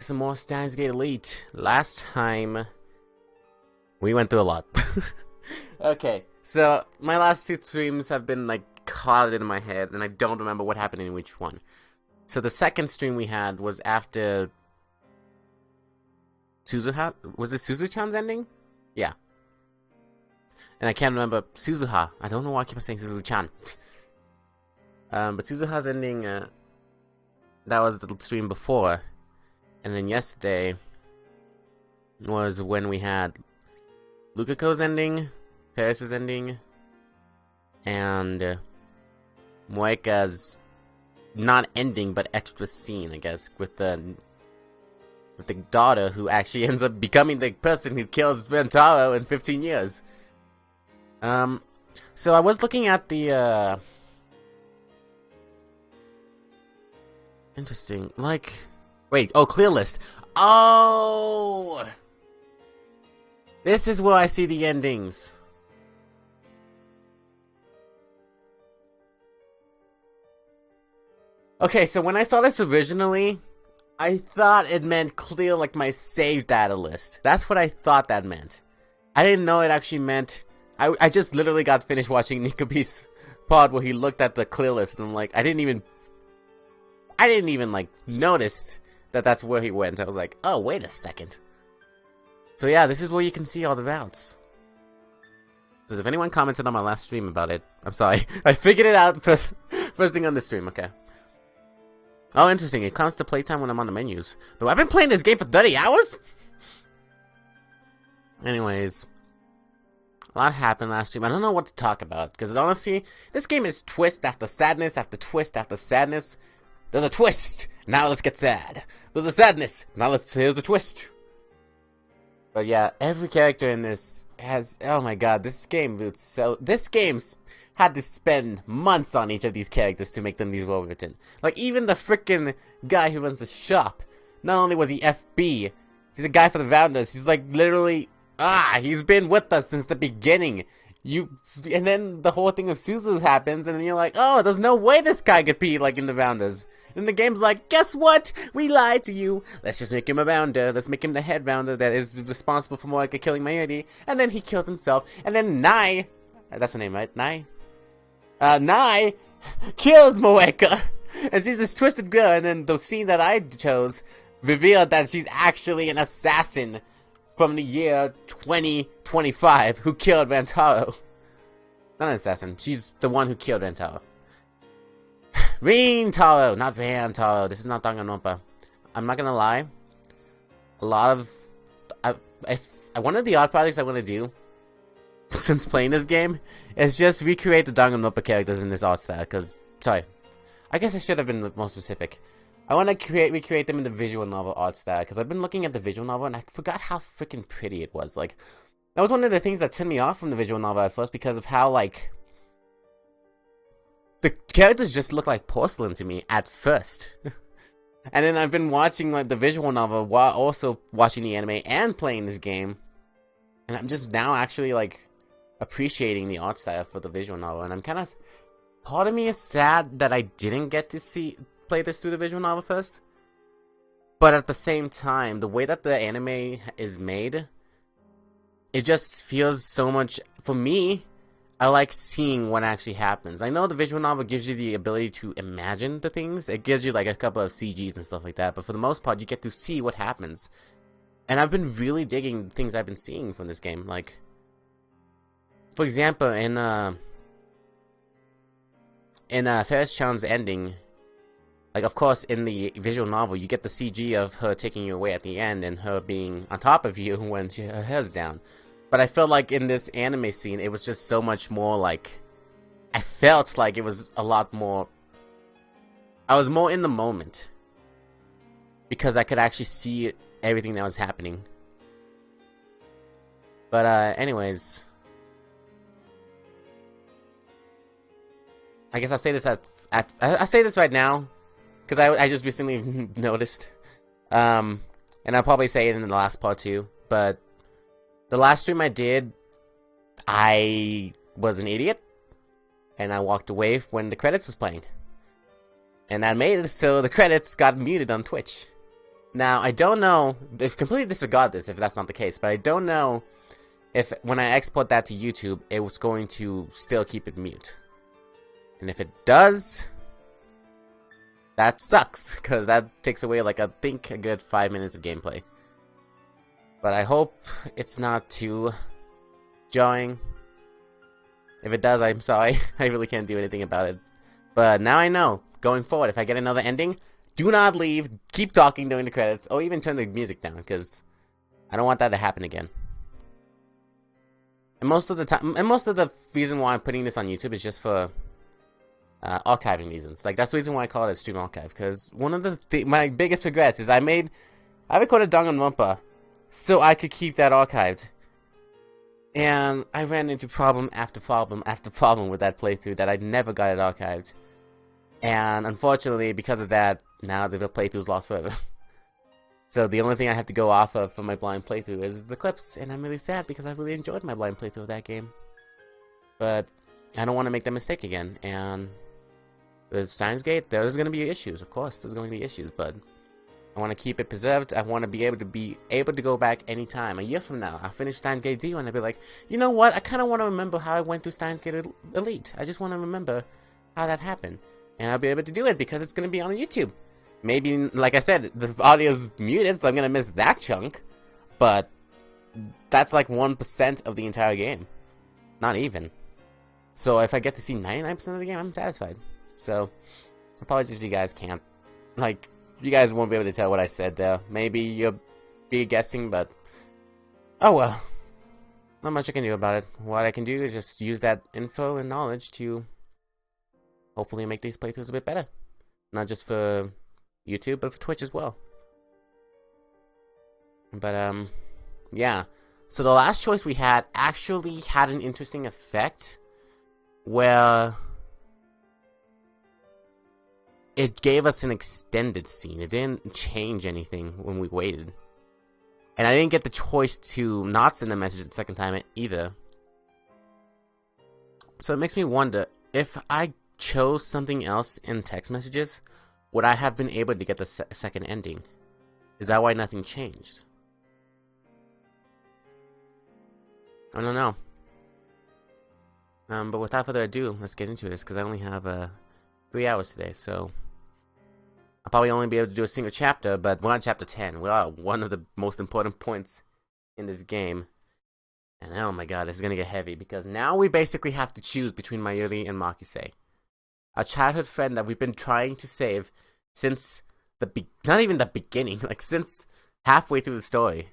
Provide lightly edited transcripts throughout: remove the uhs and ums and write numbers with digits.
some more Steins Gate Elite. Last time, we went through a lot. Okay, so my last two streams have been like clouded in my head, and I don't remember what happened in which one. So the second stream we had was after Suzuha. Was it Suzu-chan's ending? Yeah. And I can't remember Suzuha. I don't know why I keep saying Suzu-chan. But Suzuha's ending, that was the stream before. And then yesterday was when we had Lukako's ending, Paris's ending, and Moeka's not ending but extra scene, I guess, with the daughter who actually ends up becoming the person who kills Rentaro in 15 years. So I was looking at the interesting, like, wait, oh, clear list. Oh! This is where I see the endings. Okay, so when I saw this originally, I thought it meant clear, like, my save data list. That's what I thought that meant. I didn't know it actually meant... I just literally got finished watching Nikobe's pod where he looked at the clear list, and I'm like, I didn't even, like, notice that that's where he went. I was like, oh, wait a second. So yeah, this is where you can see all the routes. So if anyone commented on my last stream about it, I'm sorry. I figured it out first thing on the stream, okay. Oh, interesting. It counts the playtime when I'm on the menus. But I've been playing this game for 30 hours? Anyways. A lot happened last stream. I don't know what to talk about. Because honestly, this game is twist after sadness after twist after sadness. There's a twist. Now let's get sad. There's a sadness. Now here's a twist. But yeah, every character in this has... Oh my god, this game roots so... This game's had to spend months on each of these characters to make them these well written. Like, even the frickin' guy who runs the shop. Not only was he FB, he's a guy for the Rounders. He's like literally... he's been with us since the beginning. And then the whole thing of Suzu happens, and then you're like, oh, there's no way this guy could be, like, in the Rounders. And the game's like, guess what? We lied to you. Let's just make him a Rounder. Let's make him the head Rounder that is responsible for Moeka killing Mayuri. And then he kills himself. And then Nai, that's her name, right? Nai? Nai kills Moeka. And she's this twisted girl. And then the scene that I chose revealed that she's actually an assassin from the year 2025 who killed Rentaro. Not an assassin. She's the one who killed Rentaro. Rentaro, not Rentaro. This is not Danganronpa. I'm not gonna lie. A lot of... one of the odd projects I want to do since playing this game is just recreate the Danganronpa characters in this art style. Because, sorry. I guess I should have been more specific. I want to recreate them in the visual novel art style, because I've been looking at the visual novel, and I forgot how freaking pretty it was. Like, that was one of the things that turned me off from the visual novel at first, because of how, like, the characters just look like porcelain to me at first. And then I've been watching, like, the visual novel while also watching the anime and playing this game, and I'm just now actually, like, appreciating the art style for the visual novel, and I'm kind of... Part of me is sad that I didn't get to play this through the visual novel first. But at the same time, the way that the anime is made, it just feels so much... For me, I like seeing what actually happens. I know the visual novel gives you the ability to imagine the things. It gives you like a couple of CGs and stuff like that. But for the most part, you get to see what happens. And I've been really digging the things I've been seeing from this game. Like, for example, in Ferris-chan's ending... Like, of course, in the visual novel, you get the CG of her taking you away at the end and her being on top of you when her hair's down. But I felt like in this anime scene, it was just so much more, like... I felt like it was a lot more... I was more in the moment. Because I could actually see everything that was happening. But, anyways... I guess I'll say this I'll say this right now. Because I just recently noticed. And I'll probably say it in the last part too. But the last stream I did, I was an idiot. And I walked away when the credits was playing. And that made it so the credits got muted on Twitch. Now, I don't know, completely disregard this if that's not the case, but I don't know if when I export that to YouTube, it was going to still keep it mute. And if it does, that sucks, because that takes away, like, I think a good 5 minutes of gameplay. But I hope it's not too jarring. If it does, I'm sorry. I really can't do anything about it. But now I know, going forward, if I get another ending, do not leave, keep talking during the credits, or even turn the music down, because I don't want that to happen again. And most of the time, and most of the reason why I'm putting this on YouTube is just for archiving reasons. Like, that's the reason why I call it a stream archive, because one of my biggest regrets is I recorded Danganronpa so I could keep that archived. And I ran into problem after problem after problem with that playthrough that I never got it archived. And unfortunately, because of that, now the playthrough's lost forever. So the only thing I have to go off of for my blind playthrough is the clips, and I'm really sad because I really enjoyed my blind playthrough of that game. But I don't want to make that mistake again, and with Steins Gate, there's going to be issues, of course, there's going to be issues, but I want to keep it preserved. I want to be able to go back anytime. A year from now, I'll finish Steins Gate Zero, and I'll be like, you know what, I kind of want to remember how I went through Steins Gate Elite. I just want to remember how that happened. And I'll be able to do it because it's going to be on YouTube. Maybe, like I said, the audio's muted, so I'm going to miss that chunk. But that's like 1% of the entire game. Not even. So if I get to see 99% of the game, I'm satisfied. So, apologies if you guys can't. Like, you guys won't be able to tell what I said there. Maybe you'll be guessing, but oh well. Not much I can do about it. What I can do is just use that info and knowledge to hopefully make these playthroughs a bit better. Not just for YouTube, but for Twitch as well. But, yeah. So the last choice we had actually had an interesting effect where it gave us an extended scene. It didn't change anything when we waited. And I didn't get the choice to not send a message the second time either. So it makes me wonder, if I chose something else in text messages, would I have been able to get the second ending? Is that why nothing changed? I don't know. But without further ado, let's get into this, because I only have 3 hours today, so I'll probably only be able to do a single chapter, but we're on chapter 10. We are one of the most important points in this game. And oh my god, this is gonna get heavy, because now we basically have to choose between Mayuri and Makise. A childhood friend that we've been trying to save since not even the beginning, like since halfway through the story.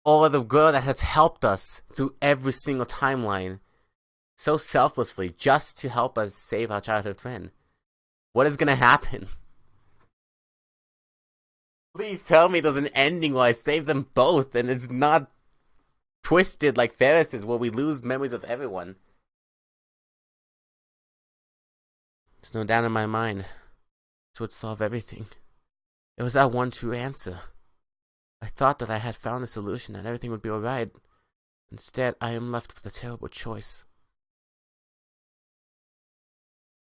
Or the girl that has helped us through every single timeline so selflessly just to help us save our childhood friend. What is gonna happen? Please tell me there's an ending where I save them both and it's not twisted like Ferris's where we lose memories of everyone. There's no doubt in my mind. This would solve everything. It was that one true answer. I thought that I had found a solution and everything would be alright. Instead, I am left with a terrible choice.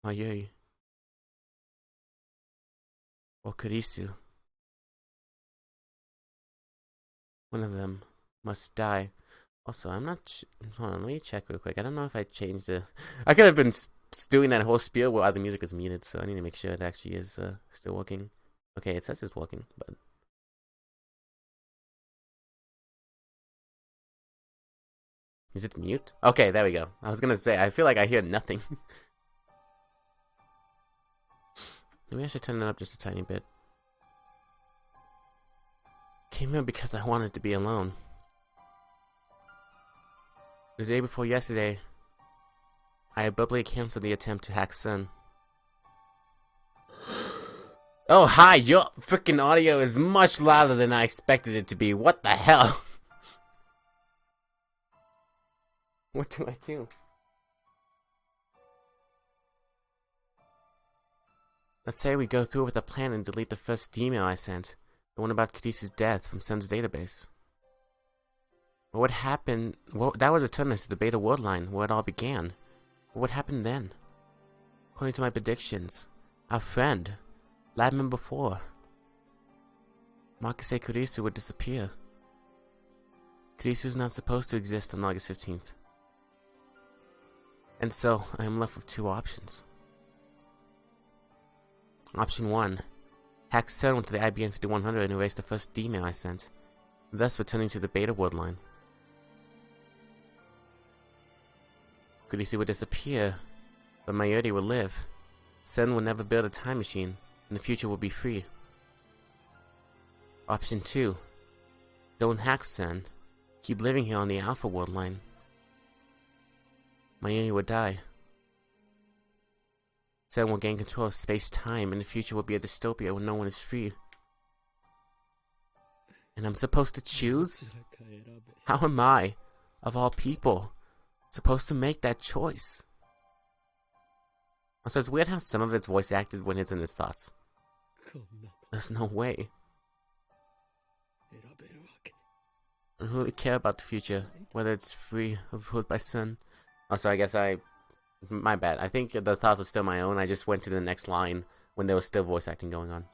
Mayuri. Or Kurisu. One of them must die. Also, I'm not hold on, let me check real quick. I don't know if I changed the... I could have been doing that whole spiel while the music is muted, so I need to make sure it actually is still working. Okay, it says it's working, but... Is it mute? Okay, there we go. I was gonna say, I feel like I hear nothing. Maybe I should turn it up just a tiny bit. Came here because I wanted to be alone. The day before yesterday, I abruptly canceled the attempt to hack Sun. Oh, hi! Your freaking audio is much louder than I expected it to be. What the hell? What do I do? Let's say we go through with the plan and delete the first email I sent. The one about Kadis's death from Sun's database. What would happen? That would return us to the Beta World line, where it all began. What would happen then? According to my predictions, our friend, Lab Member 4, Makase Kurisu would disappear. Kurisu is not supposed to exist on August 15th. And so, I am left with two options. Option 1. Hack Sun went to the IBM 5100 and erased the first email I sent, thus returning to the beta word line. Kurisu would disappear, but Mayuri would live. Sun would never build a time machine, and the future would be free. Option 2. Don't hack Sun. Keep living here on the Alpha world line. Mayuri would die. Sun will gain control of space-time, and the future will be a dystopia where no one is free. And I'm supposed to choose? How am I, of all people, supposed to make that choice? Also, it's weird how some of it's voice acted when it's in his thoughts. There's no way. I don't really care about the future, whether it's free or ruled by Sun. Also, I guess my bad. I think the thoughts are still my own. I just went to the next line when there was still voice acting going on.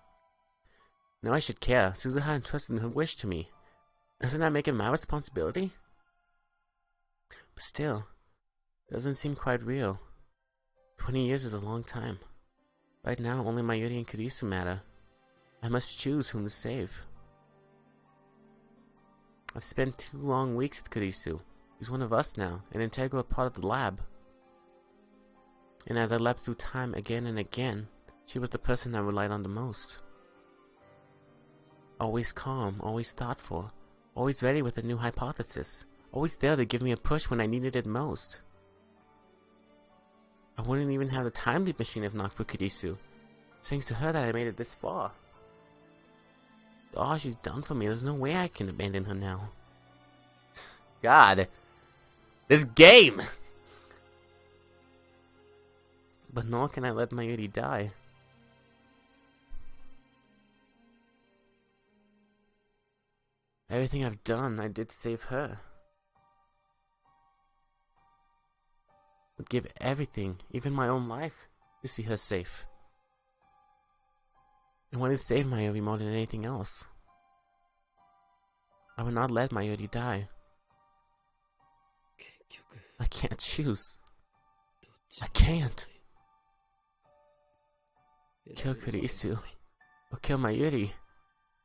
No, I should care. Suzuha entrusted her wish to me. Doesn't that make it my responsibility? But still, it doesn't seem quite real. 20 years is a long time. Right now, only Mayuri and Kurisu matter. I must choose whom to save. I've spent 2 long weeks with Kurisu. He's one of us now, an integral part of the lab. And as I leapt through time again and again, she was the person I relied on the most. Always calm, always thoughtful, always ready with a new hypothesis, always there to give me a push when I needed it most. I wouldn't even have the time leap machine if not for Kurisu. It's thanks to her that I made it this far. Oh, she's done for me. There's no way I can abandon her now. God. This game! But nor can I let Mayuri die. Everything I've done, I did to save her. Would give everything, even my own life, to see her safe. I want to save Mayuri more than anything else. I will not let Mayuri die. I can't choose. I can't. Kill Kurisu, or kill Mayuri.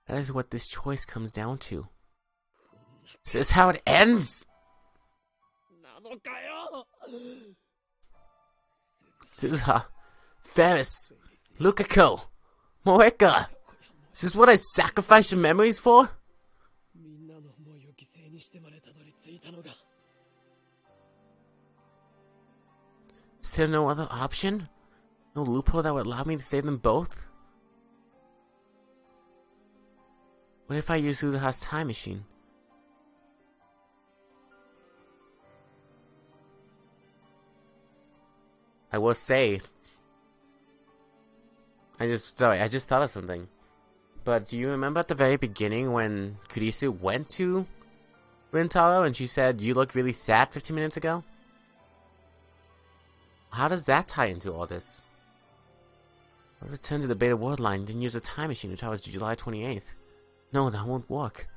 That is what this choice comes down to. This is how it ends! Suzuha, Ferris, Lukako, Moeka. Is this what I sacrificed your memories for? Is there no other option? No loophole that would allow me to save them both? What if I use Suzuha's time machine? I will say, I just thought of something. But do you remember at the very beginning when Kurisu went to Rintaro and she said, "You look really sad 15 minutes ago"? How does that tie into all this? I returned to the Beta World line and didn't use a time machine until I was July 28th. No, that won't work.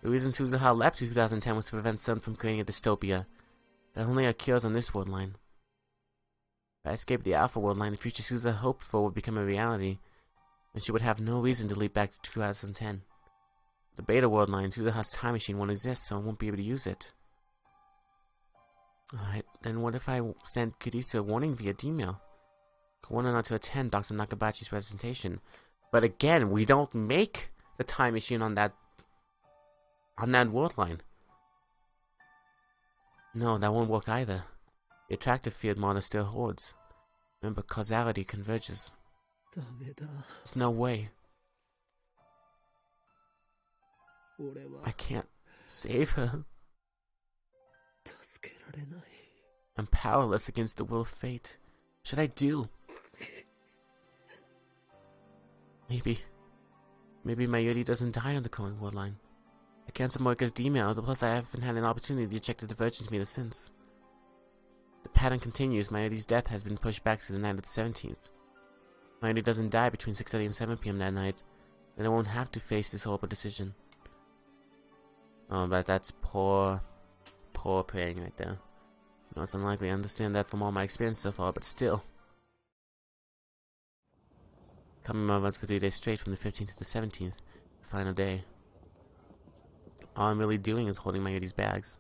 The reason Suzuha left in 2010 was to prevent Sun from creating a dystopia that only occurs on this world line. If I escaped the Alpha world line, the future Suzuha hoped for would become a reality, and she would have no reason to leap back to 2010. The Beta world line, Suzuha's time machine won't exist, so I won't be able to use it. Alright, then what if I sent Kurisu a warning via email? Warn her not to attend Dr. Nakabachi's presentation. But again, we don't make the time machine on that world line. No, that won't work either. The attractive field model still holds. Remember, causality converges. There's no way. I can't save her. I'm powerless against the will of fate. What should I do? Maybe Mayuri doesn't die on the current world line. I canceled Moika's email, plus I haven't had an opportunity to check the divergence meter since. The pattern continues. Mayuri's death has been pushed back to the night of the 17th. Mayuri doesn't die between 6:30 and 7 p.m. that night. Then I won't have to face this horrible decision. Oh, but that's poor praying right there. No, it's unlikely I understand that from all my experience so far, but still. Coming my runs for 3 days straight from the 15th to the 17th, the final day. All I'm really doing is holding my Yuri's bags.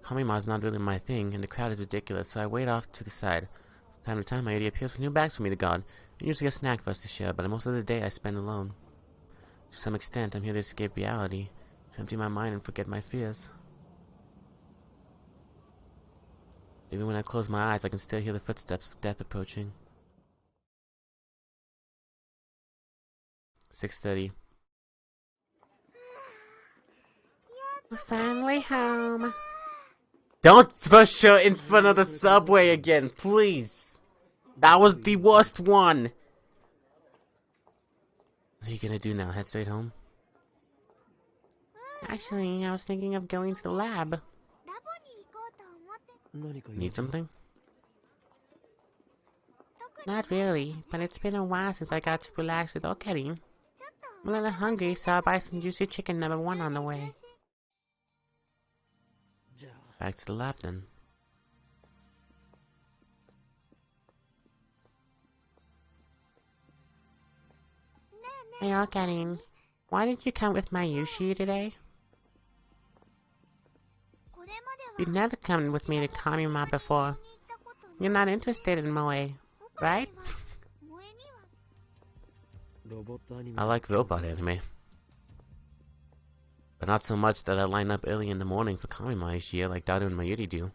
Kamima is not really my thing, and the crowd is ridiculous, so I wait off to the side. From time to time, my Yuri appears with new bags for me to guard, and usually a snack for us to share, but most of the day I spend alone. To some extent, I'm here to escape reality, to empty my mind and forget my fears. Even when I close my eyes, I can still hear the footsteps of death approaching. 6:30. We're finally home. Don't push her in front of the subway again, please. That was the worst one. What are you gonna do now? Head straight home? Actually, I was thinking of going to the lab. Need something? Not really, but it's been a while since I got to relax with Okarin. I'm a little hungry, so I'll buy some juicy chicken #1 on the way. Back to the lab then. Hey Okarin, why did you come with my Yushi today? You've never come with me to Kamima before. You're not interested in Moe, right? I like robot anime. But not so much that I line up early in the morning for Kamima each year like Daru and Mayuri do.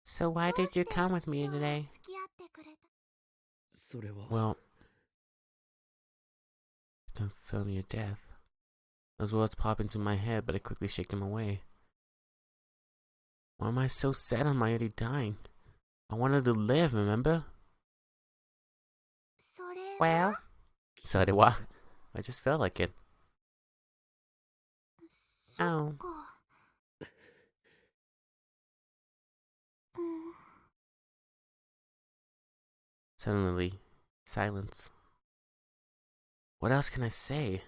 So why did you come with me today? Well, confirm your death. Those words pop into my head, but I quickly shake them away. Why am I so sad on Mayuri dying? I wanted to live, remember? Well, so did I. I just felt like it. Oh. Suddenly, silence. What else can I say?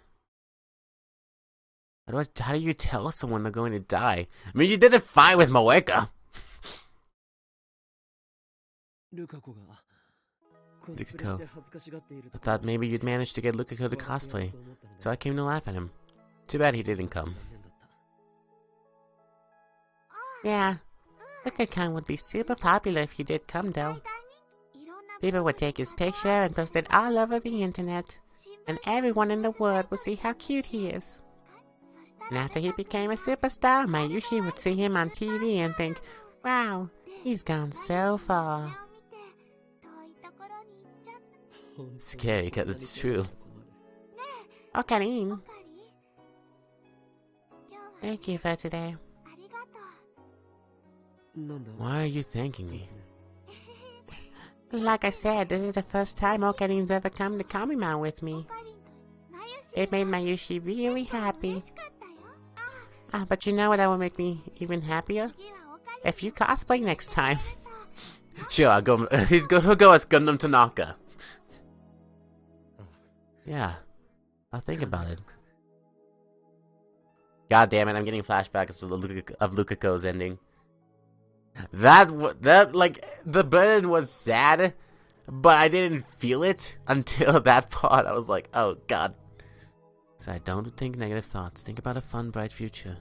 How do you tell someone they're going to die? I mean, you did it fine with Moeka. Lukako. I thought maybe you'd manage to get Lukako to cosplay, so I came to laugh at him. Too bad he didn't come. Yeah, Lukako would be super popular if he did come, though. People would take his picture and post it all over the internet, and everyone in the world would see how cute he is. And after he became a superstar, Mayushi would see him on TV and think, wow, he's gone so far. It's scary because it's true. Okarin. Thank you for today. Why are you thanking me? Like I said, this is the first time Okarin's ever come to Kamima with me. It made Mayushi really happy. But you know what will make me even happier? If you cosplay next time. Sure, I'll go. He'll go as Gundam Tanaka. Yeah, I'll think about it. God damn it! I'm getting flashbacks of Lukako's ending. That like the burden was sad, but I didn't feel it until that part. I was like, oh god. So I don't think negative thoughts. Think about a fun, bright future.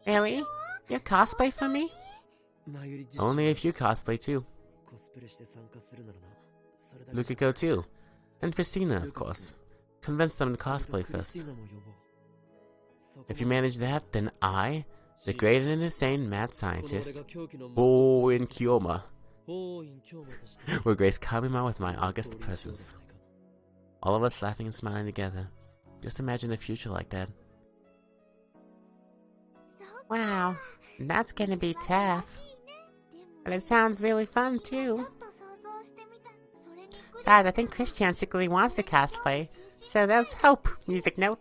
Really? You cosplay for me? Only if you cosplay too. Lukako too. And Christina, of course. Convince them to cosplay first. If you manage that, then I, the great and insane mad scientist, in Kyoma, will grace Kamima with my august presence. All of us laughing and smiling together. Just imagine a future like that. Wow, that's gonna be tough. But it sounds really fun too. Besides, I think Christian secretly wants to cosplay, so there's hope. Music note.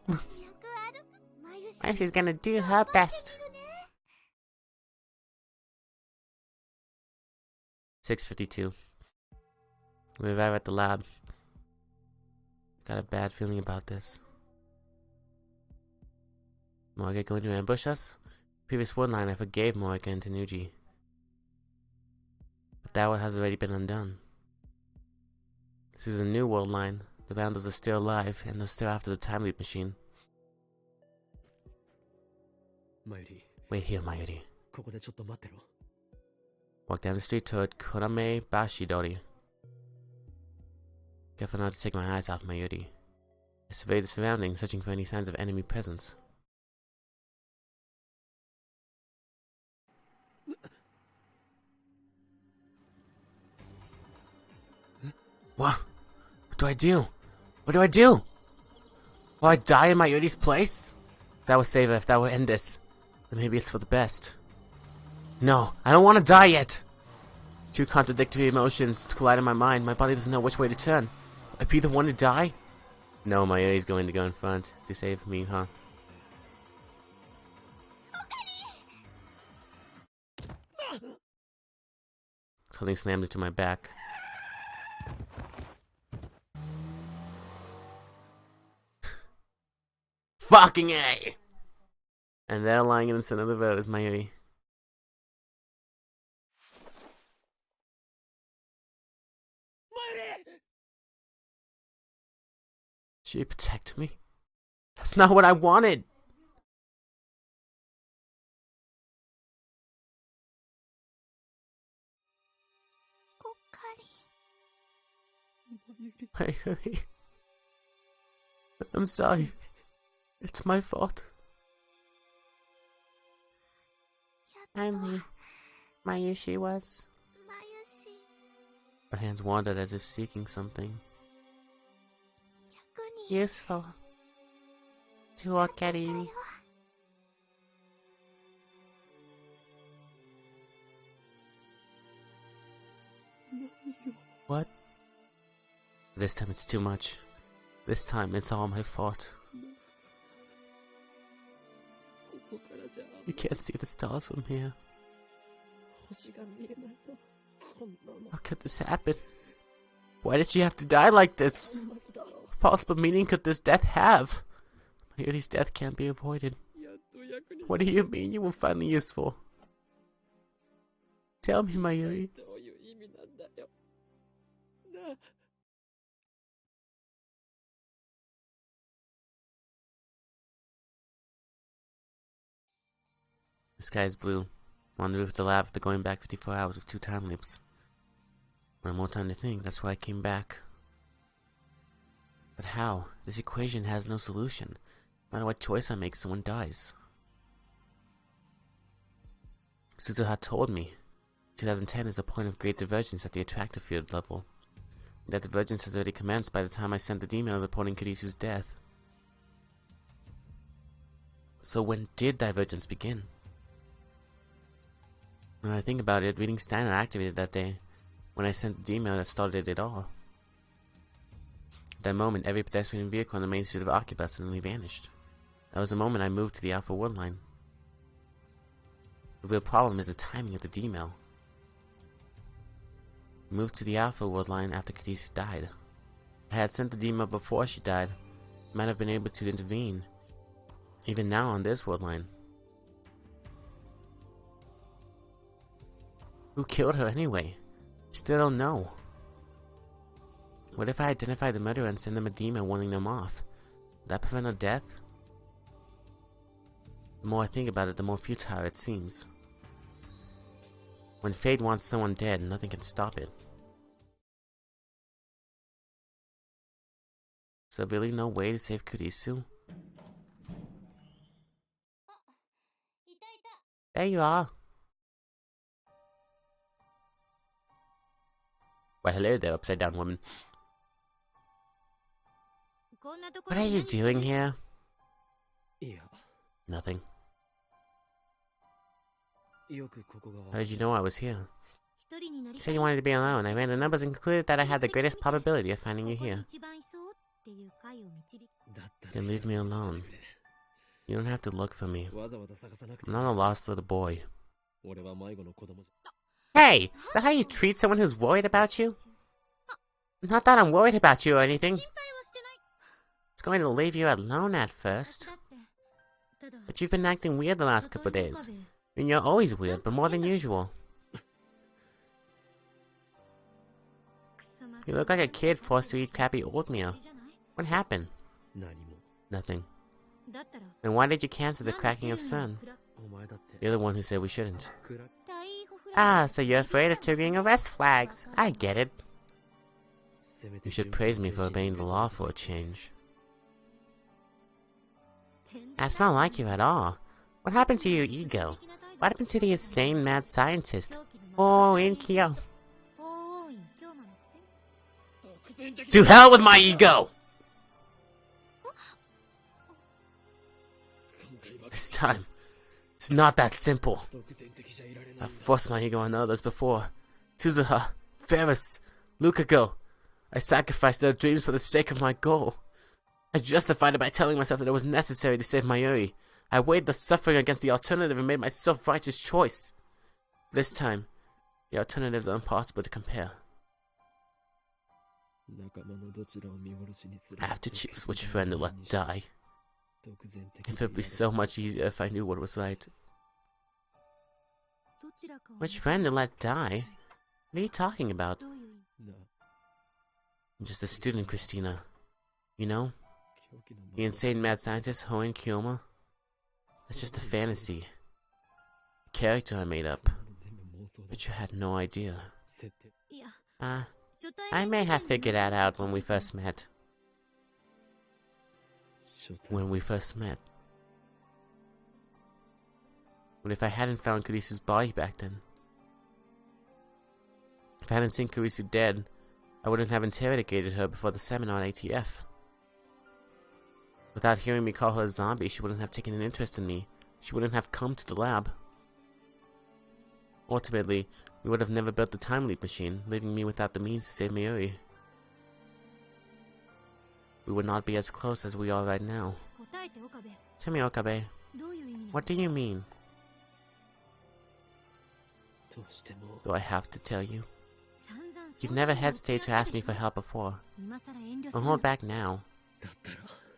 She's gonna do her best. 6:52. We arrive at the lab. Got a bad feeling about this. Morgan going to ambush us? Previous word line, I forgave Morgan and Tanuji. But that one has already been undone. This is a new world line. The Vandals are still alive, and they're still after the time leap machine. Wait here, Mayuri. Walk down the street toward Kurame Bashidori. Careful not to take my eyes off Mayuri. I survey the surroundings, searching for any signs of enemy presence. What? What do I do? What do I do? Will I die in Mayuri's place? If that would save her, if that would end this, then maybe it's for the best. No, I don't want to die yet! Two contradictory emotions collide in my mind. My body doesn't know which way to turn. Will I be the one to die? No, Mayuri's going to go in front to save me, huh? Something slams into my back. Fucking A! And there lying in the center of the road is Mayuri. She protected me? That's not what I wanted! Mayuri. I'm sorry. It's my fault. Finally, Mayushi was. Her hands wandered as if seeking something. Useful. To Okari. What? This time it's too much. This time it's all my fault. You can't see the stars from here. How could this happen? Why did she have to die like this? What possible meaning could this death have? Mayuri's death can't be avoided. What do you mean you were finally useful? Tell me, Mayuri. The sky is blue. I'm on the roof of the lab after going back 54 hours with 2 time leaps. One more time to think, that's why I came back. But how? This equation has no solution. No matter what choice I make, someone dies. Suzuha told me 2010 is a point of great divergence at the attractor field level. That divergence has already commenced by the time I sent the email reporting Kurisu's death. So when did divergence begin? When I think about it, reading Steiner activated that day, when I sent the email that started it all. At that moment, every pedestrian vehicle on the main street of Akiba suddenly vanished. That was the moment I moved to the Alpha 1 line. The real problem is the timing of the email. I moved to the Alpha World line after Kadisu died. If I had sent the email before she died, I might have been able to intervene. Even now on this world line. Who killed her anyway? Still don't know. What if I identify the murderer and send them a demon warning them off? Would that prevent her death? The more I think about it, the more futile it seems. When fate wants someone dead, nothing can stop it. Is there really no way to save Kurisu? There you are. Why, hello there, upside down woman. What are you doing here? Nothing. How did you know I was here? You said you wanted to be alone. I ran the numbers and concluded that I had the greatest probability of finding you here. Then leave me alone. You don't have to look for me. I'm not a lost little boy. Hey, is that how you treat someone who's worried about you? Not that I'm worried about you or anything. It's going to leave you alone at first. But you've been acting weird the last couple of days. I mean, you're always weird, but more than usual. You look like a kid forced to eat crappy oatmeal. What happened? Nothing. Then why did you cancel the cracking of sun? You're the one who said we shouldn't. Ah, so you're afraid of triggering arrest flags. I get it. You should praise me for obeying the law for a change. That's not like you at all. What happened to your ego? What happened to the insane mad scientist? Oh, in Kyo. To hell with my ego! This time, it's not that simple. I've forced my ego on others before. Suzuha, Ferris, Lukaku. I sacrificed their dreams for the sake of my goal. I justified it by telling myself that it was necessary to save Mayuri. I weighed the suffering against the alternative and made my self-righteous choice. This time, the alternatives are impossible to compare. I have to choose which friend to let die. It would be so much easier if I knew what was right. Which friend to let die? What are you talking about? I'm just a student, Christina. You know? The insane mad scientist, Hoen Kyoma? That's just a fantasy. A character I made up. But you had no idea. I may have figured that out when we first met. But if I hadn't found Kurisu's body back then, if I hadn't seen Kurisu dead, I wouldn't have interrogated her before the seminar at ATF. Without hearing me call her a zombie, she wouldn't have taken an interest in me. She wouldn't have come to the lab. Ultimately, we would have never built the time leap machine, leaving me without the means to save Mayuri. We would not be as close as we are right now. Tell me, Okabe, what do you mean? Do I have to tell you? You've never hesitated to ask me for help before. Don't hold back now.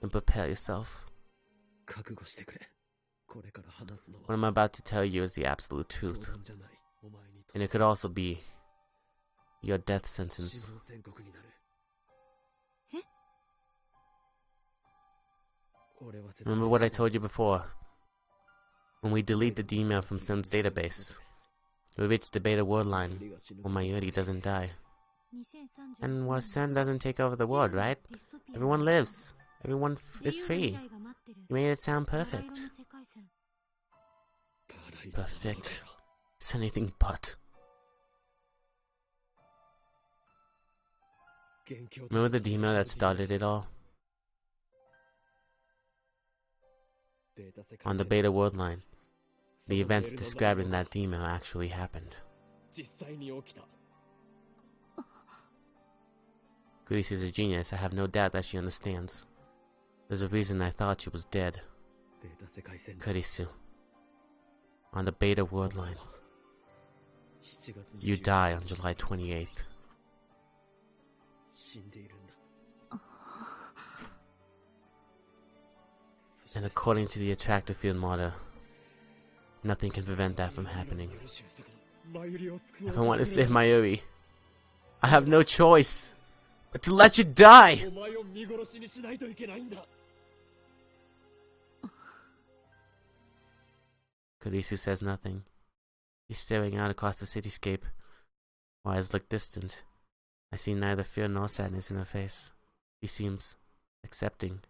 And prepare yourself. What I'm about to tell you is the absolute truth. And it could also be your death sentence. Remember what I told you before? When we delete the email from Sun's database, we reach the beta world line where Mayuri doesn't die. And where Sun doesn't take over the world, right? Everyone lives. Everyone is free. You made it sound perfect. Perfect. It's anything but. Remember the email that started it all? On the beta world line, the events described in that email actually happened. Kurisu is a genius. I have no doubt that she understands. There's a reason I thought she was dead. Kurisu. On the beta world line. You die on July 28th. And according to the attractive field model, nothing can prevent that from happening. If I want to save Mayuri, I have no choice but to let you die! Kurisu says nothing. He's staring out across the cityscape. Her eyes look distant. I see neither fear nor sadness in her face. She seems accepting.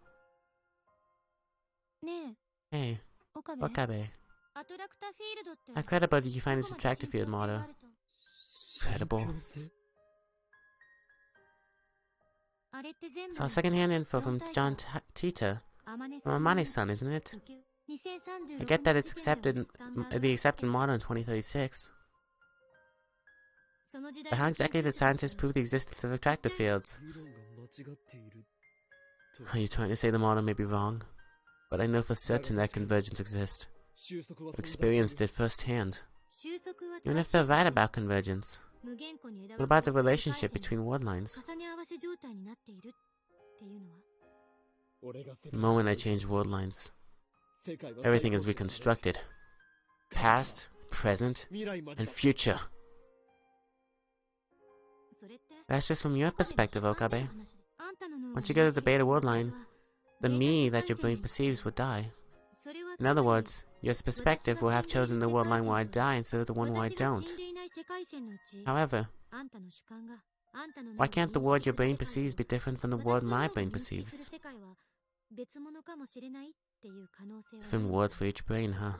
Hey, Okabe. How credible did you find this attractive field model? Credible? Saw secondhand info from John Tita. From Amane-san, isn't it? I get that it's accepted, the accepted model in 2036. But how exactly did scientists prove the existence of attractive fields? Are you trying to say the model may be wrong? But I know for certain that convergence exists. I've experienced it firsthand. Even if they're right about convergence, what about the relationship between word lines? The moment I change word lines, everything is reconstructed. Past, present, and future. That's just from your perspective, Okabe. Once you go to the beta word line, the me that your brain perceives would die. In other words, your perspective will have chosen the word line where I die instead of the one where I don't. However, why can't the word your brain perceives be different from the word my brain perceives? Different words for each brain, huh?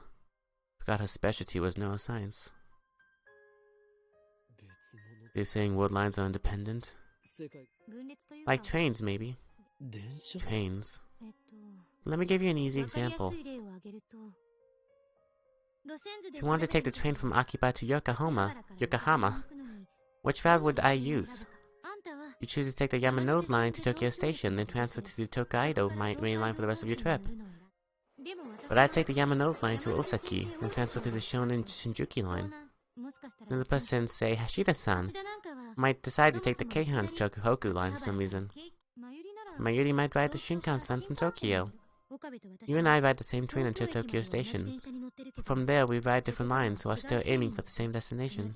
Forgot her specialty was neuroscience. You're saying word lines are independent? Like trains, maybe. Trains. Let me give you an easy example. If you wanted to take the train from Akiba to Yokohama, which route would I use? You choose to take the Yamanote line to Tokyo Station, then transfer to the Tokaido main line for the rest of your trip. But I'd take the Yamanote line to Osaki, then transfer to the Shonan Shinjuku line. Another person, say Hashida-san, might decide to take the Keihan Tohoku line for some reason. Mayuri might ride the Shinkansen from Tokyo. You and I ride the same train until Tokyo Station. From there, we ride different lines, so are still aiming for the same destination.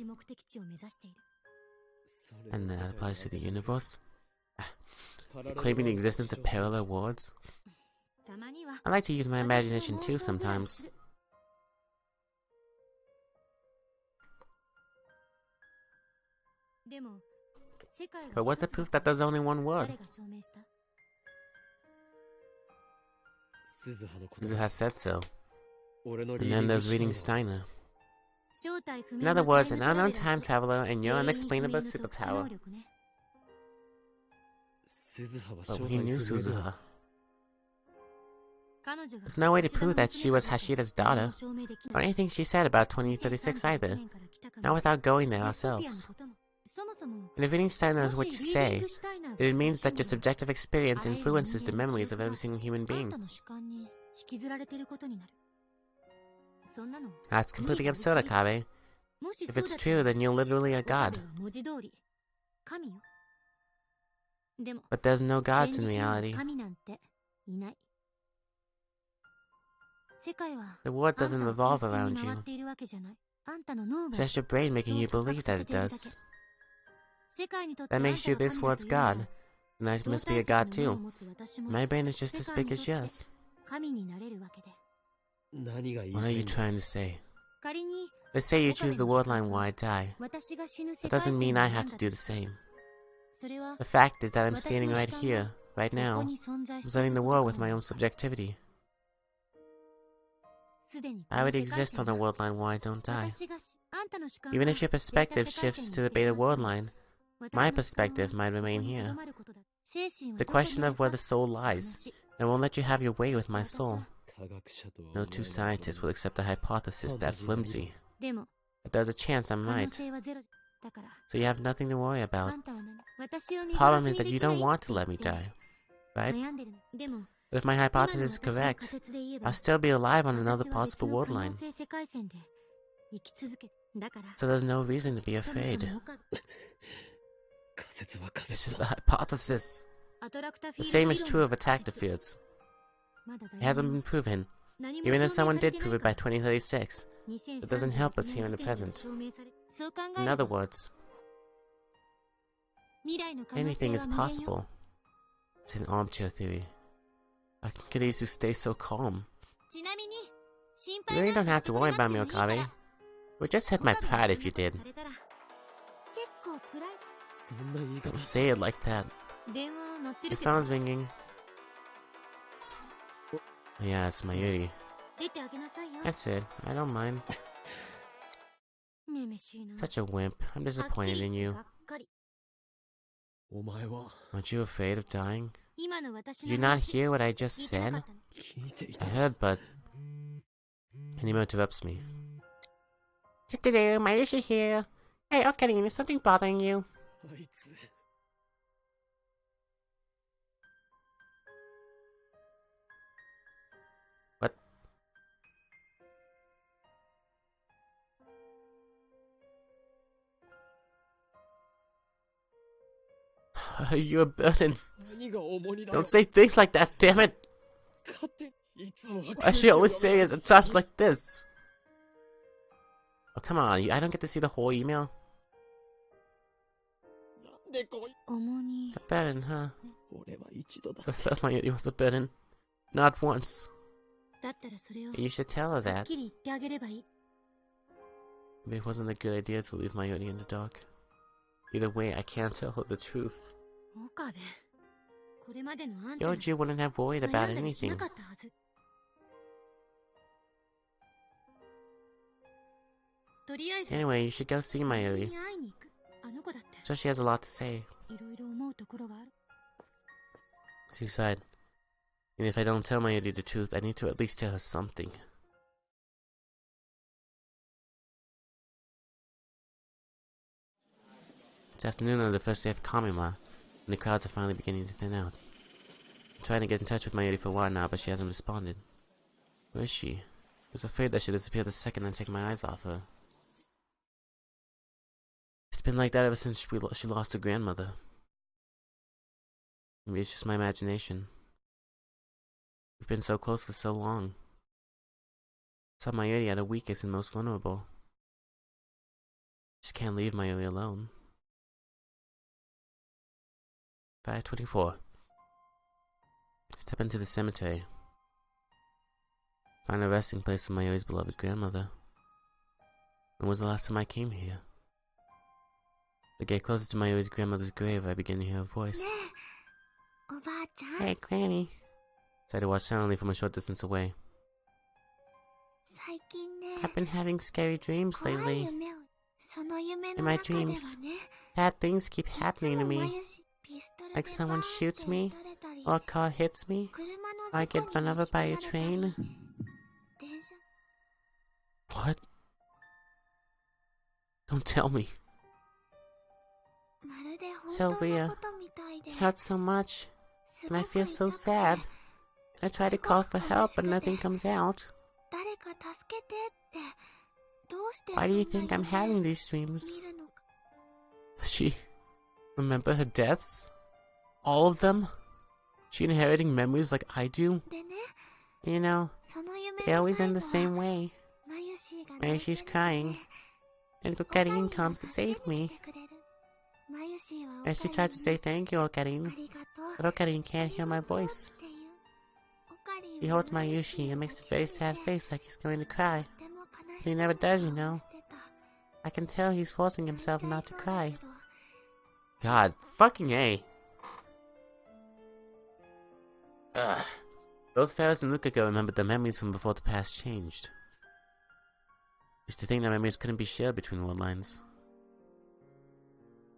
And that applies to the universe? You're claiming the existence of parallel worlds? I like to use my imagination too sometimes. But what's the proof that there's only one word? Suzu has said so. And then there's reading Steiner. In other words, an unknown time traveler and your unexplainable superpower. But we knew Suzuha. There's no way to prove that she was Hashida's daughter, or anything she said about 2036 either, not without going there ourselves. And if reading Steiner is what you say, it means that your subjective experience influences the memories of every single human being. That's completely absurd, Akabe. If it's true, then you're literally a god. But there's no gods in reality. The world doesn't revolve around you. It's just your brain making you believe that it does. That makes you this world's god, and I must be a god too. My brain is just as big as yours. What are you trying to say? Let's say you choose the word line where I die. That doesn't mean I have to do the same. The fact is that I'm standing right here, right now, presenting the world with my own subjectivity. I already exist on the word line where I don't die. Even if your perspective shifts to the beta word line, my perspective might remain here. It's a question of where the soul lies, and won't let you have your way with my soul. No two scientists will accept a hypothesis that flimsy. But there's a chance I'm right. So you have nothing to worry about. The problem is that you don't want to let me die, right? But if my hypothesis is correct, I'll still be alive on another possible word line. So there's no reason to be afraid. It's just a hypothesis. The same is true of attractor fields. It hasn't been proven. Even if someone did prove it by 2036, it doesn't help us here in the present. In other words, anything is possible. It's an armchair theory. I could easily stay so calm. You really don't have to worry about me, Okabe. It would just hit my pride if you did. Don't say it like that. Your phone's ringing. Yeah, it's Mayuri. That's it. I don't mind. Such a wimp. I'm disappointed in you. Aren't you afraid of dying? Did you not hear what I just said? I heard, but... Hanimo interrupts me. Mayushi here. Hey, Ocarina, is something bothering you? What? You're a burden. Don't say things like that, damn it! Why she always say it at times like this? Oh, come on, I don't get to see the whole email. A burden, huh? I felt my it was a burden. Not once. You should tell her that. Maybe it wasn't a good idea to leave Mayuri in the dark. Either way, I can't tell her the truth. Yoji wouldn't have worried about anything. Anyway, you should go see Mayuri. So she has a lot to say. She's fine. And if I don't tell Mayuri the truth, I need to at least tell her something. It's afternoon on the first day of Kamima, and the crowds are finally beginning to thin out. I'm trying to get in touch with Mayuri for a while now, but she hasn't responded. Where is she? I was afraid that she'd disappear the second I take my eyes off her. It's been like that ever since she lost her grandmother. Maybe it's just my imagination. We've been so close for so long. I saw Mayuri at her weakest and most vulnerable. Just can't leave Mayuri alone. 5:24. Step into the cemetery. Find a resting place for Mayuri's beloved grandmother. When was the last time I came here? As I get closer to Mayuri's grandmother's grave, I begin to hear a voice. Hey, Granny. I had to watch silently from a short distance away. I've been having scary dreams lately. In my dreams, bad things keep happening to me. Like someone shoots me, or a car hits me, or I get run over by a train. What? Don't tell me. Sylvia, it hurts so much, and I feel so sad. I try to call for help, but nothing comes out. Why do you think I'm having these dreams? Does she remember her deaths? All of them? She inheriting memories like I do? You know, they always end the same way. Mayushi's crying, and Okarin comes to save me. And she tries to say thank you, Okarin, but Okarin can't hear my voice. He holds Mayushi and makes a very sad face like he's going to cry. But he never does, you know. I can tell he's forcing himself not to cry. God, fucking A. Ugh. Both Ferris and Lukaku remembered their memories from before the past changed. Used to think that memories couldn't be shared between world lines.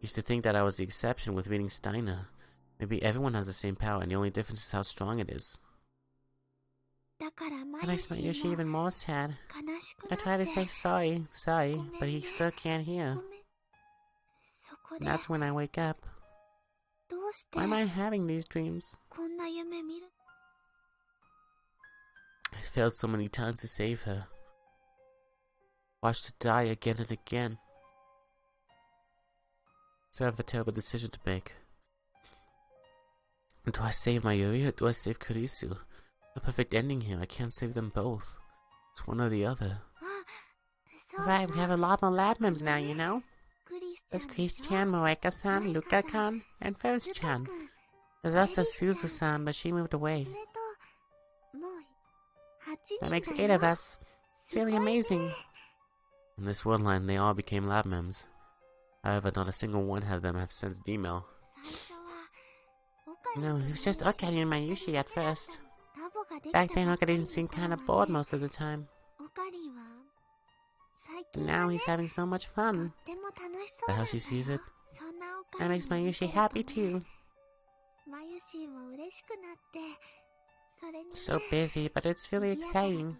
Used to think that I was the exception with reading Steiner. Maybe everyone has the same power and the only difference is how strong it is. That makes Mayushi even more sad. I try to say sorry, but he still can't hear. And that's when I wake up. Why am I having these dreams? I failed so many times to save her. Watched her die again and again. So I have a terrible decision to make. Do I save Mayuri or do I save Kurisu? No perfect ending here. I can't save them both. It's one or the other. Right, we have a lot more lab members now, you know? There's Chris-chan, Moeka-san, Luka-kan, and Ferris-chan. There's also Suzu-san, but she moved away. That makes 8 of us. It's really amazing. In this world line, they all became lab members. However, not a single one of them have sent an email. No, it was just Okarin and Mayushi at first. Back then, Okarin seemed kinda bored most of the time. And now he's having so much fun. That's how she sees it. That makes Mayushi happy too. So busy, but it's really exciting.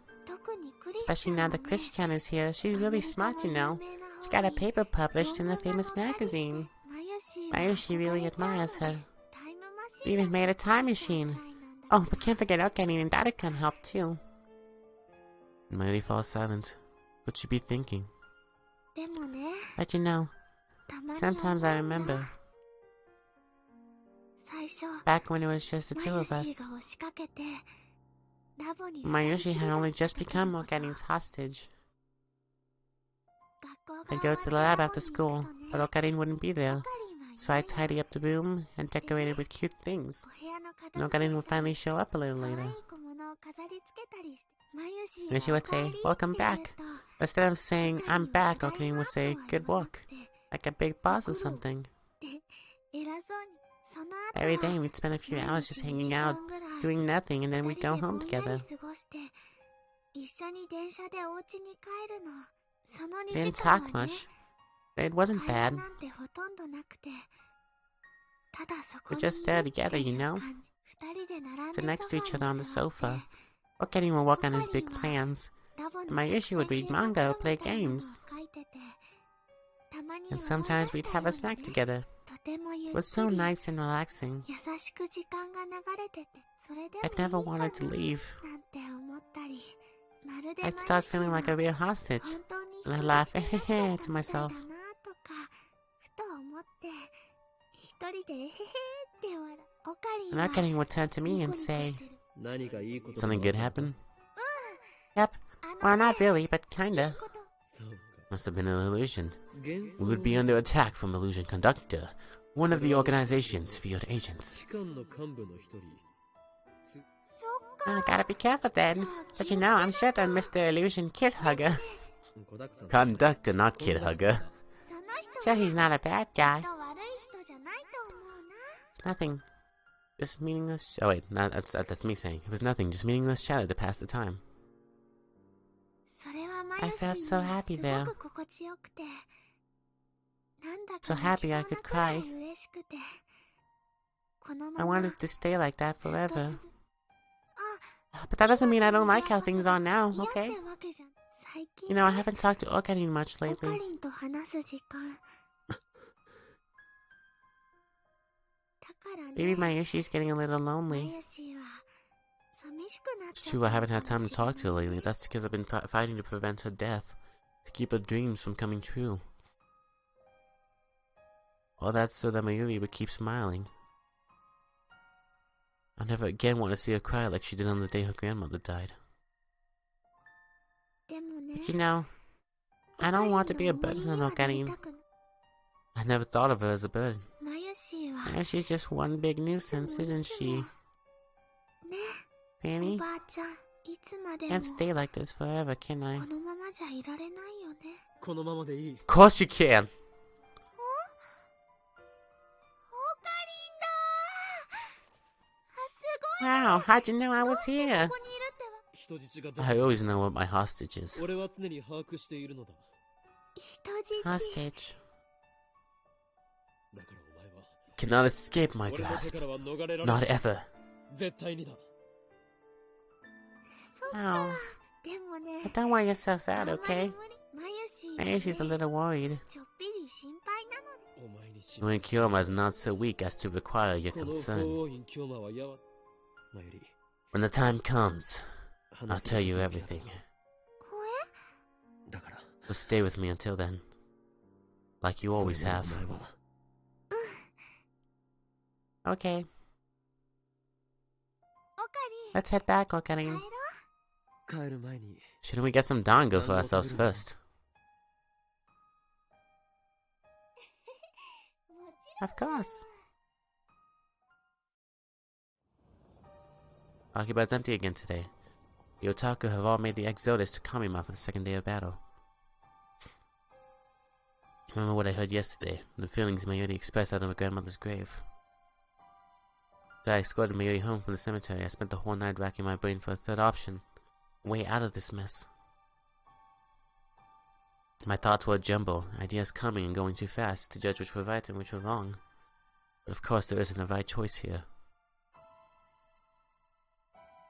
Especially now that Chris-chan is here. She's really smart, you know. She got a paper published in a famous magazine. Mayushi really admires her. We even made a time machine. Oh, but can't forget Okarin and Dada-kan helped too. Mayuri falls silent. What'd she be thinking? But you know, sometimes I remember. Back when it was just the two of us. Mayushi had only just become Okarin's hostage. I'd go to the lab after school, but Okarin wouldn't be there. So I tidy up the room and decorate it with cute things. And Okarin would finally show up a little later. Mayushi would say, "Welcome back." Instead of saying, "I'm back," Okarin would say, "Good work." Like a big boss or something. Every day we'd spend a few hours just hanging out, doing nothing, and then we'd go home together. We didn't talk much, but it wasn't bad. We're just there together, you know? Sit next to each other on the sofa. Okarin would work on his big plans, and Mayushi would read manga or play games. And sometimes we'd have a snack together. It was so nice and relaxing. I'd never wanted to leave. I'd start feeling like a real hostage, and I'd laugh to myself. And Okarin would turn to me and say, "Something good happen?" "Yep. Well, not really, but kinda." Must have been an illusion. We would be under attack from Illusion Conductor, one of the organization's field agents. Gotta be careful then. But you know, I'm sure that Mr. Illusion Kid Hugger. Conductor, not Kid Hugger. Sure, he's not a bad guy. It's nothing. Just meaningless. Oh wait, no, that's me saying. It was nothing, just meaningless chatter to pass the time. I felt so happy there. So happy I could cry. I wanted to stay like that forever. But that doesn't mean I don't like how things are now, okay? You know, I haven't talked to Okarin much lately. Maybe Mayushi's getting a little lonely. It's true, I haven't had time to talk to her lately. That's because I've been fighting to prevent her death. To keep her dreams from coming true. All that's so that Mayuri would keep smiling. I'll never again want to see her cry like she did on the day her grandmother died. But you know, I don't want to be a burden on Okarin. I never thought of her as a burden. Now she's just one big nuisance, isn't she? Fanny? Can't stay like this forever, can I? Of course you can! Wow, how'd you know I was here? I always know what my hostage is. Hostage. Cannot escape my grasp. Not ever. Oh. But don't wear yourself out, okay? Maybe she's a little worried. When Kyoma's not so weak as to require your concern. When the time comes, I'll tell you everything. So stay with me until then. Like you always have. Okay. Let's head back, Okarin. Shouldn't we get some dango for ourselves first? Of course. Akiba's empty again today. The otaku have all made the exodus to Kamima for the second day of battle. I remember what I heard yesterday, the feelings Mayuri expressed out of her grandmother's grave. After I escorted Mayuri home from the cemetery, I spent the whole night racking my brain for a third option, a way out of this mess. My thoughts were a jumble, ideas coming and going too fast to judge which were right and which were wrong. But of course there isn't a right choice here.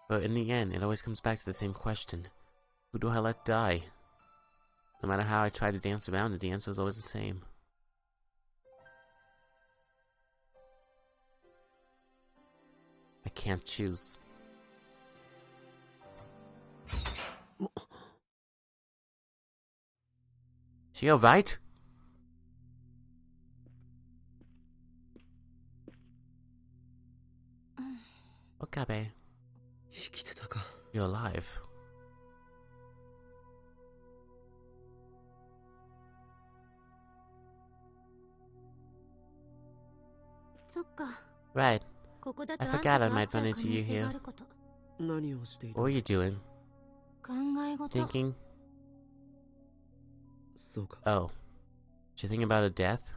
But in the end, it always comes back to the same question. Who do I let die? No matter how I try to dance around it, the answer is always the same. I can't choose. Is she alright? Okabe. You're alive. Right. I forgot I might run into you here. What were you doing? Thinking? Oh. Did you think about a death?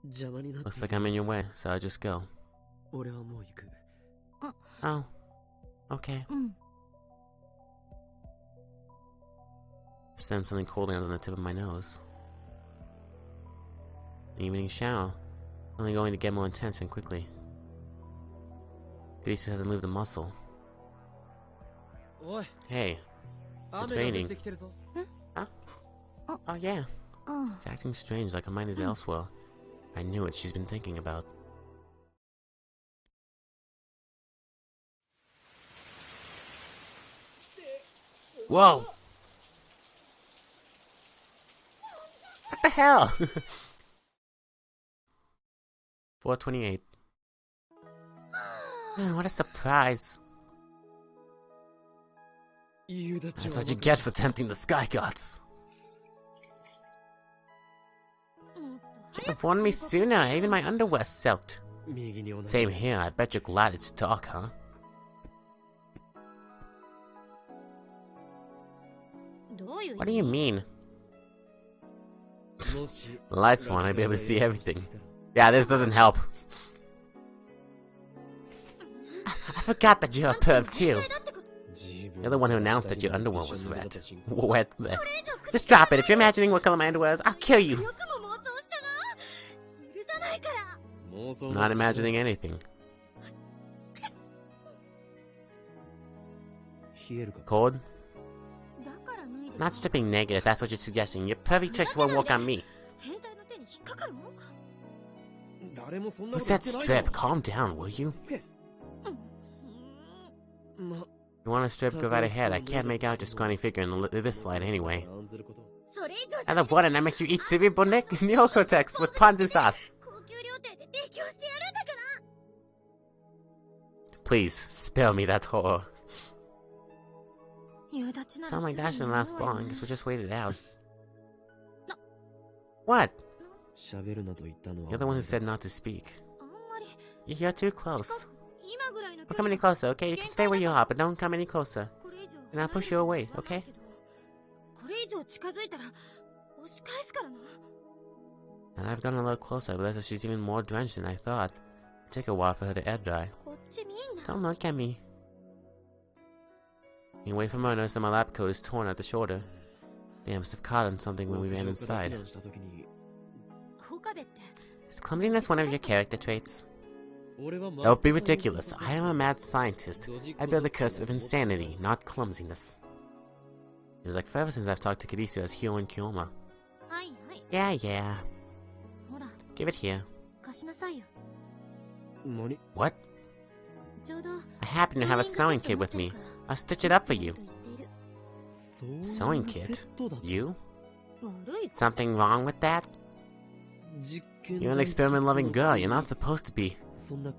Looks like I'm in your way, so I just go. Oh. Okay. Send something cold lands on the tip of my nose. Evening shower. Only going to get more intense and quickly. Grease hasn't moved a muscle. Hey. It's raining. Huh? Oh yeah. It's acting strange, like her mind is elsewhere. I knew it. She's been thinking about. Whoa! What the hell? 428. What a surprise. That's what you get for tempting the sky gods. Should have warned me sooner. Even my underwear's soaked. Same here. I bet you're glad it's dark, huh? What do you mean? Lights on, I'd be able to see everything. Yeah, this doesn't help. I forgot that you're a perv too. You're the one who announced that your underwear was red. Wet red. Just drop it. If you're imagining what color my underwear is, I'll kill you. I'm not imagining anything. Cold? Not stripping naked if that's what you're suggesting. Your pervy tricks won't work on me. Who said strip? Calm down, will you? You want to strip, go right ahead. I can't make out your scrawny figure in this light anyway. I love what, and I make you eat Sibi Bonek Nyokotex with ponzu sauce. Please, spare me that horror. Sound like that shouldn't last long. Guess we'll just wait it out. What? You're the one who said not to speak. You're too close. Don't come any closer, okay? You can stay where you are, but don't come any closer. And I'll push you away, okay? And I've gotten a little closer, but realized she's even more drenched than I thought. It'll take a while for her to air dry. Don't look at me. Being away from her, I noticed that my lab coat is torn at the shoulder. Damn, must have caught on something when we ran inside. Is clumsiness one of your character traits? That would be ridiculous. I am a mad scientist. I bear the curse of insanity, not clumsiness. It was like forever since I've talked to Kirisu as Hyo and Kyoma. Yeah. Give it here. What? I happen to have a sewing kit with me. I'll stitch it up for you. Sewing kit? You? Something wrong with that? You're an experiment-loving girl. You're not supposed to be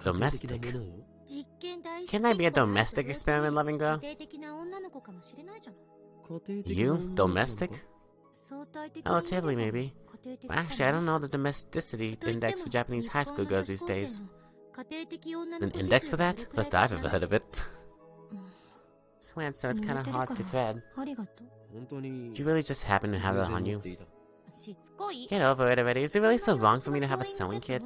domestic. Can I be a domestic experiment-loving girl? You? Domestic? Relatively, maybe. But actually, I don't know the domesticity index for Japanese high school girls these days. An index for that? First I've ever heard of it. Sweat, so it's kinda hard to thread. Do you really just happen to have that on you? Get over it already. Is it really so wrong for me to have a sewing kit?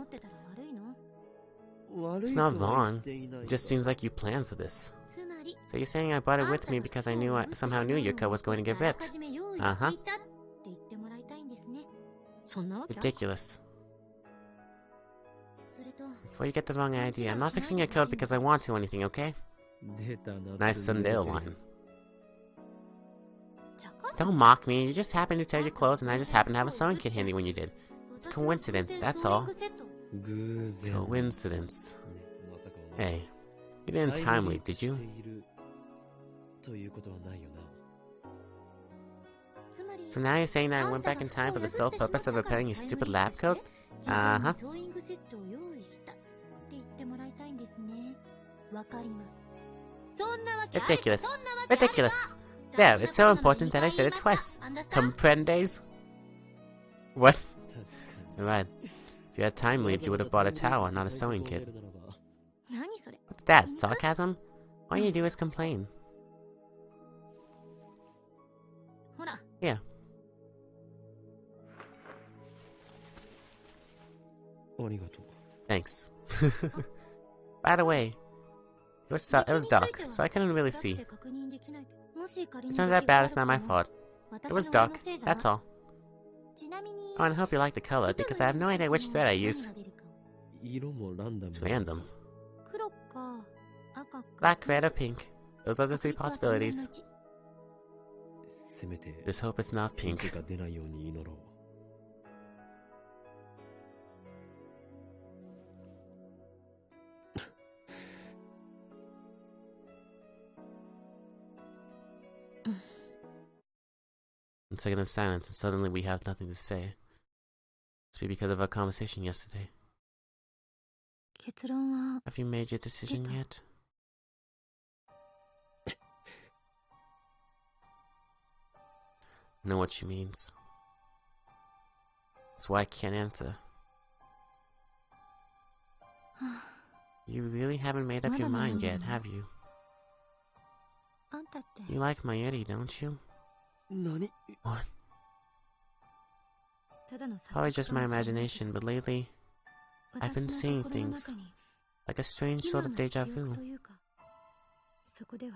It's not wrong. It just seems like you planned for this. So you're saying I brought it with me because I somehow knew your coat was going to get ripped? Uh-huh. Ridiculous. Before you get the wrong idea, I'm not fixing your coat because I want to or anything, okay? Nice Sundale line. Don't mock me. You just happened to tear your clothes and I just happened to have a sewing kit handy when you did. It's coincidence, that's all. Coincidence. Hey, you didn't time leap, did you? So now you're saying that I went back in time for the sole purpose of repairing your stupid lab coat? Uh-huh. Ridiculous. Ridiculous. There, it's so important that I said it twice. Comprendes? What? You're right. If you had time leave, you would have bought a tower, not a sewing kit. What's that, sarcasm? All you do is complain. Here. Thanks. By the way, it was dark, so I couldn't really see. It turns out bad, it's not my fault. It was dark, that's all. Oh, and I hope you like the color, because I have no idea which thread I use. It's random. Black, red, or pink. Those are the 3 possibilities. Just hope it's not pink. A second of silence, and suddenly we have nothing to say. Must be because of our conversation yesterday. Have you made your decision yet? I know what she means. That's why I can't answer. You really haven't made up your mind yet, have you? You like Mayuri, don't you? What? Probably just my imagination, but lately, I've been seeing things like a strange sort of deja vu.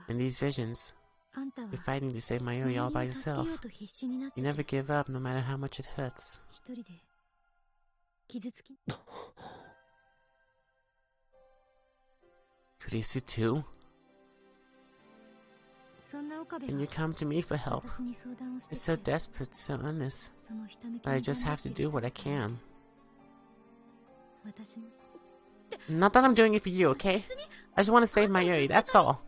In these visions, you're fighting to save Mayuri all by yourself. You never give up, no matter how much it hurts. Kurisu too? And you come to me for help. It's so desperate, so honest. But I just have to do what I can. Not that I'm doing it for you, okay? I just want to save Mayuri, that's all.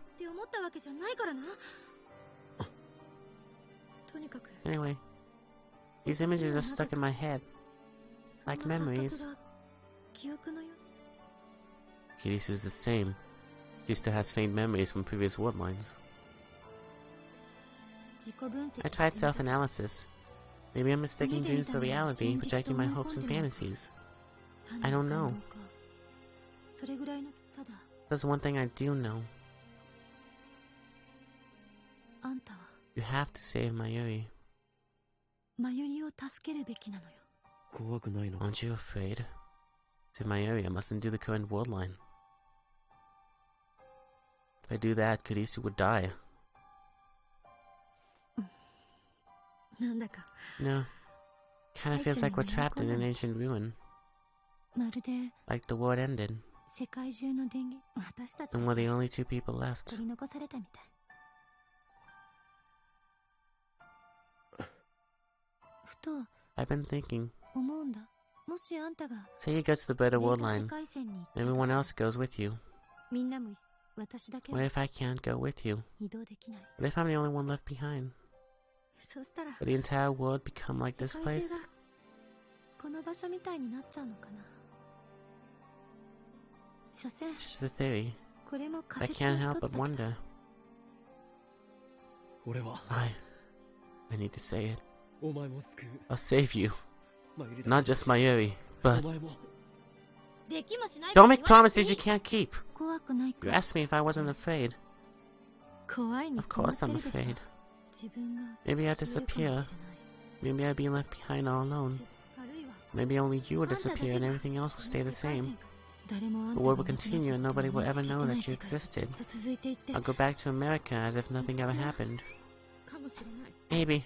Anyway, these images are stuck in my head. Like memories. Kirisu's the same. She still has faint memories from previous word lines. I tried self-analysis. Maybe I'm mistaking dreams for reality, projecting my hopes and fantasies. I don't know. There's one thing I do know. You have to save Mayuri. Aren't you afraid? To Mayuri, I mustn't do the current world line. If I do that, Kurisu would die. No. Kinda feels like we're trapped in an ancient ruin. Like the war ended. And we're the only 2 people left. I've been thinking. Say you go to the better world line. Everyone else goes with you. What if I can't go with you? What if I'm the only one left behind? Will the entire world become like this place? It's just a theory. I can't help but wonder. I need to say it. I'll save you. Not just Mayuri, but... Don't make promises you can't keep. You asked me if I wasn't afraid. Of course I'm afraid. Maybe I'll disappear. Maybe I'll be left behind all alone. Maybe only you will disappear and everything else will stay the same. The world will continue and nobody will ever know that you existed. I'll go back to America as if nothing ever happened. Maybe.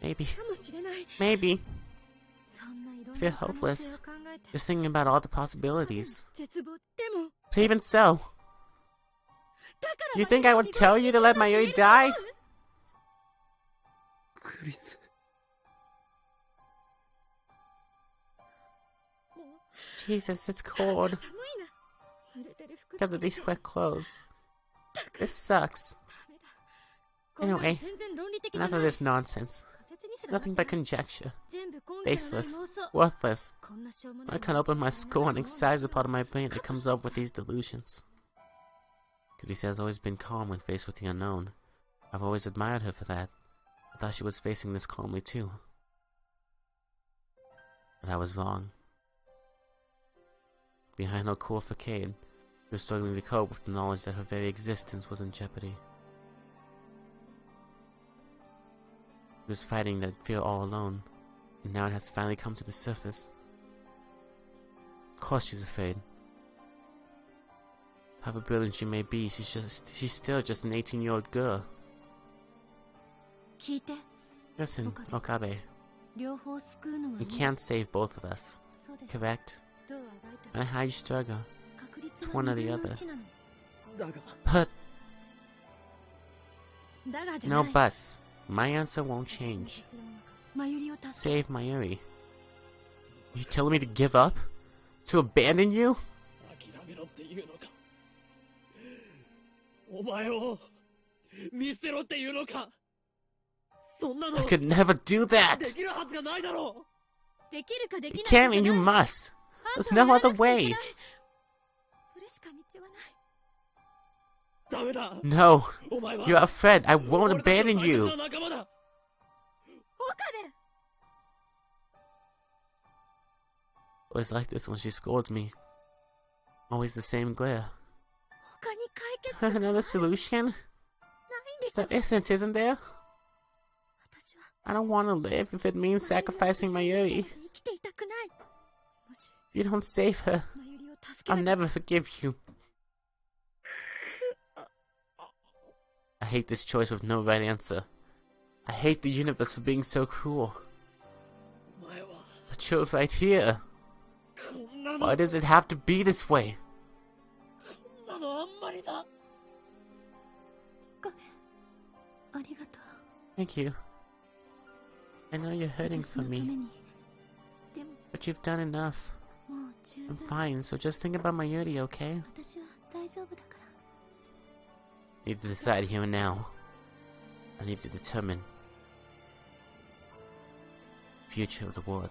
Maybe. Maybe. I feel hopeless. Just thinking about all the possibilities. But even so, you think I would tell you to let Mayuri die? Jesus, it's cold. Because of these wet clothes. This sucks. Anyway, enough of this nonsense. Nothing but conjecture. Baseless. Worthless. I can't open my skull and excise the part of my brain that comes up with these delusions. Kurisa has always been calm when faced with the unknown. I've always admired her for that. I thought she was facing this calmly too. But I was wrong. Behind her cool facade, she was struggling to cope with the knowledge that her very existence was in jeopardy. She was fighting that fear all alone, and now it has finally come to the surface. Of course she's afraid. However brilliant she may be, she's still just an 18-year-old girl. Listen, Okabe. We can't save both of us, correct? No matter how you struggle, it's one or the other. But... no buts. My answer won't change. Save Mayuri. Are you telling me to give up? To abandon you? I could never do that! You can and you must! There's no other way! No! You're a friend! I won't abandon you! Always like this when she scolds me. Always the same glare. Another solution? There isn't there? I don't want to live if it means sacrificing Mayuri. If you don't save her, I'll never forgive you. I hate this choice with no right answer. I hate the universe for being so cruel. I chose right here. Why does it have to be this way? Thank you. I know you're hurting for me, but you've done enough. I'm fine, so just think about Mayuri, okay? I need to decide here and now. I need to determine the future of the world.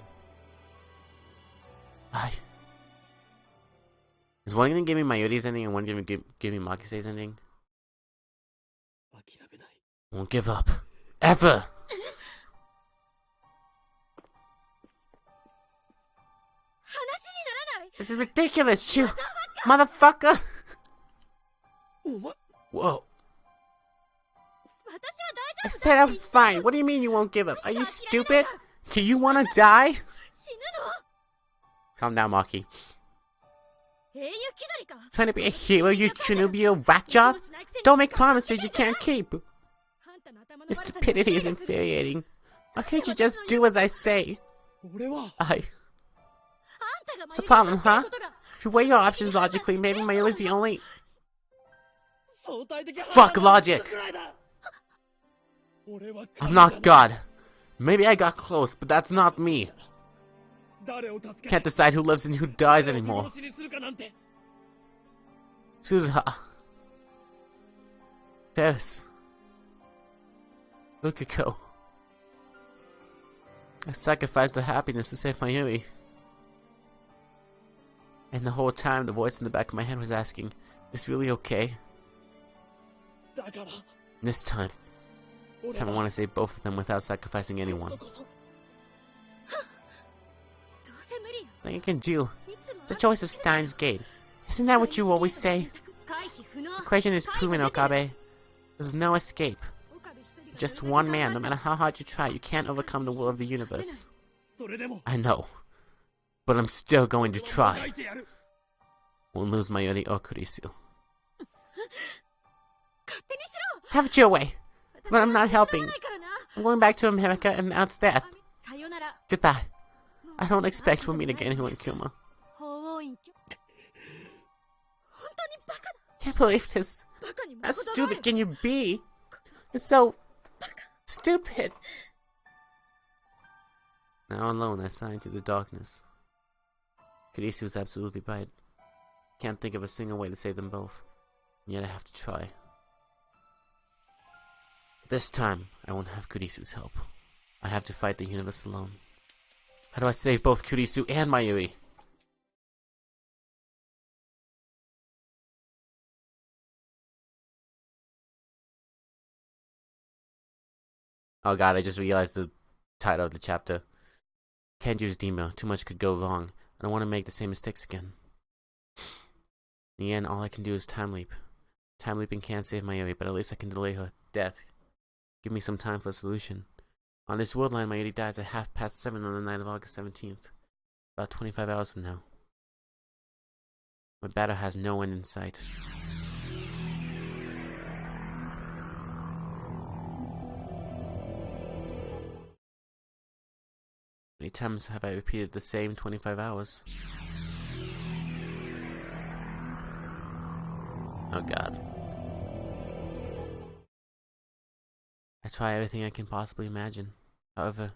Is one gonna give me Mayuri's ending and one gonna give me Makise's ending? Won't give up. Ever! This is ridiculous, you motherfucker! Whoa. I said I was fine. What do you mean you won't give up? Are you stupid? Do you want to die? Calm down, Maki. Trying to be a hero, you Tsunubi whack job? Don't make promises you can't keep. Your stupidity is infuriating. Why can't you just do as I say? What's the problem, huh? If you weigh your options logically, maybe Mayuri's the only... Fuck logic! I'm not God. Maybe I got close, but that's not me. Can't decide who lives and who dies anymore. Suzuha. Paris. Lukiko. I sacrificed the happiness to save Mayuri. And the whole time, the voice in the back of my head was asking, is this really okay? This time I want to save both of them without sacrificing anyone. Nothing you can do. It's the choice of Steins Gate. Isn't that what you always say? The equation is proven, Okabe. There's no escape. You're just one man. No matter how hard you try, you can't overcome the will of the universe. I know. But I'm still going to try. Won't lose Mayuri or Kurisu. Have it your way. But I'm not helping. I'm going back to America and that's that. Goodbye. I don't expect we'll meet again here in Kuma. Can't believe this. How stupid can you be? It's so... stupid. Now alone, I sigh into the darkness. Kurisu was absolutely right. Can't think of a single way to save them both. And yet I have to try. This time, I won't have Kurisu's help. I have to fight the universe alone. How do I save both Kurisu and Mayuri? Oh god, I just realized the title of the chapter. Can't use Demo. Too much could go wrong. I don't want to make the same mistakes again. In the end, all I can do is time leap. Time leaping can't save Mayuri, but at least I can delay her death. Give me some time for a solution. On this world line, Mayuri dies at 7:30 on the night of August 17th. About 25 hours from now. My battle has no end in sight. Many times have I repeated the same 25 hours? Oh god. I try everything I can possibly imagine. However,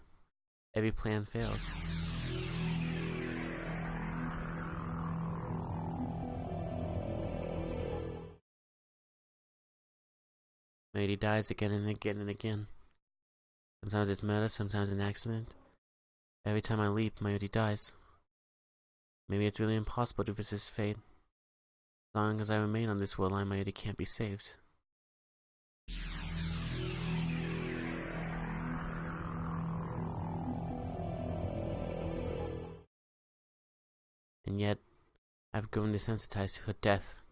every plan fails. Lady dies again and again and again. Sometimes it's murder, sometimes an accident. Every time I leap, Mayuri dies. Maybe it's really impossible to resist fate. As long as I remain on this world line, Mayuri can't be saved. And yet, I've grown desensitized to her death.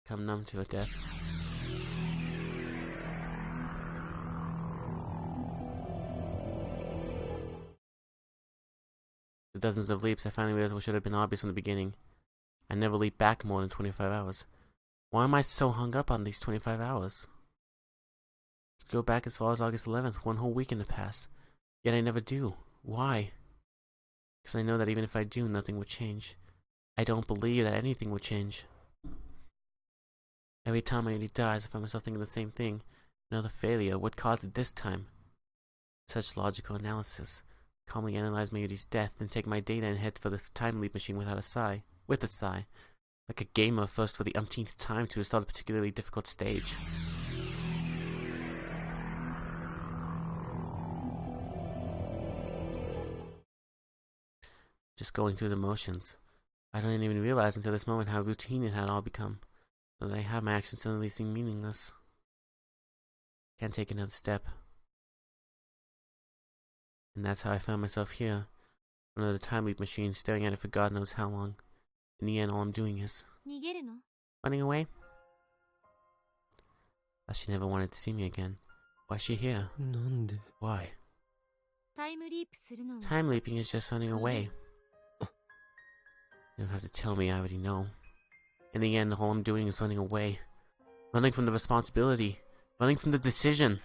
Become numb to her death. The dozens of leaps, I finally realized what should have been obvious from the beginning. I never leap back more than 25 hours. Why am I so hung up on these 25 hours? I could go back as far as August 11th, one whole week in the past. Yet I never do. Why? Because I know that even if I do, nothing will change. I don't believe that anything will change. Every time Mayuri dies, I find myself thinking the same thing. Another failure. What caused it this time? Such logical analysis. Calmly analyze Mayuri's death, then take my data and head for the time leap machine without a sigh. With a sigh. Like a gamer first for the umpteenth time to restart a particularly difficult stage. Just going through the motions. I didn't even realize until this moment how routine it had all become. So that I have my actions suddenly seem meaningless. Can't take another step. And that's how I found myself here. Under the time leap machine, staring at it for God knows how long. In the end, all I'm doing is running away. Thought she never wanted to see me again. Why is she here? Why? Time leaping is just running away. You don't have to tell me, I already know. In the end, all I'm doing is running away. Running from the responsibility. Running from the decision.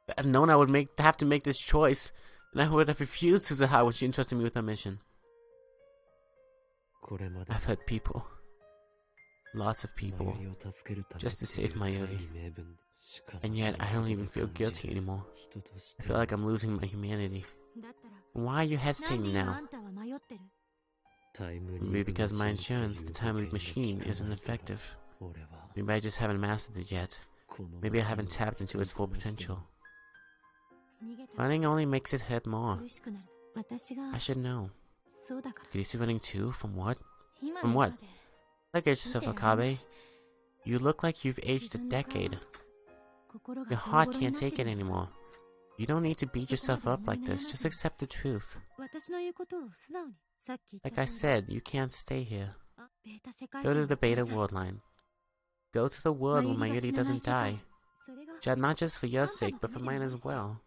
If I had known I would have to make this choice, and I would have refused Suzuha when she entrusted me with her mission. I've hurt people. Lots of people. Just to save Mayuri. And yet, I don't even feel guilty anymore. I feel like I'm losing my humanity. Why are you hesitating now? Maybe because my insurance, the time leap machine, isn't effective. Maybe I just haven't mastered it yet. Maybe I haven't tapped into its full potential. Running only makes it hurt more. I should know. Kurisu running too? From what? From what? Look at yourself, Okabe. You look like you've aged a decade. Your heart can't take it anymore. You don't need to beat yourself up like this. Just accept the truth. Like I said, you can't stay here. Go to the Beta World line. Go to the world where Mayuri doesn't die. Not just for your sake, but for mine as well.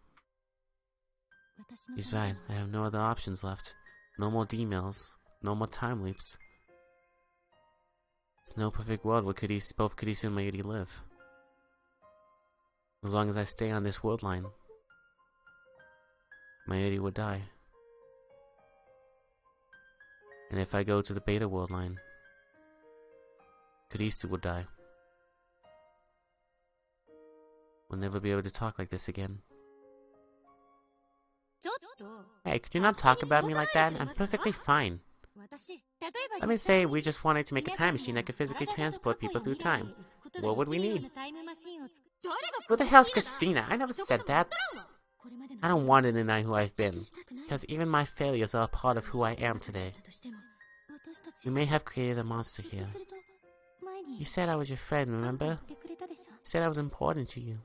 He's right. I have no other options left. No more D-mills. No more time leaps. It's no perfect world where both Kurisu and Mayuri live. As long as I stay on this world line, Mayuri will die. And if I go to the Beta World line, Kurisu will die. We'll never be able to talk like this again. Hey, could you not talk about me like that? I'm perfectly fine. Let me say we just wanted to make a time machine that could physically transport people through time. What would we need? Who the hell's Christina? I never said that. I don't want to deny who I've been, because even my failures are a part of who I am today. You may have created a monster here. You said I was your friend, remember? You said I was important to you.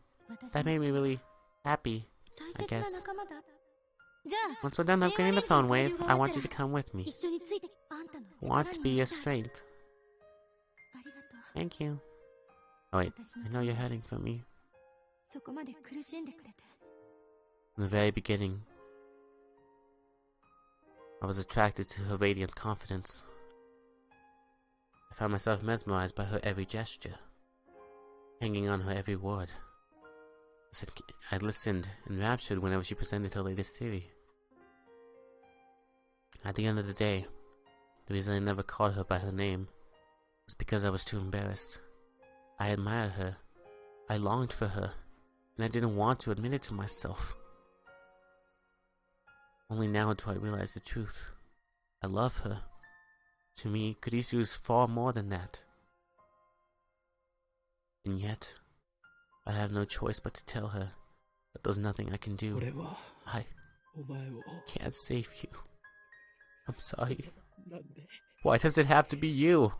That made me really happy, I guess. Once we're done upgrading the phone wave, I want you to come with me. I want to be your strength. Thank you. Oh wait, I know you're hurting for me. In the very beginning, I was attracted to her radiant confidence. I found myself mesmerized by her every gesture, hanging on her every word. I listened, enraptured whenever she presented her latest theory. At the end of the day, the reason I never called her by her name was because I was too embarrassed. I admired her, I longed for her, and I didn't want to admit it to myself. Only now do I realize the truth. I love her. To me, Kurisu is far more than that. And yet, I have no choice but to tell her that there's nothing I can do. I can't save you. I'm sorry. Why does it have to be you?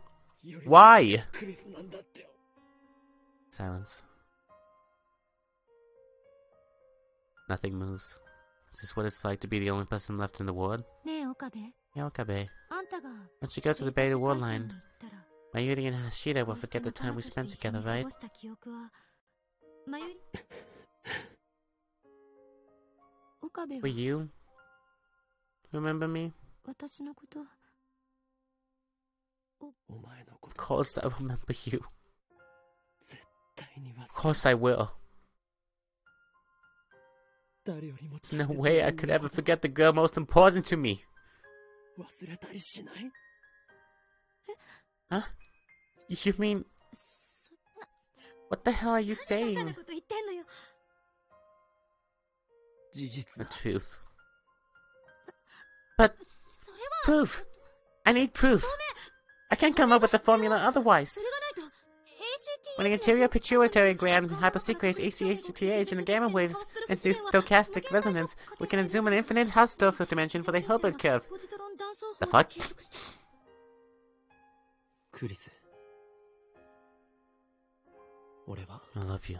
Why? Silence. Nothing moves. Is this what it's like to be the only person left in the world? Hey, Okabe. Once you go to the Beta World line, Mayuri and Hashira will forget the time we spent together, right? For you? Remember me? Of course I remember you. Of course I will. There's no way I could ever forget the girl most important to me. Huh? You mean... What the hell are you saying? The truth. But... Proof! I need proof! I can't come up with a formula otherwise! When the anterior pituitary gland hypersecretes ACHTH and the gamma waves induce stochastic resonance, we can assume an infinite Hausdorff dimension for the Hilbert curve. The fuck? I love you.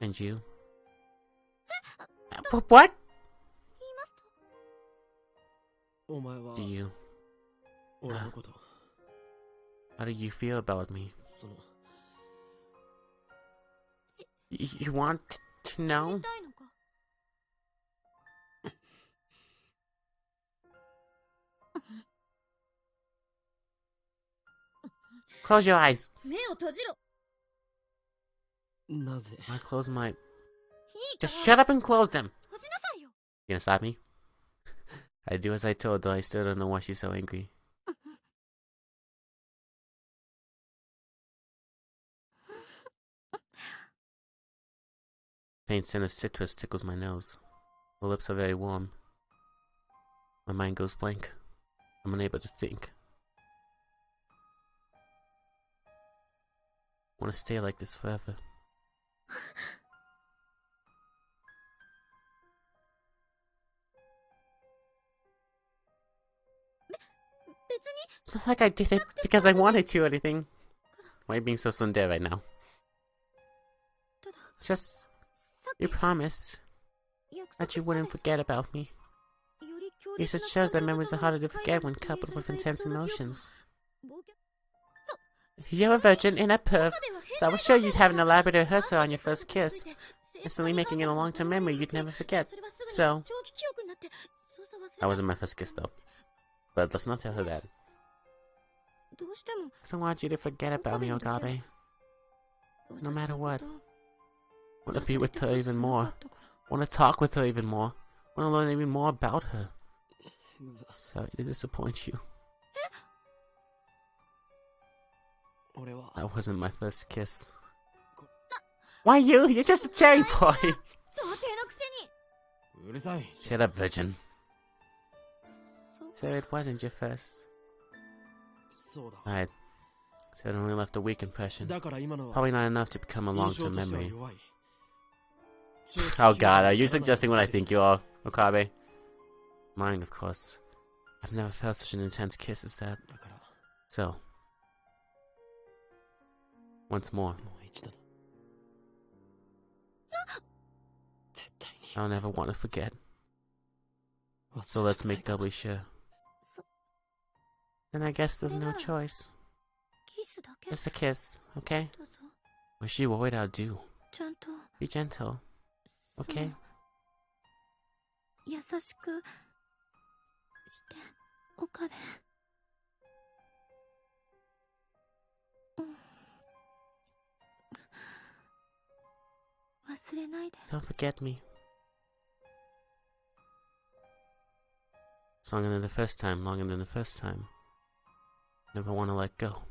And you? What? Do you? How do you feel about me? You want to know? Close your eyes. I close my... Just shut up and close them. You gonna stop me? I do as I told, though I still don't know why she's so angry. Faint scent of citrus tickles my nose. Her lips are very warm. My mind goes blank. I'm unable to think. I want to stay like this forever. It's not like I did it because I wanted to or anything. Why are you being so tsundere right now? Just... You promised that you wouldn't forget about me. Research shows that memories are harder to forget when coupled with intense emotions. You're a virgin and a perv, so I was sure you'd have an elaborate rehearsal on your first kiss, instantly making it a long-term memory you'd never forget. So... That wasn't my first kiss though. But let's not tell her that. I just want you to forget about me, Okabe. No matter what. I want to be with her even more. I want to talk with her even more. I want to learn even more about her. Sorry to disappoint you. That wasn't my first kiss. Why you? You're just a cherry boy! Shut up, virgin. So it wasn't your first. Alright. Certainly left a weak impression. Probably not enough to become a long-term memory. Oh god, are you suggesting what I think you are, Okabe? Mine, of course. I've never felt such an intense kiss as that. So, once more. I'll never want to forget. So let's make doubly sure. Then I guess there's no choice. Just a kiss, okay? Wish you what I'll do. Be gentle, okay? Don't forget me. It's longer than the first time, longer than the first time. Never want to let go.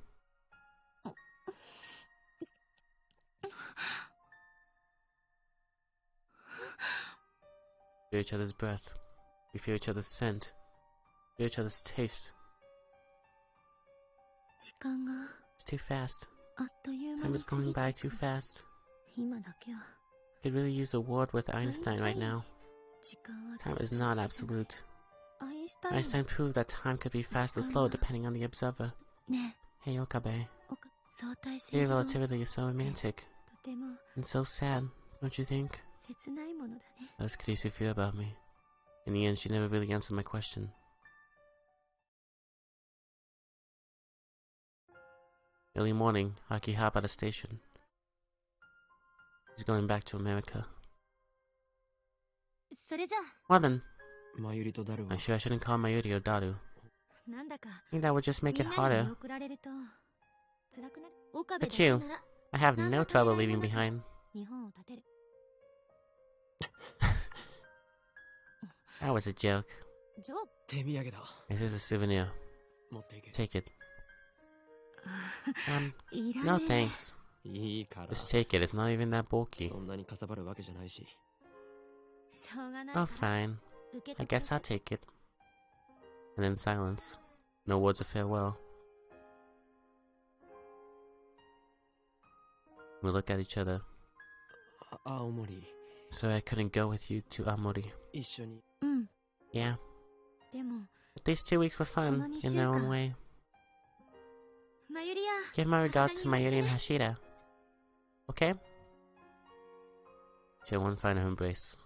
Feel each other's breath. We feel each other's scent. Feel each other's taste. It's too fast. Time is going by too fast. Could really use a word with Einstein right now. Time is not absolute. Einstein proved that time could be fast or slow depending on the observer. Hey Okabe. Your relativity is so romantic. And so sad, don't you think? How does Kurisu feel about me? In the end, she never really answered my question. Early morning, Aki hop at a station. He's going back to America. Well then. I'm sure I shouldn't call Mayuri or Daru. I think that would just make it harder. But you, I have no trouble leaving behind. That was a joke. This is a souvenir. Take it. No thanks. Just take it, it's not even that bulky. Oh, fine. I guess I'll take it. And in silence. No words of farewell. We look at each other. So I couldn't go with you to Aomori. Yeah. But these 2 weeks were fun, in their own way. Give my regards to Mayuri and Hashira. Okay? Share one final embrace.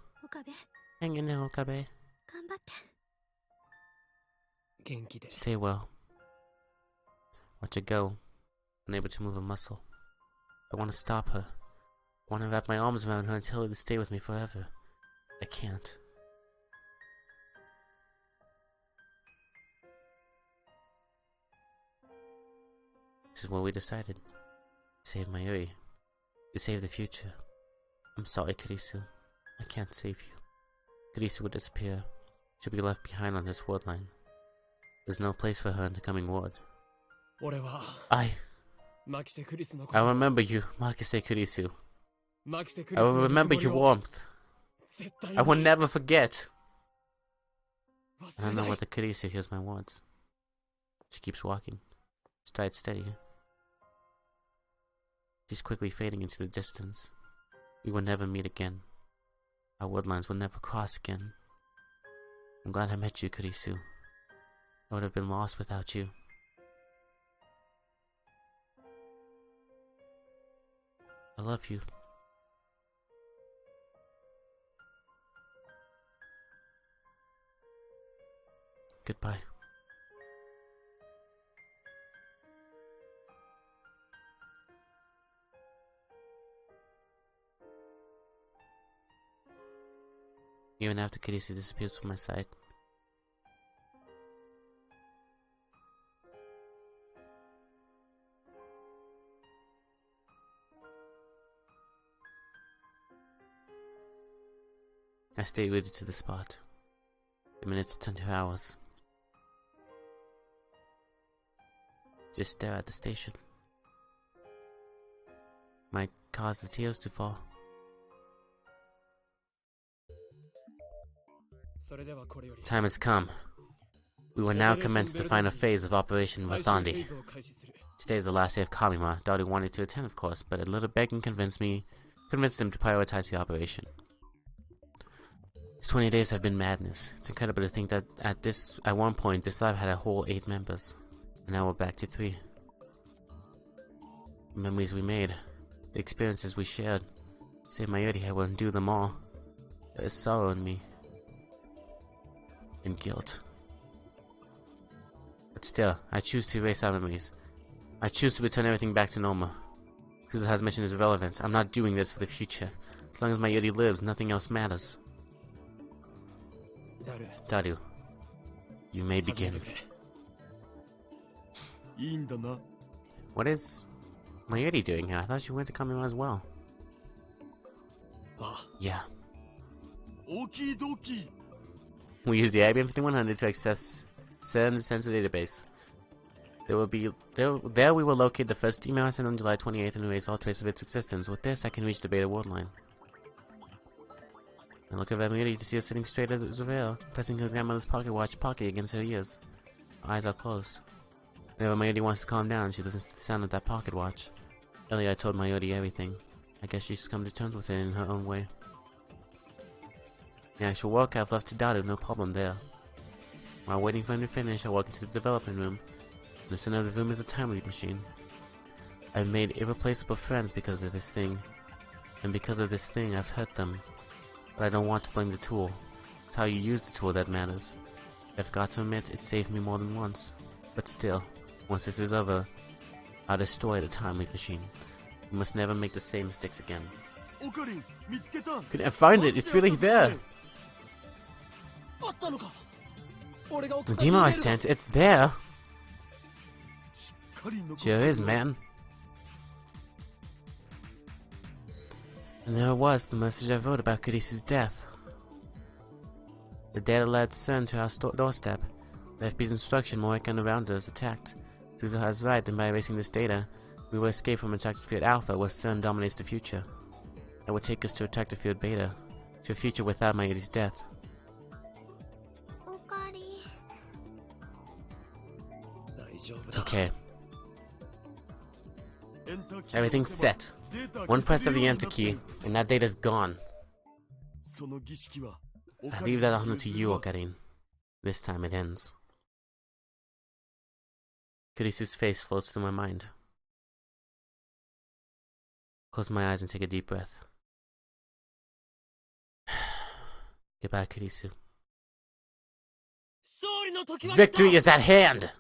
Hang in there, Okabe. Stay well. Watch her go, unable to move a muscle. I want to stop her. I want to wrap my arms around her and tell her to stay with me forever. I can't. This is what we decided. Save Mayuri. To save the future. I'm sorry, Kurisu. I can't save you. Kurisu will disappear. She'll be left behind on this world line. There's no place for her in the coming world. I remember you, Makise Kurisu. I will remember your warmth. I will never forget. I don't know whether Kurisu hears my words. She keeps walking. Stride steady. She's quickly fading into the distance. We will never meet again. Our woodlines will never cross again. I'm glad I met you, Kurisu. I would have been lost without you. I love you. Goodbye. Even after Kurisu disappears from my sight. I stay with you to the spot. The minutes turn to hours. Just stare at the station. Might cause the tears to fall. Time has come. We will now commence the final phase of Operation Wathandi. Today is the last day of Kamima. Daru wanted to attend, of course, but a little begging convinced him to prioritize the operation. These 20 days have been madness. It's incredible to think that at one point, this lab had a whole 8 members. And now we're back to 3. The memories we made, the experiences we shared. Say Mayuri, I will undo them all. There is sorrow in me. And guilt. But still, I choose to erase our memories. I choose to return everything back to normal. Suzuha's mission is irrelevant. I'm not doing this for the future. As long as Mayuri lives, nothing else matters. Daru, you may begin. What is Mayuri doing here? I thought she went to Kamima as well. Yeah. We use the IBM 5100 to access CERN's central database. There we will locate the first email I sent on July 28th and erase all trace of its existence. With this, I can reach the beta ward line. I look at Mayuri to see her sitting straight as a veil, pressing her grandmother's pocket watch against her ears. Her eyes are closed. Whenever Mayuri wants to calm down, she listens to the sound of that pocket watch. Earlier I told Mayuri everything. I guess she's come to terms with it in her own way. The actual work I've left to Daru, no problem there. While waiting for him to finish, I walk into the development room. In the center of the room is a time loop machine. I've made irreplaceable friends because of this thing. And because of this thing, I've hurt them. But I don't want to blame the tool. It's how you use the tool that matters. I've got to admit, it saved me more than once. But still, once this is over, I'll destroy the time loop machine. We must never make the same mistakes again. Couldn't I find it? It's really there! The demo I sent, it's there! Sure is, man. And there it was, the message I wrote about Kurisu's death. The data led CERN to our doorstep. The FB's instruction, Moekan around us attacked. Suzuha is right, and by erasing this data, we will escape from Attractive Field Alpha, where CERN dominates the future. That would take us to Attractive Field Beta, to a future without Mayuri's death. It's okay. Everything's set. One press of the enter key, and that data's gone. I leave that honor to you, Okarin. This time it ends. Kurisu's face floats through my mind. Close my eyes and take a deep breath. Goodbye, Kurisu. Victory is at hand!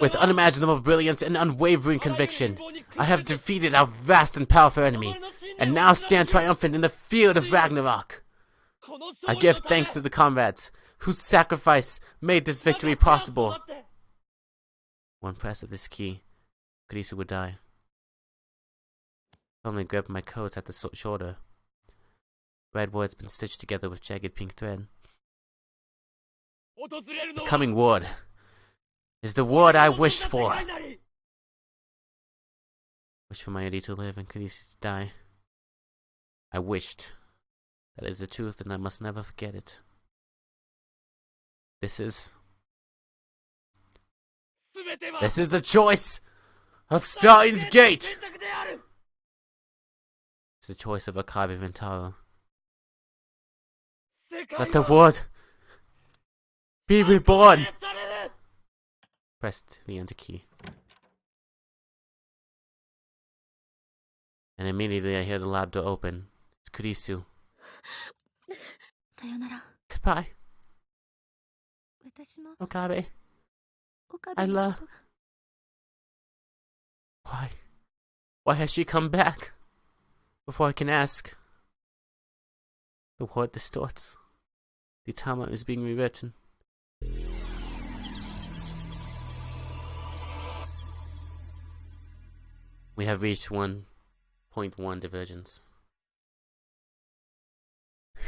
With unimaginable brilliance and unwavering conviction, I have defeated our vast and powerful enemy, and now stand triumphant in the field of Ragnarok. I give thanks to the comrades, whose sacrifice made this victory possible. One press of this key, Kurisu would die. I only grabbed my coat at the shoulder. Red ward's been stitched together with jagged pink thread. The coming ward is the ward I wished for. Wish for Mayuri to live and Kurisu to die. I wished. That is the truth, and I must never forget it. This is the choice of Steins Gate! It's the choice of Akabe Ventaro. Let the ward be reborn! Pressed the enter key. And immediately I hear the lab door open. It's Kurisu. Goodbye. Okabe. I love. Why? Why has she come back? Before I can ask. The word distorts. The timeline is being rewritten. We have reached 1.1 divergence.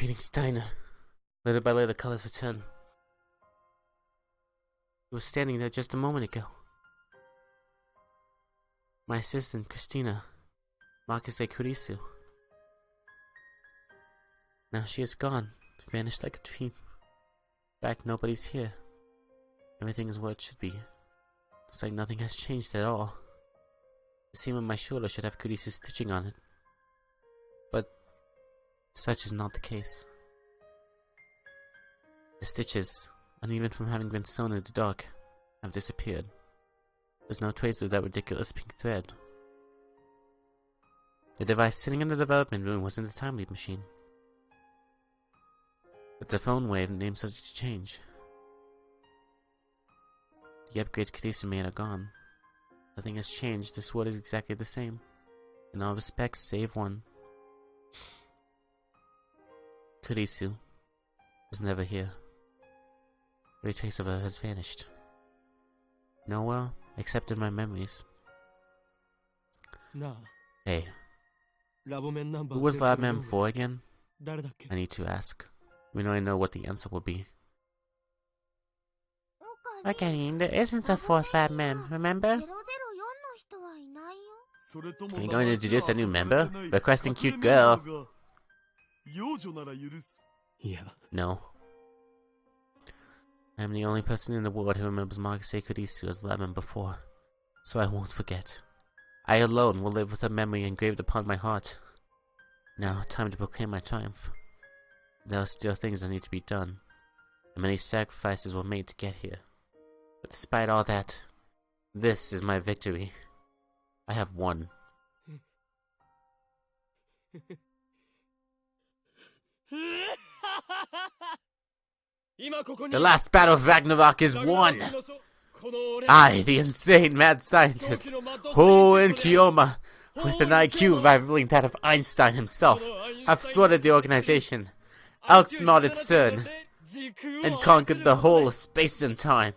Reading Steiner. Little by little, the colors return. He was standing there just a moment ago. My assistant, Christina. Makise Kurisu. Now she is gone. Vanished like a dream. In fact, nobody's here. Everything is what it should be. It's like nothing has changed at all. The seam on my shoulder should have Kurisu's stitching on it. But such is not the case. The stitches, uneven from having been sewn in the dark, have disappeared. There's no trace of that ridiculous pink thread. The device sitting in the development room wasn't a time leap machine. But the phone wave named subject to change. The upgrades Kurisu made are gone. Nothing has changed. This sword is exactly the same. In all respects, save one. Kurisu was never here. Every trace of her has vanished. Nowhere except in my memories. Hey. Who was Labman for again? I need to ask. We know I know what the answer will be. Okay, there isn't a fourth lab mem, remember? Are you going to introduce a new member? Requesting cute girl. No. I'm the only person in the world who remembers Marcus Kurisu as Lemon before, so I won't forget. I alone will live with a memory engraved upon my heart. Now, time to proclaim my triumph. There are still things that need to be done, and many sacrifices were made to get here. But despite all that, this is my victory. I have won. The last battle of Ragnarok is won! I, the insane mad scientist, Hoen Kiyoma, with an IQ rivaling that of Einstein himself, have thwarted the organization, outsmarted CERN, and conquered the whole of space and time.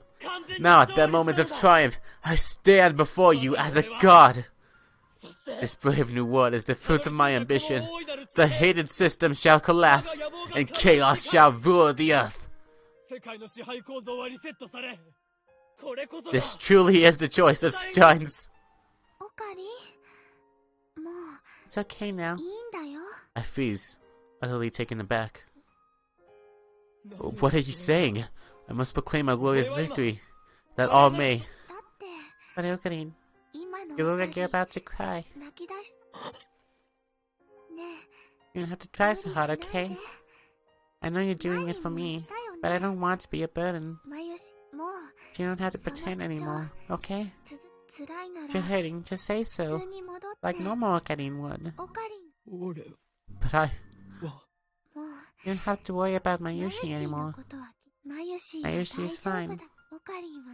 Now, at that moment of triumph, I stand before you as a god. This brave new world is the fruit of my ambition. The hated system shall collapse, and chaos shall rule the earth. This truly is the choice of Steins. It's okay now. I freeze, utterly taken aback. What are you saying? I must proclaim our glorious victory, that all may. But Okarin, you look like you're about to cry. You don't have to try so hard, okay? I know you're doing it for me, but I don't want to be a burden. You don't have to pretend anymore, okay? If you're hurting, just say so, like normal Okarin would. But you don't have to worry about Mayushi anymore. Mayushi is fine.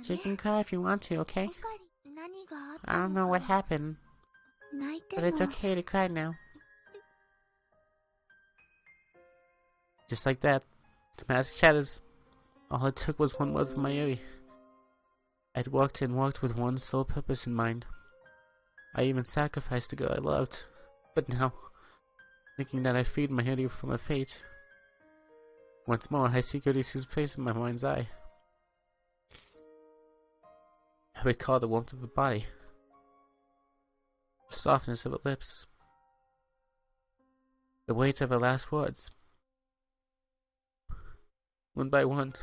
So you can cry if you want to, okay? I don't know what happened, but it's okay to cry now. Just like that, the mask shatters. All it took was one word from Mayuri. I'd walked and walked with one sole purpose in mind. I even sacrificed the girl I loved. But now, thinking that I freed Mayuri from her fate, once more I see Kurisu's face in my mind's eye. I recall the warmth of her body, the softness of her lips, the weight of her last words. One by one,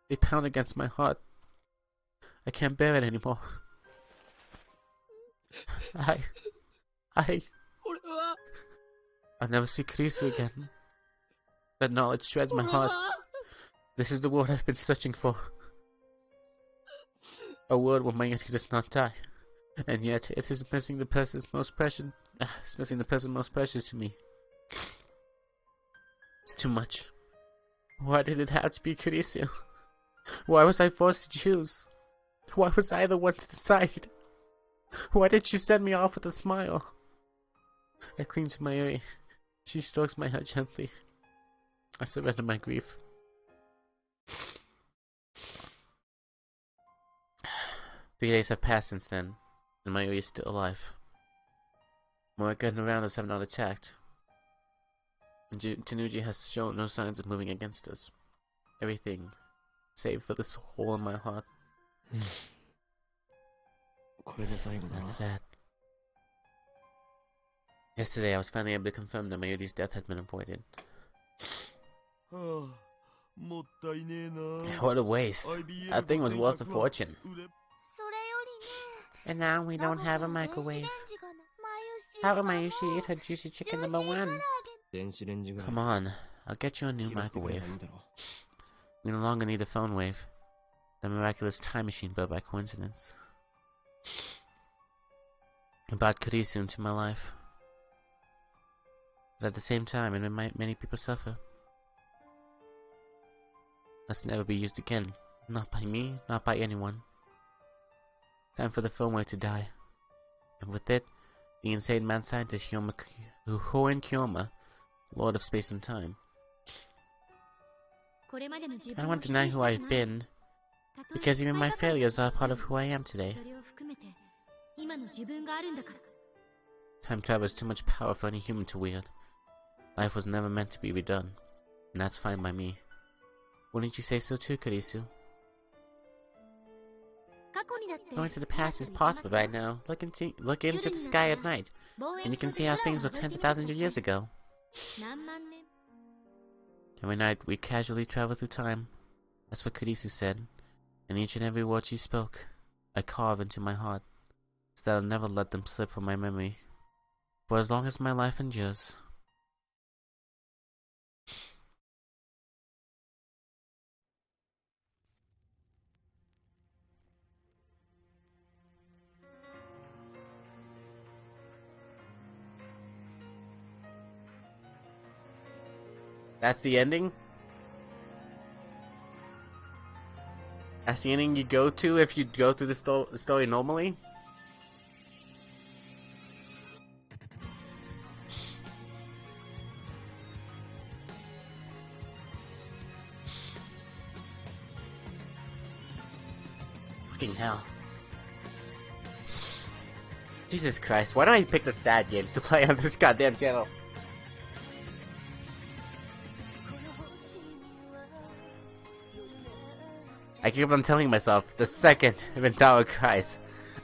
they pound against my heart. I can't bear it anymore. I'll never see Kurisu again. That knowledge shreds my heart. This is the world I've been searching for. A world where Mayuri does not die. And yet, it is missing the person most precious. It's missing the person most precious to me. It's too much. Why did it have to be Kurisu? Why was I forced to choose? Why was I the one to decide? Why did she send me off with a smile? I cling to Mayuri. She strokes my head gently. I surrender my grief. 3 days have passed since then, and Mayuri is still alive. Morika and around us have not attacked. And Tanuji has shown no signs of moving against us. Everything, save for this hole in my heart. That's that. Yesterday I was finally able to confirm that Mayuri's death had been avoided. What a waste. That thing was worth a fortune. And now we don't have a microwave. How am I to eat her juicy chicken #1? Come on, I'll get you a new microwave. We no longer need a phone wave. The miraculous time machine built by coincidence. I brought Kurisu into my life. But at the same time, it made many people suffer. Must never be used again. Not by me, not by anyone. Time for the phone wave to die. And with it, the insane mad scientist Hoen Kyoma, Lord of Space and Time. I don't want to deny who I've been, because even my failures are a part of who I am today. Time travel is too much power for any human to wield. Life was never meant to be redone, and that's fine by me. Wouldn't you say so too, Kurisu? Going to the past is possible right now. Look into the sky at night, and you can see how things were tens of thousands of years ago. Every night we casually travel through time. That's what Kurisu said, and each and every word she spoke, I carve into my heart, so that I'll never let them slip from my memory, for as long as my life endures. That's the ending? That's the ending you go to if you go through the story normally? Fucking hell. Jesus Christ, why don't I pick the sad games to play on this goddamn channel? I keep on telling myself, the second Ventaro cries,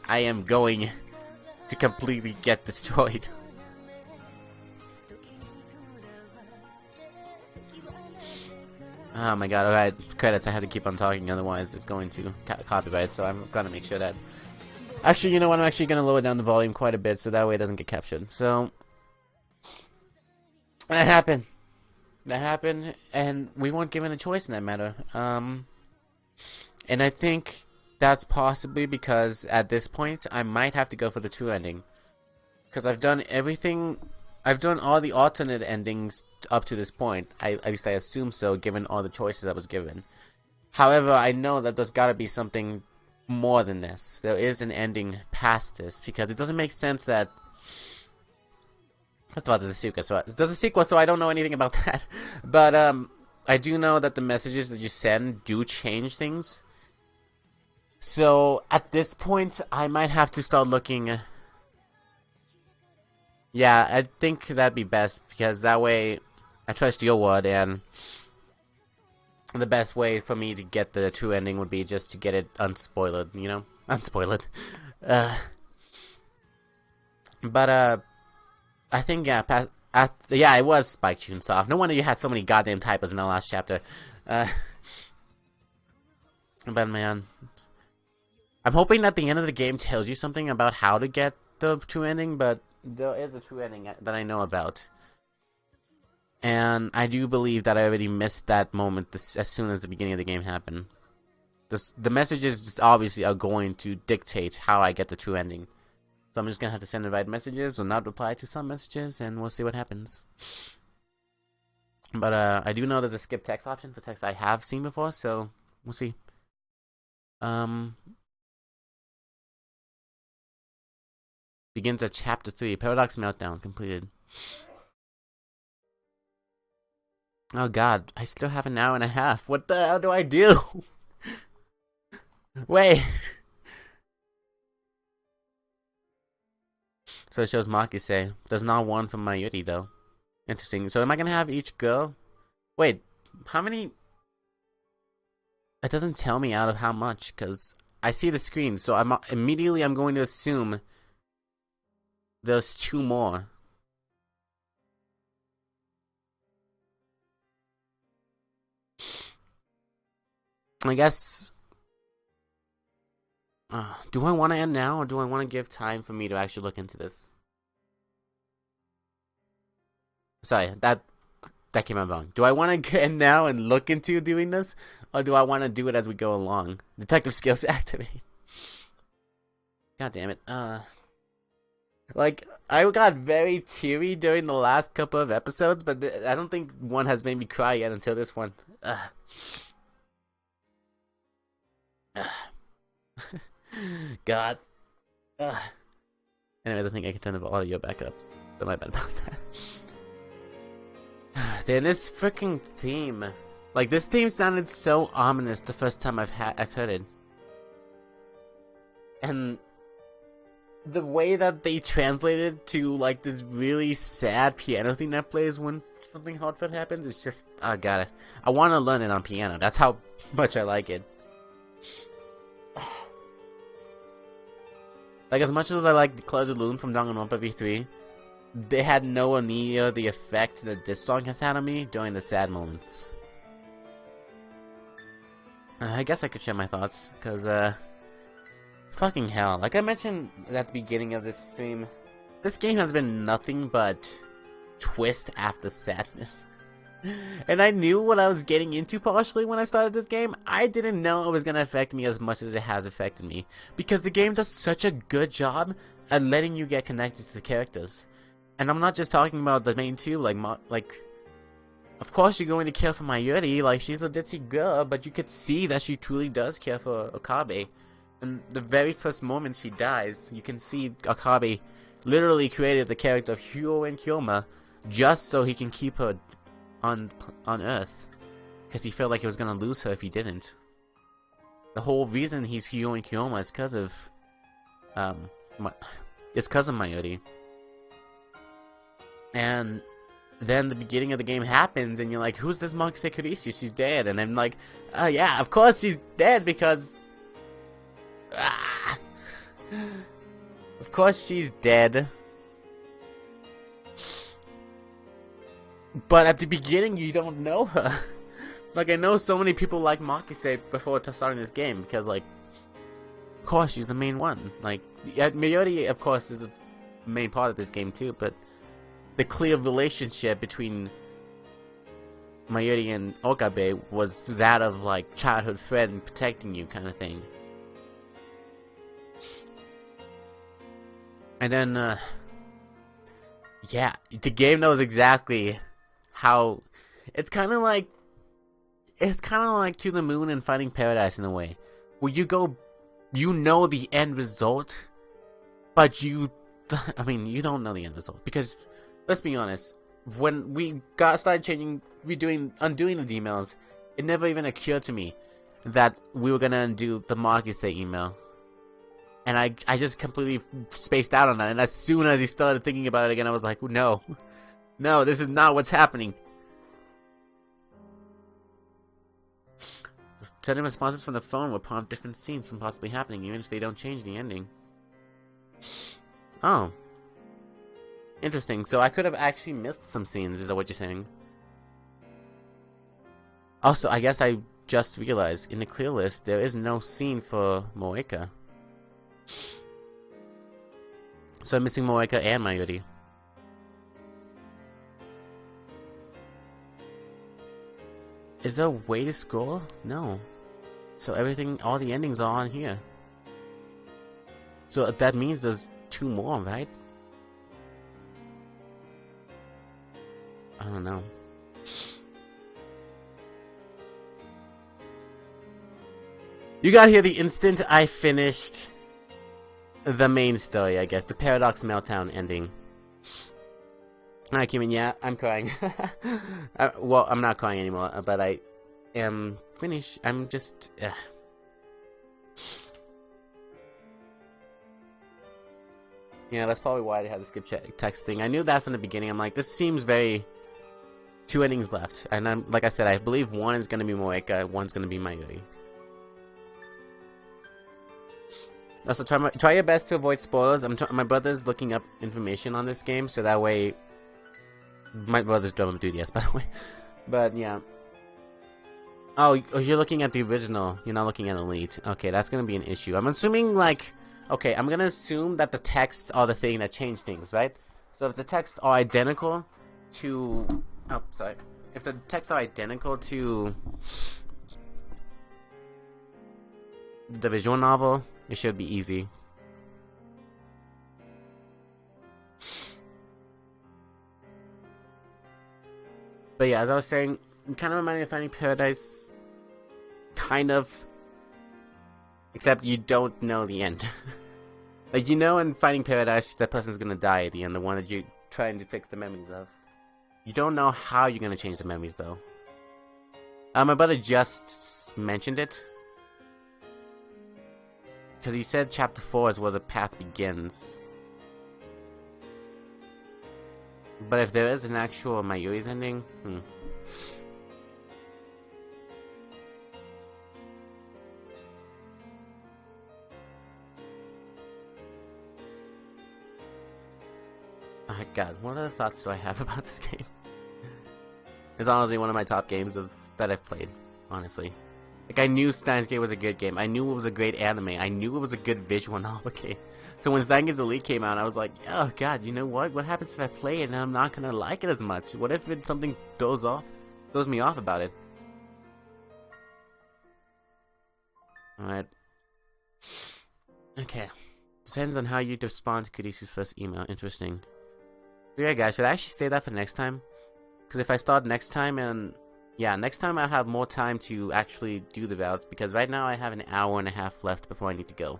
I am going to completely get destroyed. Oh my god, alright, credits, I have to keep on talking, otherwise it's going to copyright, so I'm gonna make sure that... Actually, you know what, I'm actually gonna lower down the volume quite a bit, so that way it doesn't get captured, so... That happened. That happened, and we weren't given a choice in that matter. And I think that's possibly because at this point I might have to go for the true ending, because I've done everything. I've done all the alternate endings up to this point. At least I assume so, given all the choices I was given. However, I know that there's got to be something more than this. There is an ending past this, because it doesn't make sense that. First of all, there's a sequel, so I don't know anything about that. But I do know that the messages that you send do change things. So, at this point, I might have to start looking... Yeah, I think that'd be best, because that way, I trust your word, and the best way for me to get the true ending would be just to get it unspoiled, you know? Unspoiled. But, I think, yeah, yeah, it was Spike Chunsoft. No wonder you had so many goddamn typos in the last chapter. But, man... I'm hoping that the end of the game tells you something about how to get the true ending, but there is a true ending that I know about. And I do believe that I already missed that moment as soon as the beginning of the game happened. The messages just obviously are going to dictate how I get the true ending. So I'm just going to have to send the right messages or not reply to some messages, and we'll see what happens. But I do know there's a skip text option for text I have seen before, so we'll see. Begins at chapter 3. Paradox Meltdown completed. Oh god, I still have an hour and a half. What the hell do I do? Wait. So it shows Maki say. There's not one from Mayuri though. Interesting. So am I gonna have each girl? Wait, how many? It doesn't tell me out of how much, because I see the screen, so I'm going to assume there's 2 more. I guess Do I want to end now, or do I want to give time for me to actually look into this? Sorry, that came out wrong. Do I want to end now and look into doing this, or do I want to do it as we go along? Detective skills activate. God damn it. Like, I got very teary during the last couple of episodes, but I don't think one has made me cry yet until this one. God. Anyways, I think I can turn the audio back up. But my bad about that. Then this freaking theme. Like, this theme sounded so ominous the first time I've heard it. And the way that they translated to, like, this really sad piano thing that plays when something heartfelt happens, it's just, I got it. I want to learn it on piano. That's how much I like it. Like, as much as I like Claire de Lune from Danganronpa V3, they had nowhere near the effect that this song has had on me during the sad moments. I guess I could share my thoughts, because, fucking hell. Like I mentioned at the beginning of this stream, this game has been nothing but twist after sadness. And I knew what I was getting into partially when I started this game. I didn't know it was going to affect me as much as it has affected me, because the game does such a good job at letting you get connected to the characters. And I'm not just talking about the main two, like of course you're going to care for Mayuri, like she's a ditzy girl, but you could see that she truly does care for Okabe. And the very first moment she dies, you can see Okabe literally created the character of Hyo and Kyoma just so he can keep her on Earth, because he felt like he was gonna lose her if he didn't. The whole reason he's Hyo and Kyoma is because of Mayuri. And then the beginning of the game happens, and you're like, "Who's this Makise Kurisu? She's dead." And I'm like, yeah, of course she's dead, because of course she's dead." But at the beginning, you don't know her. Like, I know so many people like Makise before starting this game, because, like, of course she's the main one. Like, Mayuri, of course, is a main part of this game too, but the clear relationship between Mayuri and Okabe was that of, like, childhood friend protecting you kind of thing. And then, yeah, the game knows exactly how... It's kind of like To the Moon and Finding Paradise in a way, where you go, you know the end result, but you don't know the end result, because, let's be honest, when we started undoing the emails, it never even occurred to me that we were gonna undo the Makise email. And I just completely spaced out on that. And as soon as he started thinking about it again, I was like, no, this is not what's happening. Sending responses from the phone will prompt different scenes from possibly happening, even if they don't change the ending. Oh. Interesting. So I could have actually missed some scenes, is that what you're saying? Also, I guess I just realized, in the clear list, there is no scene for Moeka. So I'm missing Moeka and Mayuri. Is there a way to scroll? No. So all the endings are on here. So that means there's 2 more, right? I don't know. You got here the instant I finished the main story, I guess. The Paradox Meltdown ending. Alright, Kimin, yeah, I'm crying. Well, I'm not crying anymore, but I am finished. I'm just... Yeah, that's probably why they had the skip text thing. I knew that from the beginning. I'm like, this seems very... 2 endings left. And like I said, I believe one is going to be Moeka, one's going to be Mayuri. Also, try your best to avoid spoilers. My brother's looking up information on this game, so that way... My brother's drum of duty, yes, by the way. But, yeah. Oh, you're looking at the original. You're not looking at Elite. Okay, that's gonna be an issue. I'm assuming, like... Okay, I'm gonna assume that the texts are the thing that change things, right? So if the texts are identical to... Oh, sorry. If the texts are identical to the visual novel, it should be easy. But yeah, as I was saying, it kind of reminded me of Finding Paradise. Kind of. Except you don't know the end. Like, you know in Finding Paradise, that person's gonna die at the end, the one that you're trying to fix the memories of. You don't know how you're gonna change the memories, though. My brother just mentioned it. Because he said chapter 4 is where the path begins. But if there is an actual Mayuri's ending, Oh god, what other thoughts do I have about this game? It's honestly one of my top games that I've played, honestly. Like, I knew Steins was a good game. I knew it was a great anime. I knew it was a good visual novel game. So when Steins Elite came out, I was like, oh god, you know what? What happens if I play it and I'm not gonna like it as much? What if something throws me off about it? Alright. Okay. Depends on how you respond to Kadisi's first email. Interesting. Yeah, guys, should I actually say that for next time? Because if I start next time and... Yeah, next time I'll have more time to actually do the routes, because right now I have an hour and a half left before I need to go.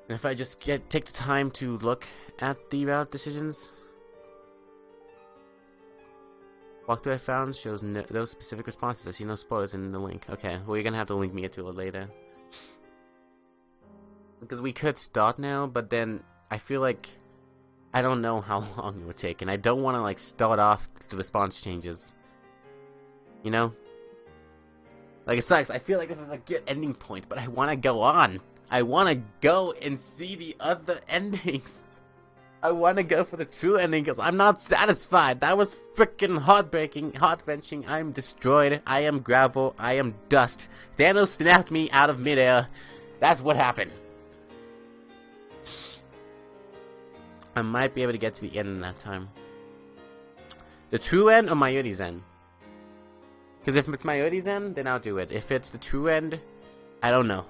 And if I just take the time to look at the route decisions... Walkthrough I found shows those specific responses. I see no spoilers in the link. Okay, well, you're gonna have to link me to it later. Because we could start now, but then I feel like... I don't know how long it would take, and I don't want to, like, start off the response changes. You know? Like, it sucks. I feel like this is a good ending point, but I want to go on. I want to go and see the other endings. I want to go for the true ending, because I'm not satisfied. That was freaking heartbreaking, heart-wrenching. I'm destroyed. I am gravel. I am dust. Thanos snapped me out of midair. That's what happened. I might be able to get to the end in that time. The true end or Mayuri's end? Because if it's Mayuri's end, then I'll do it. If it's the true end, I don't know.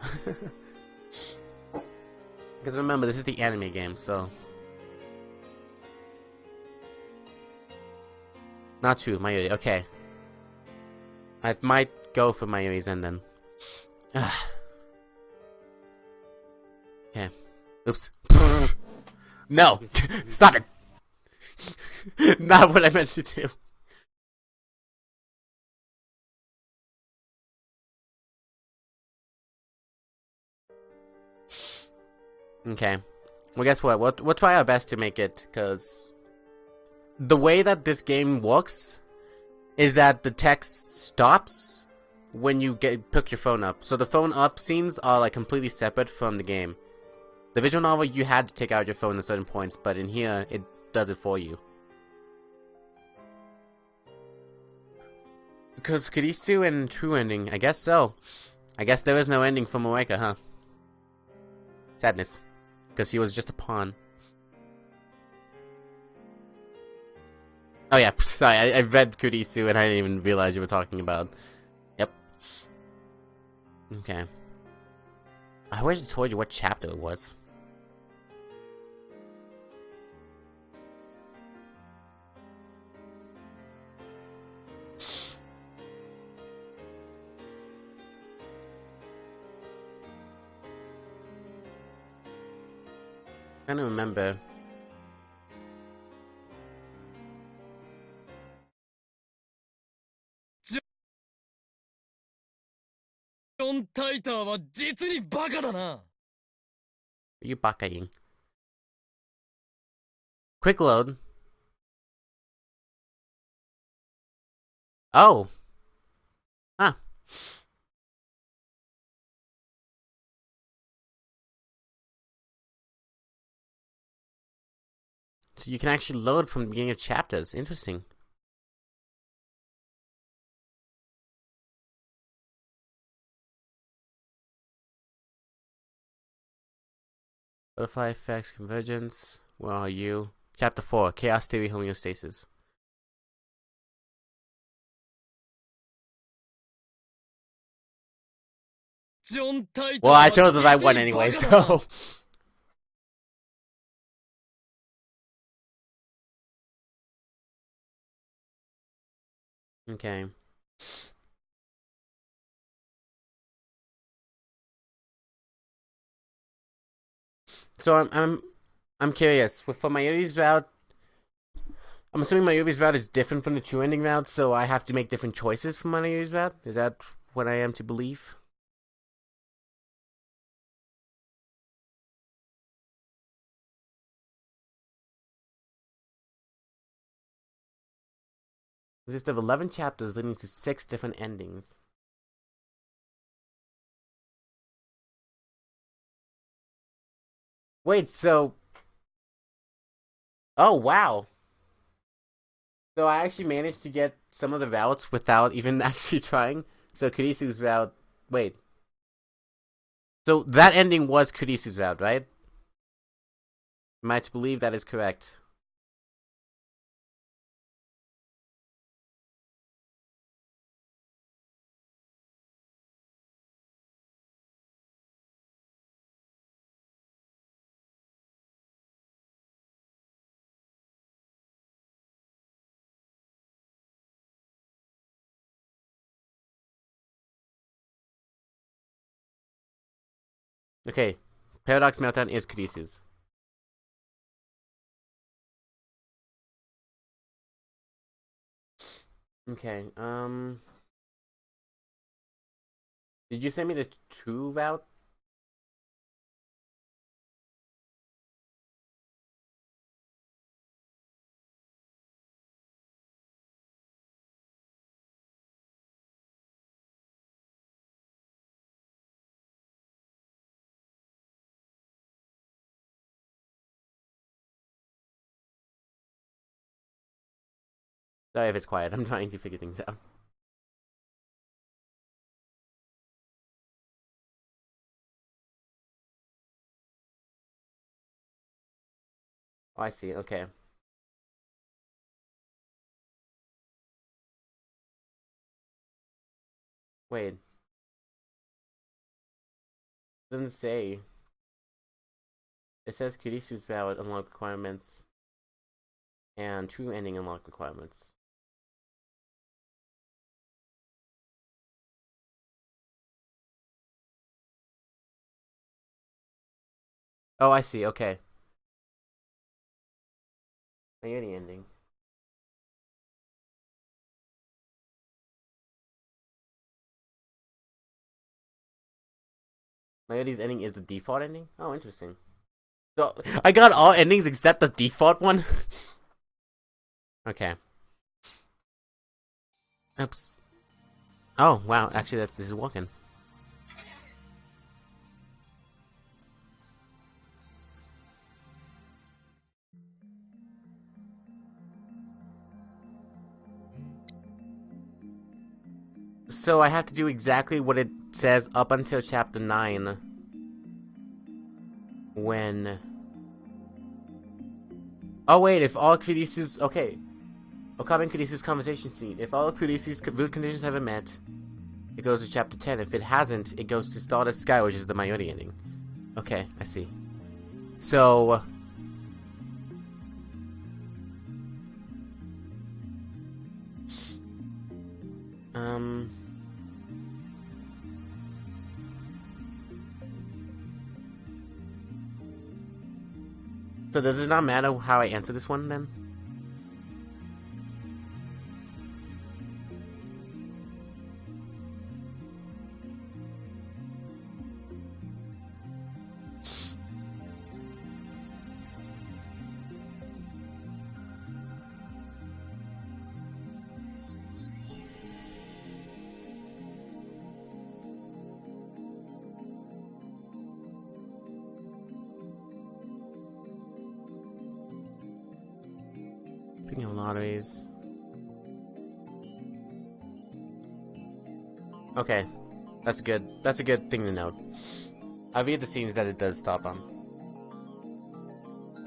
Because remember, this is the anime game, so... Not true, Mayuri. Okay. I might go for Mayuri's end then. Okay. Oops. No! Stop it! Not what I meant to do. Okay. Well, guess what? We'll try our best to make it, because... The way that this game works is that the text stops when you pick your phone up. So the phone up scenes are, like, completely separate from the game. The visual novel, you had to take out your phone at certain points, but in here, it does it for you. Because Kurisu and true ending, I guess so. I guess there is no ending for Moeka, huh? Sadness. Because he was just a pawn. Oh yeah, sorry, I read Kurisu and I didn't even realize you were talking about. Yep. Okay. I wish I told you what chapter it was. I don't remember. You bakaing. Quick load. Oh. Huh. So you can actually load from the beginning of chapters. Interesting. Butterfly effects, convergence. Where are you? Chapter 4, Chaos Theory, Homeostasis. Well, I chose the right one anyway, so... Okay. So I'm curious. For my Yuri's route, I'm assuming my Yuri's route is different from the true ending route, so I have to make different choices for my Yuri's route? Is that what I am to believe? Consist of 11 chapters leading to 6 different endings. Wait, so... Oh, wow. So I actually managed to get some of the routes without even actually trying. So Kurisu's route... Wait. So that ending was Kurisu's route, right? Am I to believe that is correct? Okay. Paradox Meltdown is Kurisu's. Okay, did you send me the true route? Sorry if it's quiet. I'm trying to figure things out. Oh, I see. Okay. Wait. It doesn't say. It says Kurisu's route unlock requirements and true ending unlock requirements. Oh, I see. Okay. Mayuri ending. Mayuri's ending is the default ending? Oh, interesting. So, I got all endings except the default one? Okay. Oops. Oh, wow. Actually, this is walking. So I have to do exactly what it says up until chapter 9. When... Oh wait, if all Kurisu's... Okay. Okabe and Kurisu's conversation scene. If all Kurisu's root conditions have been met, it goes to chapter 10. If it hasn't, it goes to Stardust Sky, which is the Mayuri ending. Okay, I see. So... So does it not matter how I answer this one, then? Speaking of lotteries... Okay. That's good. That's a good thing to note. I read the scenes that it does stop on.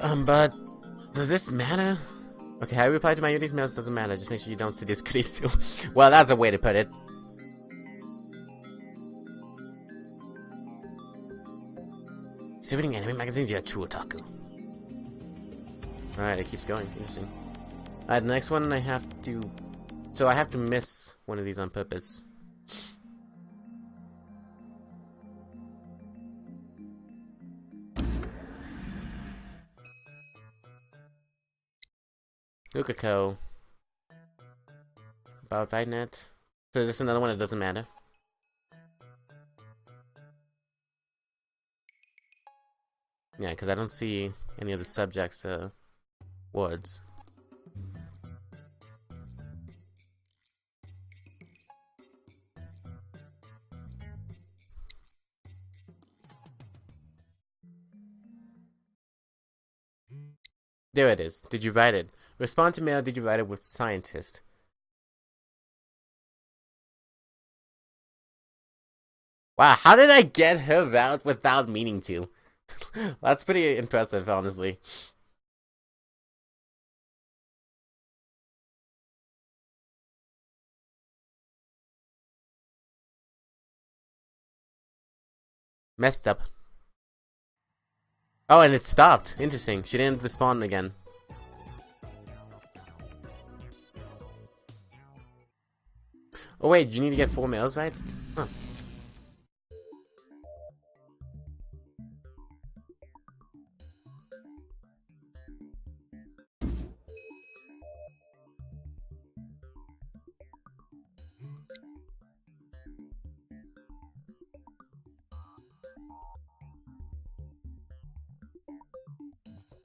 But does this matter? Okay, how you reply to my Yudi's mails doesn't matter. Just make sure you don't seduce goodies too. Well, that's a way to put it. Still reading anime magazines? You're a true otaku. Alright, it keeps going. Interesting. Alright, the next one I have to... So I have to miss one of these on purpose. Ukako. About Vignet. So is this another one that doesn't matter? Yeah, because I don't see any of the subjects, words. There it is. Did you write it? Respond to mail, did you write it with scientist? Wow, how did I get her out without meaning to? That's pretty impressive, honestly. Messed up. Oh, and it stopped. Interesting. She didn't respond again. Oh wait, you need to get 4 mails, right? Huh.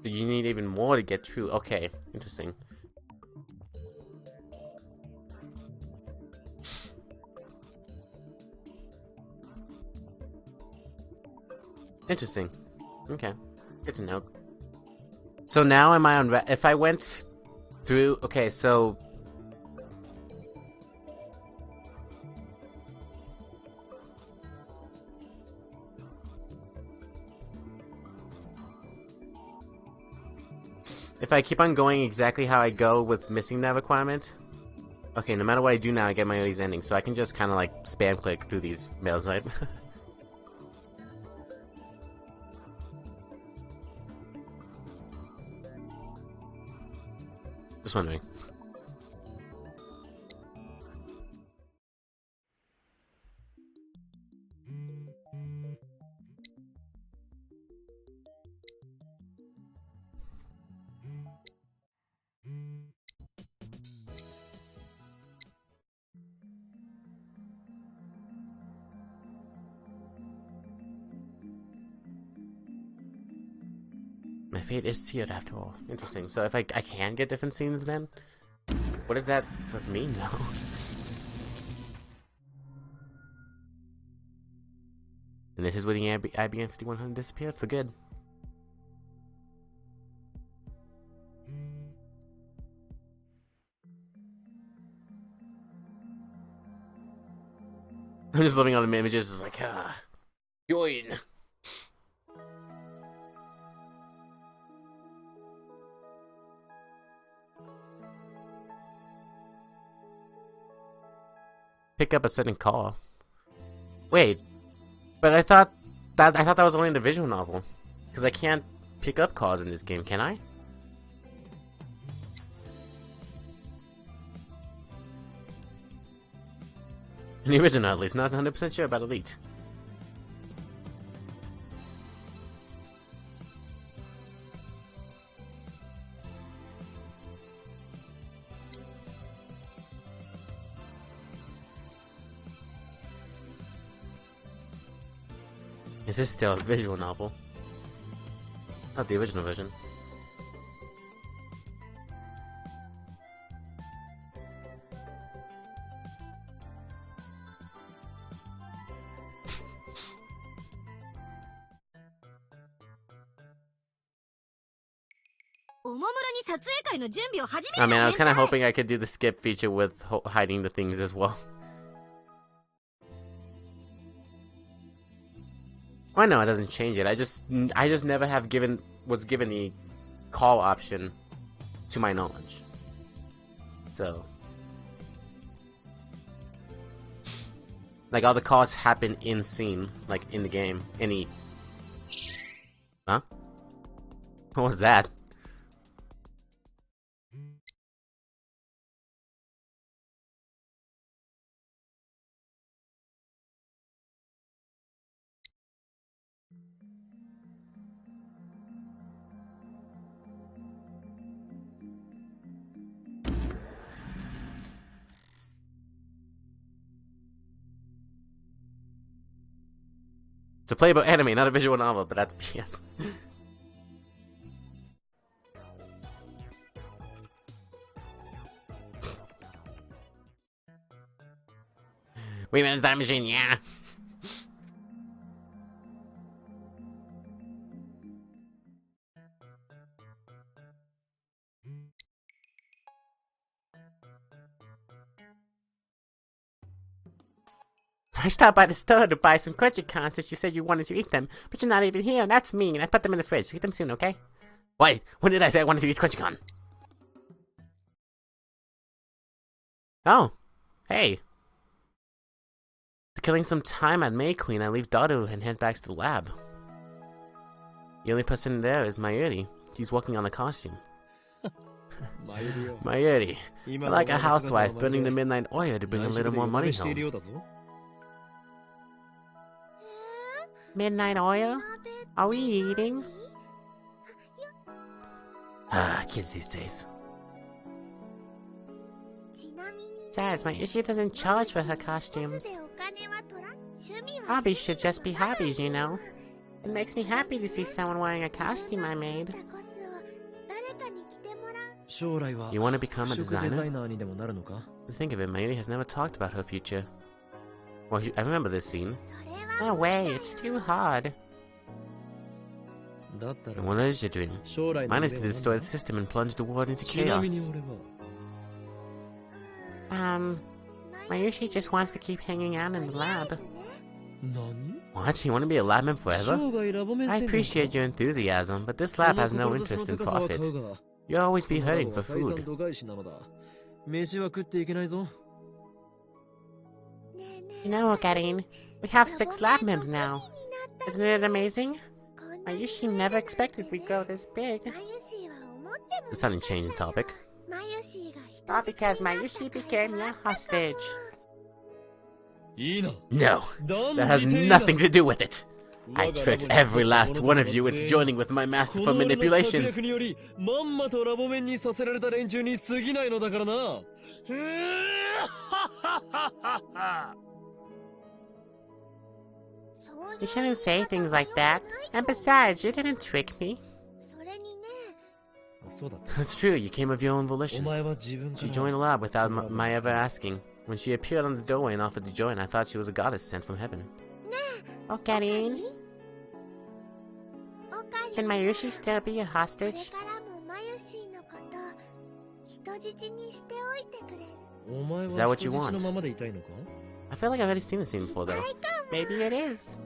You need even more to get through. Okay, interesting. Interesting. Okay, good to know. So now am I on if I went through... Okay, so... If I keep on going exactly how I go with missing that requirement... Okay, no matter what I do now, I get my Odie's ending, so I can just kind of like spam click through these mails, right? Just wondering. My fate is seared after all. Interesting. So if I can get different scenes then? What does that mean now? And this is where the IBM 5100 disappeared for good. I'm just living on the images, it's like, join. Pick up a sudden call. Wait, but I thought that was only in the visual novel, because I can't pick up calls in this game, can I? In the original, at least, not 100% sure about Elite. This is still a visual novel. Not the original version. Oh man, I was kind of hoping I could do the skip feature with hiding the things as well. Well, no, it doesn't change it. I just never was given the call option, to my knowledge. So, like, all the calls happen in scene, like in the game. Huh? What was that? It's a playable anime, not a visual novel, but that's BS. Wait a minute, time machine, yeah. I stopped by the store to buy some crunchy corn since you said you wanted to eat them, but you're not even here. That's mean. I put them in the fridge. Eat them soon, okay? Wait, when did I say I wanted to eat crunchy corn? Oh, hey. Killing some time at May Queen, I leave Daru and head back to the lab. The only person there is Mayuri. He's working on a costume. Mayuri, like a housewife burning the midnight oil to bring a little more money home. Midnight oil? Are we eating? Kids these days. Besides, my issue doesn't charge for her costumes. Hobbies should just be hobbies, you know. It makes me happy to see someone wearing a costume I made. You want to become a designer? To think of it, Mayuri has never talked about her future. Well, I remember this scene. No way, it's too hard. And what is your dream? Mine is to destroy the system and plunge the world into chaos. Mayushi just wants to keep hanging out in the lab. What? You want to be a labman forever? I appreciate your enthusiasm, but this lab has no interest in profit. You'll always be hurting for food. You know, Karin, we have 6 lab members now. Isn't it amazing? Mayushi never expected we'd grow this big. The sudden change in topic. All because Mayushi became your hostage. No, that has nothing to do with it. I tricked every last one of you into joining with my masterful manipulations. You shouldn't say things like that. And besides, you didn't trick me. That's true, you came of your own volition. She joined the lab without my ever asking. When she appeared on the doorway and offered to join, I thought she was a goddess sent from heaven. Oh, Karin? Can Mayushi still be a hostage? Is that what you want? I feel like I've already seen this scene before, though. Maybe it is.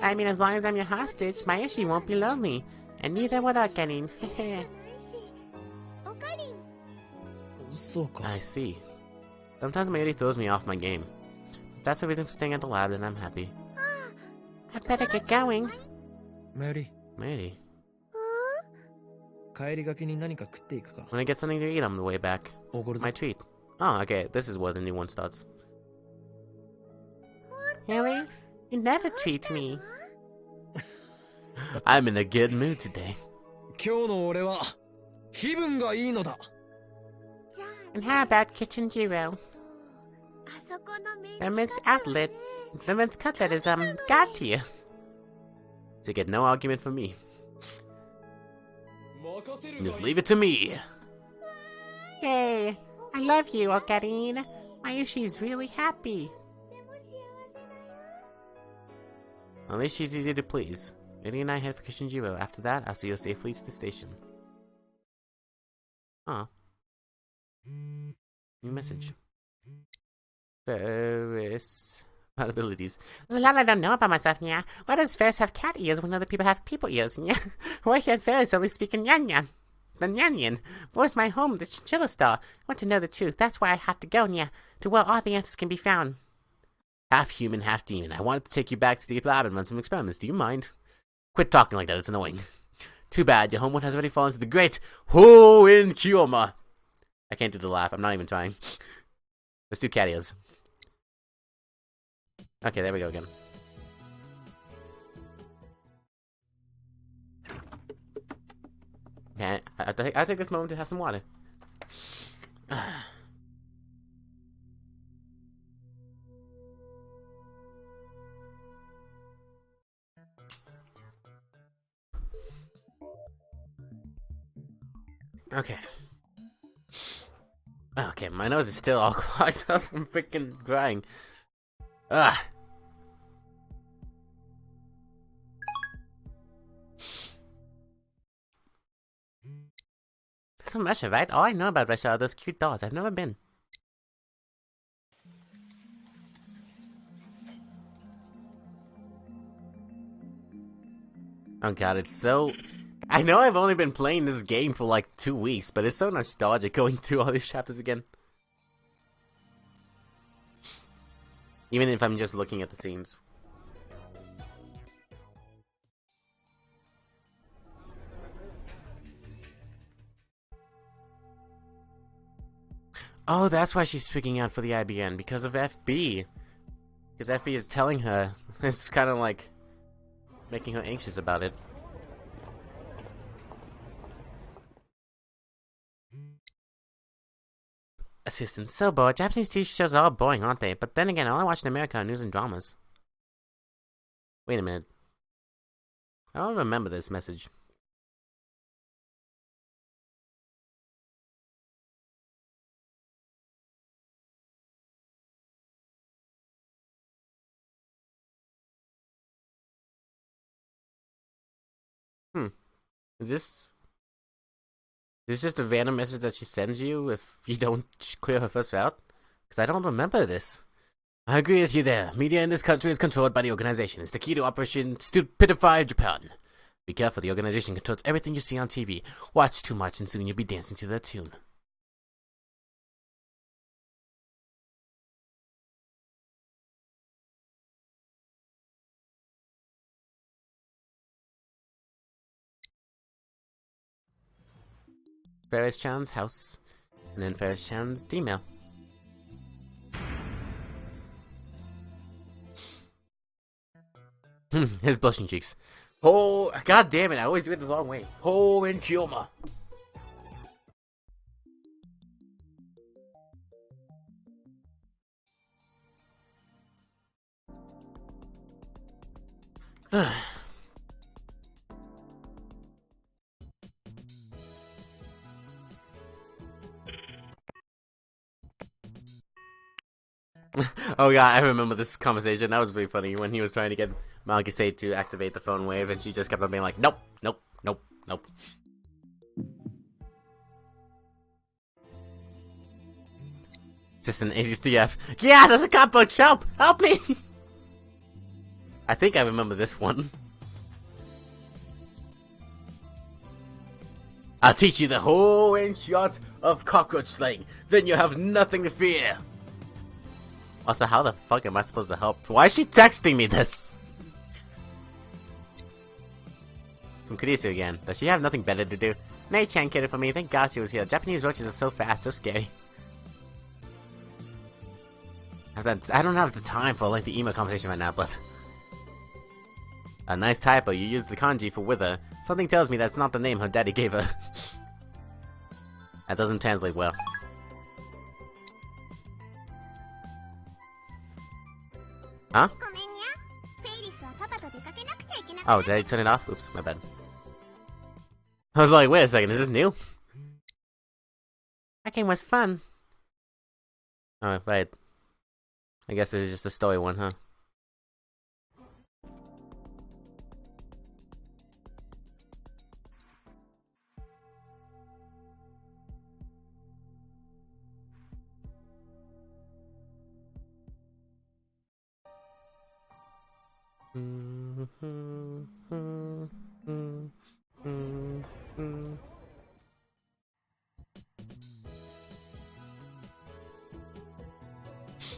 I mean, as long as I'm your hostage, Mayushi won't be lonely. And neither would I, Karin. I see. Sometimes Mayuri throws me off my game. If that's the reason for staying at the lab, then I'm happy. I better get going. Mayuri. When I get something to eat on the way back. My treat. Oh, okay, this is where the new one starts. Really? You never treat me. I'm in a good mood today. And how about Kitchen Jiro? The minced outlet. The minced cutlet is, god tier. So you get no argument from me. Just leave it to me. Hey, I love you, Okarin. Mayushi's really happy. At least she's easy to please. Eddie and I head for Kishinjiro. After that, I'll see you safely to the station. Aw. New message. Ferris. Abilities. There's a lot I don't know about myself, yeah. Why does Ferris have cat ears when other people have people ears, yeah? Why can't Ferris only speak in Yan Yan? the Nyan. Where's my home, the chinchilla store? I want to know the truth. That's why I have to go, Nya, to where all the answers can be found. Half human, half demon. I wanted to take you back to the lab and run some experiments. Do you mind? Quit talking like that. It's annoying. Too bad. Your homeworld has already fallen to the great Hoen Kyoma. I can't do the laugh. I'm not even trying. Let's do Catios. Okay, there we go again. Okay, I'll take this moment to have some water. Okay. Okay, my nose is still all clogged up from freaking crying. Ugh. It's from Russia, right? All I know about Russia are those cute dolls. I've never been. Oh god, it's so... I know I've only been playing this game for like 2 weeks, but it's so nostalgic going through all these chapters again. Even if I'm just looking at the scenes. Oh, that's why she's freaking out for the IBN, because of FB. Because FB is telling her. It's kind of like making her anxious about it. Assistant, so bored. Japanese TV shows are all boring, aren't they? But then again, all I watch in America are news and dramas. Wait a minute. I don't remember this message. Is this just a random message that she sends you if you don't clear her first route? Because I don't remember this. I agree with you there. Media in this country is controlled by the organization. It's the key to Operation Stupidify Japan. Be careful, the organization controls everything you see on TV. Watch too much and soon you'll be dancing to their tune. Ferris-chan's house, and then Ferris-chan's email. His blushing cheeks. Oh, god damn it, I always do it the wrong way. Oh, and Kyoma. Oh god, I remember this conversation. That was pretty funny when he was trying to get Malgisate to activate the phone wave, and she just kept on being like, nope, nope, nope, nope. Just an HDF. Yeah, there's a cockroach! Help! Help me! I think I remember this one. I'll teach you the whole ancient art of cockroach slaying. Then you have nothing to fear. Also, how the fuck am I supposed to help? Why is she texting me this? Some Kurisu again. Does she have nothing better to do? Mei-chan cared for me. Thank God she was here. Japanese roaches are so fast, so scary. I don't have the time for like the emo conversation right now, but... A nice typo. You used the kanji for wither. Something tells me that's not the name her daddy gave her. That doesn't translate well. Huh? Oh, did I turn it off? Oops, my bad. I was like, wait a second, is this new? That game was fun. Oh, right. I guess this is just a story one, huh?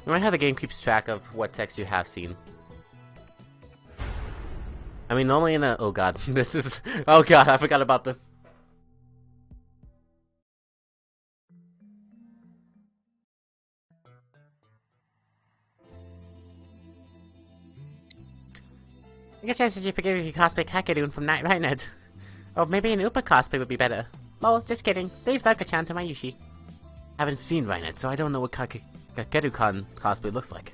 I like how the game keeps track of what text you have seen. I mean, normally in a... Oh god, this is... Oh god, I forgot about this. I get a chance that you forgive if you cosplay Kakaroon from Night Rhinet. Or maybe an Upa cosplay would be better. Lol, just kidding. Leave Thugka-chan to my Yushi. Haven't seen Rhinet, so I don't know what Kakeru-kan cosplay looks like.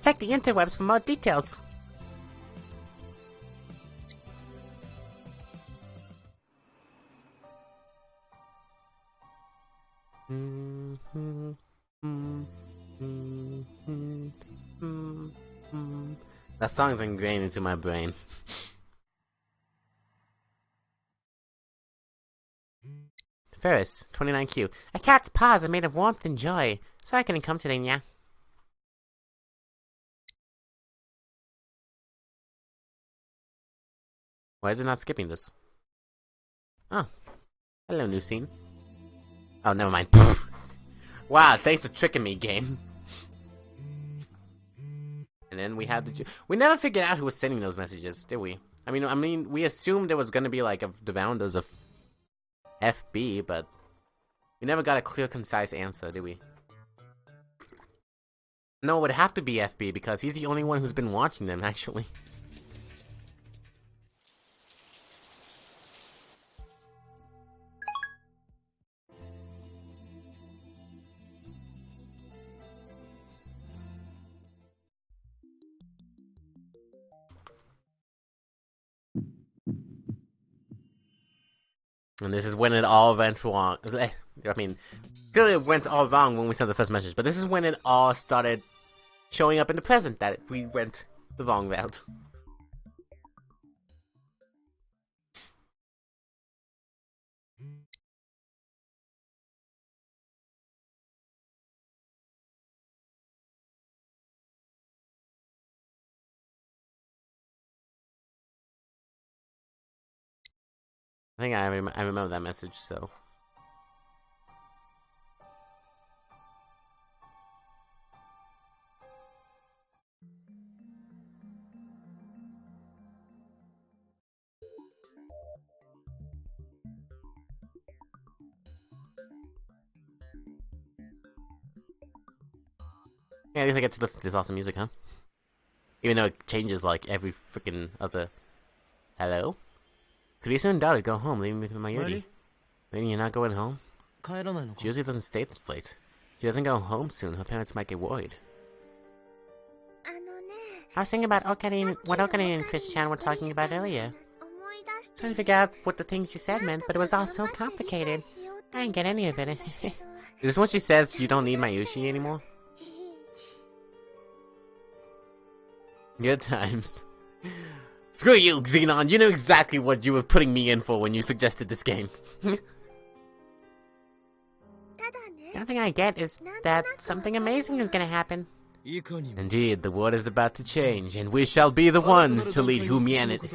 Check the interwebs for more details. That song's ingrained into my brain. Ferris, 29Q. A cat's paws are made of warmth and joy. Sorry I couldn't come today, yeah. Why is it not skipping this? Oh. Hello, new scene. Oh, never mind. Wow, thanks for tricking me, game. And then we had the... We never figured out who was sending those messages, did we? I mean, we assumed there was gonna be, like, the boundaries of FB, but... We never got a clear, concise answer, did we? No, it would have to be FB, because he's the only one who's been watching them, actually. And this is when it all went wrong. I mean, clearly it went all wrong when we sent the first message, but this is when it all started showing up in the present that we went the wrong route. I think I remember that message, so... Yeah, at least I get to listen to this awesome music, huh? Even though it changes like every freaking other... Hello? Kurisa and Dada go home, leaving me with my Yuri. Maybe you're not going home? She usually doesn't stay this late. She doesn't go home soon, her parents might get worried. I was thinking about what Ocarina and Chris-chan were talking about earlier. Trying to figure out what the things she said meant, but it was all so complicated. I didn't get any of it. Is this when she says you don't need my Yushi anymore? Good times. Screw you, Xenon! You knew exactly what you were putting me in for when you suggested this game. The only thing I get is that something amazing is gonna happen. Indeed, the world is about to change, and we shall be the ones to lead humanity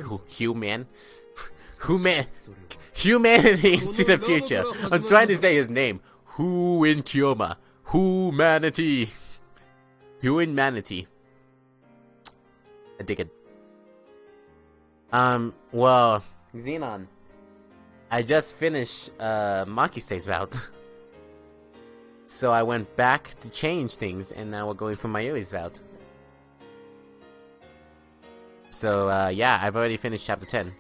into the future. I'm trying to say his name. Humanity. Humanity. I dig it. Well, Xenon, I just finished, Maki-Sei's route. So I went back to change things, and now we're going for Mayuri's route. So, yeah, I've already finished chapter 10.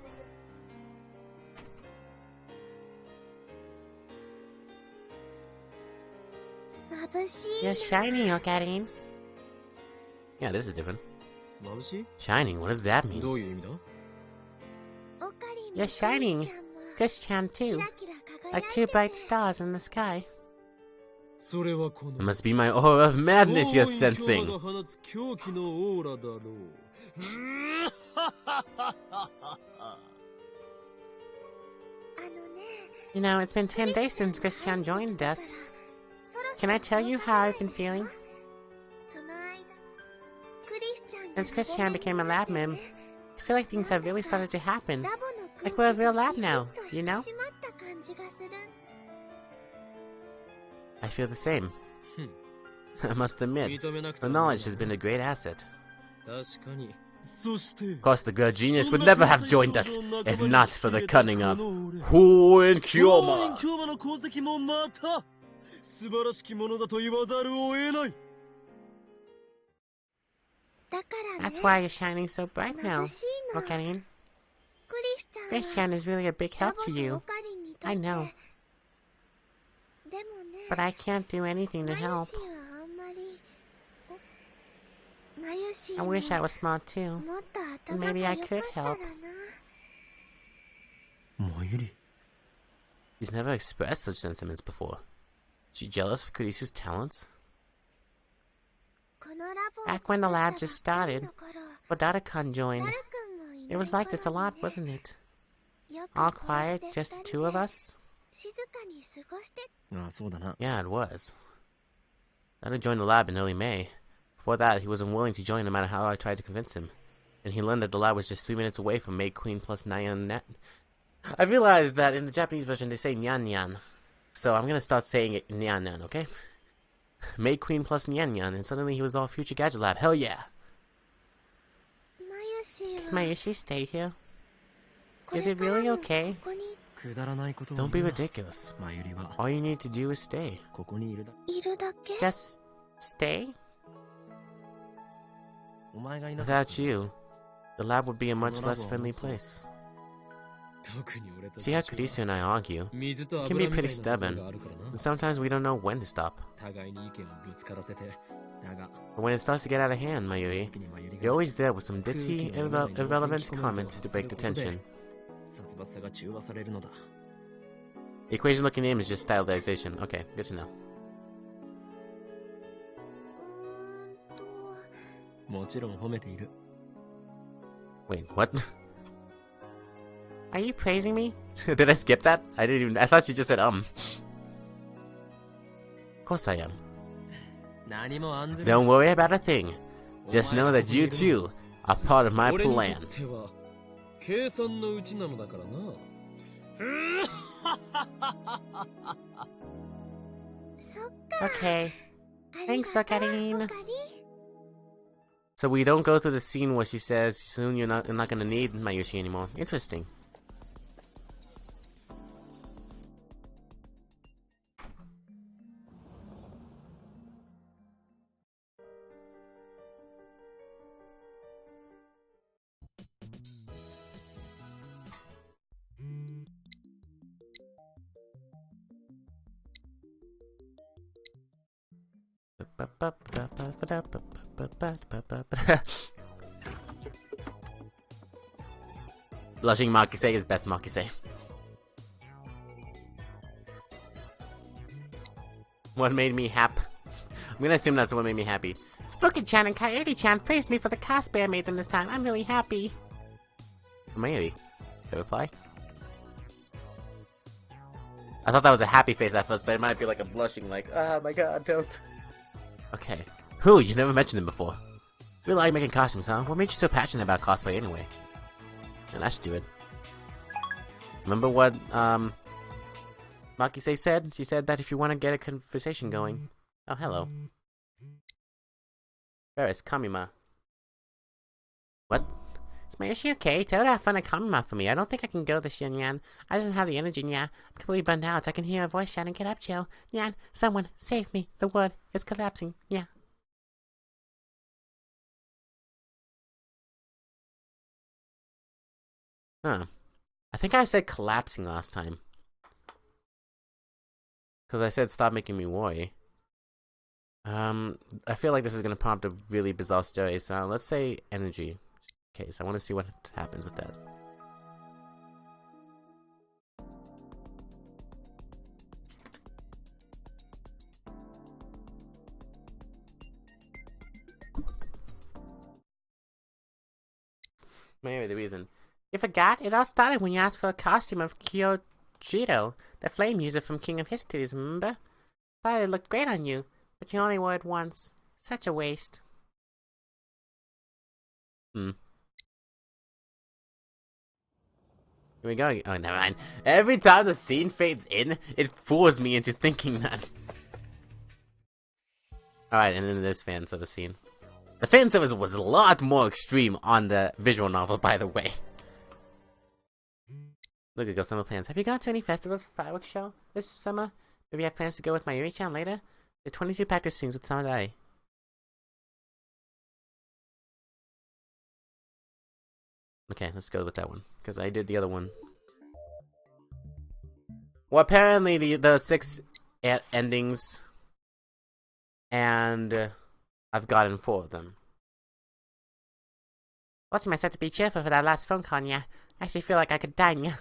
You're shining, Ocarina. Yeah, this is different. Shining, what does that mean? You're shining, Chris-chan too, like two bright stars in the sky. It must be my aura of madness you're sensing. You know, it's been 10 days since Chris-chan joined us. Can I tell you how I've been feeling? Since Chris-chan became a lab mem, I feel like things have really started to happen. Like we're a real lab now, you know? I feel the same. I must admit, the knowledge has been a great asset. Of course, the girl genius would never have joined us if not for the cunning of Hu and Kyoma. That's why you're shining so bright now, Okarin. Christian is really a big help to you. I know. But I can't do anything to help. I wish I was smart too. And maybe I could help. She's never expressed such sentiments before. Is she jealous of Kurisu's talents? Back when the lab just started, Wadata-kun joined. It was like this a lot, wasn't it? All quiet, just the two of us? Yeah, it was. Dada joined the lab in early May. Before that, he wasn't willing to join no matter how I tried to convince him. And he learned that the lab was just 3 minutes away from Maid Queen plus Nyan Net. I realized that in the Japanese version they say Nyan Nyan. So I'm gonna start saying it Nyan Nyan, okay? Maid Queen plus Nyan Nyan, and suddenly he was all Future Gadget Lab. Hell yeah! Can Mayushi stay here? Is it really okay? Don't be ridiculous. All you need to do is stay. Just stay? Without you, the lab would be a much less friendly place. See how Kurisu and I argue? He can be pretty stubborn, and sometimes we don't know when to stop. But when it starts to get out of hand, Mayuri, you're always there with some ditzy, irrelevant comment to break the tension. The equation-looking name is just stylization. Okay, good to know. Wait, what? Are you praising me? Did I skip that? I didn't even. I thought she just said Of course I am. Don't worry about a thing. Just know that you too are part of my plan. Okay. Thanks, Okarin. So we don't go through the scene where she says soon you're not gonna need Mayushi anymore. Interesting. Blushing Makise is best Makise. What made me happy? I'm gonna assume that's what made me happy. Fuki-chan and Coyote-chan praised me for the cosplay I made them this time. I'm really happy. Maybe. Should I reply? I thought that was a happy face at first, but it might be like a blushing, like, oh my god, don't. Okay. Who? You never mentioned him before. You like making costumes, huh? What made you so passionate about cosplay anyway? And I should do it. Remember what, Makise said? She said that if you want to get a conversation going... Oh, hello. Ferris, Kamima. What? Is Mayushi okay? Tell her to have fun at Kamima for me. I don't think I can go this year, Nyan. I just don't have the energy, Nyan. I'm completely burned out. I can hear her voice shouting, get up, Joe. Nyan, someone, save me. The world is collapsing. Nyan. Huh. I think I said collapsing last time. Because I said stop making me worry. I feel like this is going to prompt a really bizarre story, so let's say energy. Okay, so I want to see what happens with that. Maybe the reason. You forgot? It all started when you asked for a costume of Kyojiro, the flame user from King of Histories, remember? Thought it looked great on you, but you only wore it once. Such a waste. Here we go. Oh, never mind. Every time the scene fades in, it fools me into thinking that. Alright, and then this fan service scene. The fan service was a lot more extreme on the visual novel, by the way. Look at summer plans. Have you gone to any festivals for fireworks show this summer? Maybe you have plans to go with my Yuri-chan later? There are 22 practice scenes with Samadai. Okay, let's go with that one, because I did the other one. Well, apparently the 6 endings, and I've gotten 4 of them. What's my set to be cheerful for that last phone call, yeah? I actually feel like I could die, yeah.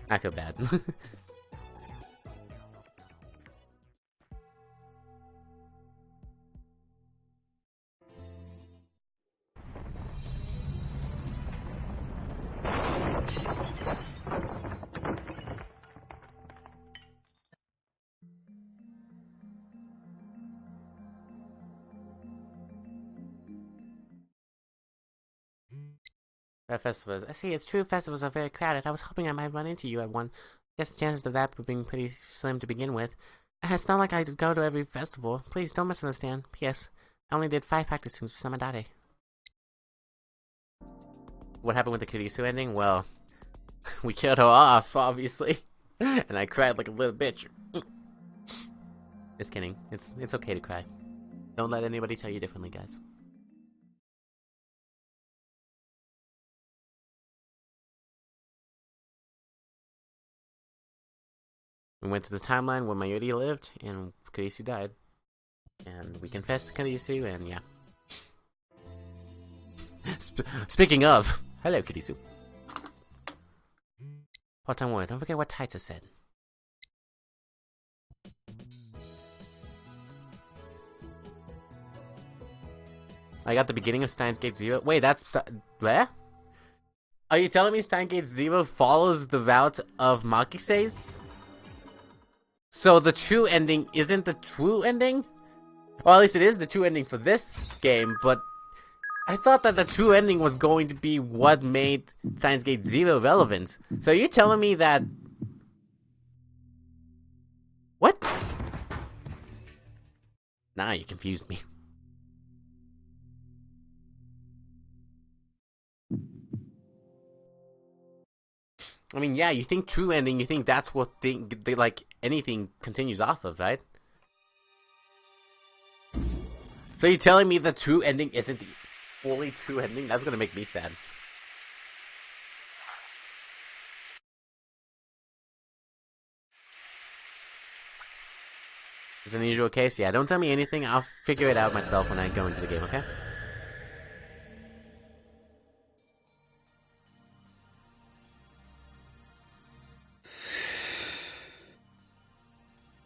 I feel bad. Festivals. I see, it's true festivals are very crowded. I was hoping I might run into you at one. I guess the chances of that being pretty slim to begin with. It's not like I go to every festival. Please don't misunderstand. P.S. I only did 5 practice tunes for Samadare. What happened with the Kurisu ending? Well, we killed her off, obviously. And I cried like a little bitch. Just kidding. It's okay to cry. Don't let anybody tell you differently, guys. We went to the timeline where Mayuri lived, and Kurisu died. And we confessed to Kurisu, and yeah. Speaking of, hello Kurisu. Part-time warrior, don't forget what Taita said. I got the beginning of Steins Gate 0. Wait, that's... where? Are you telling me Steins Gate 0 follows the route of Makise's? So the true ending isn't the true ending? Or at least it is the true ending for this game, but I thought that the true ending was going to be what made Steins Gate 0 relevant. So you're telling me that... What? Nah, you confused me. I mean, yeah, you think true ending, you think that's what like anything continues off of, right? So you're telling me the true ending isn't the fully true ending? That's gonna make me sad. It's an unusual case? Yeah, don't tell me anything, I'll figure it out myself when I go into the game, okay?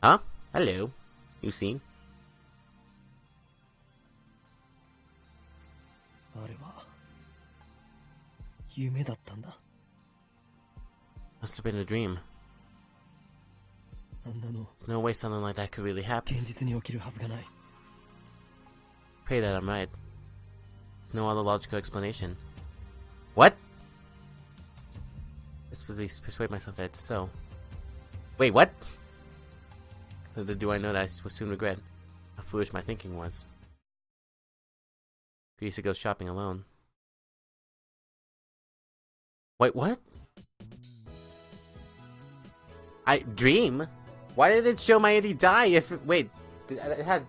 Huh? Hello. You seen? Must have been a dream. There's no way something like that could really happen. Pray that I'm right. There's no other logical explanation. What? Let's at least persuade myself that it's so. Wait, what? Little do I know that I will soon regret how foolish my thinking was. I used to go shopping alone. Wait, what? Dream? Why did it show Mayuri die if... Wait,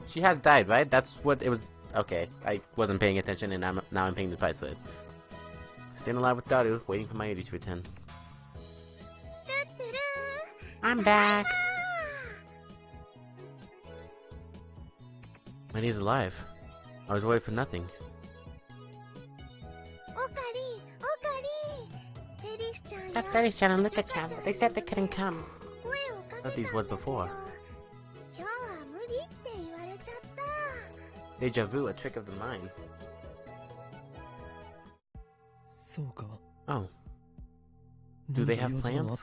she has died, right? That's what it was... Okay, I wasn't paying attention and now I'm paying the price for it. Staying alive with Daru, waiting for Mayuri to return. I'm back! Mayuri's alive. I was worried for nothing. Got Fairy-chan and Luka-chan. They said they couldn't come. I thought these was before. Deja vu, a trick of the mind. Oh. Do they have plans?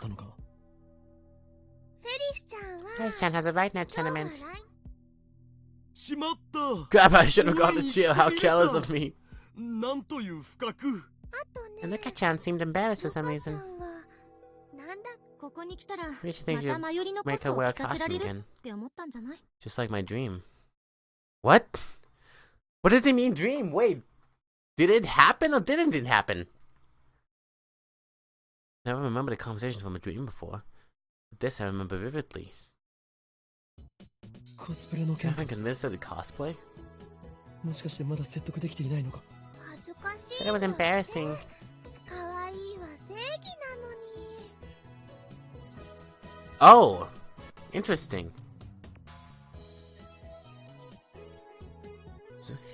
Fairy-chan has a right net sentiment. Crap, I should have gone to chill. How careless of me. And Luka-chan seemed embarrassed for some reason. Maybe she thinks you make her wear a costume again. Just like my dream. What? What does he mean, dream? Wait, did it happen or didn't it happen? Never remembered a conversation from a dream before. But this I remember vividly. Haven't convinced her to cosplay? Said it was embarrassing. Oh! Interesting.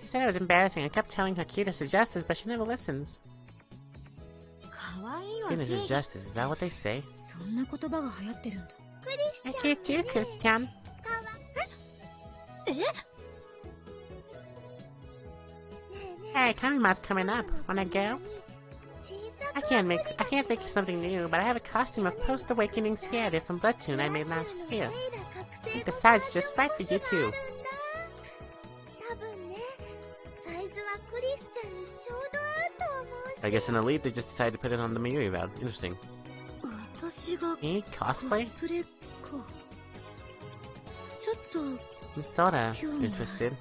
She said it was embarrassing. I kept telling her cutest is justice, but she never listens. Cutest is justice, is that what they say? I cute too, Christian. Hey, Kamima's coming up. Wanna go? I can't think of something new, but I have a costume of post-awakening Scared from Bloodtoon I made last year. I think the size is just right for you too. I guess in Elite they just decided to put it on the Mayuri route. Interesting. Me? Cosplay? I'm sorta interested.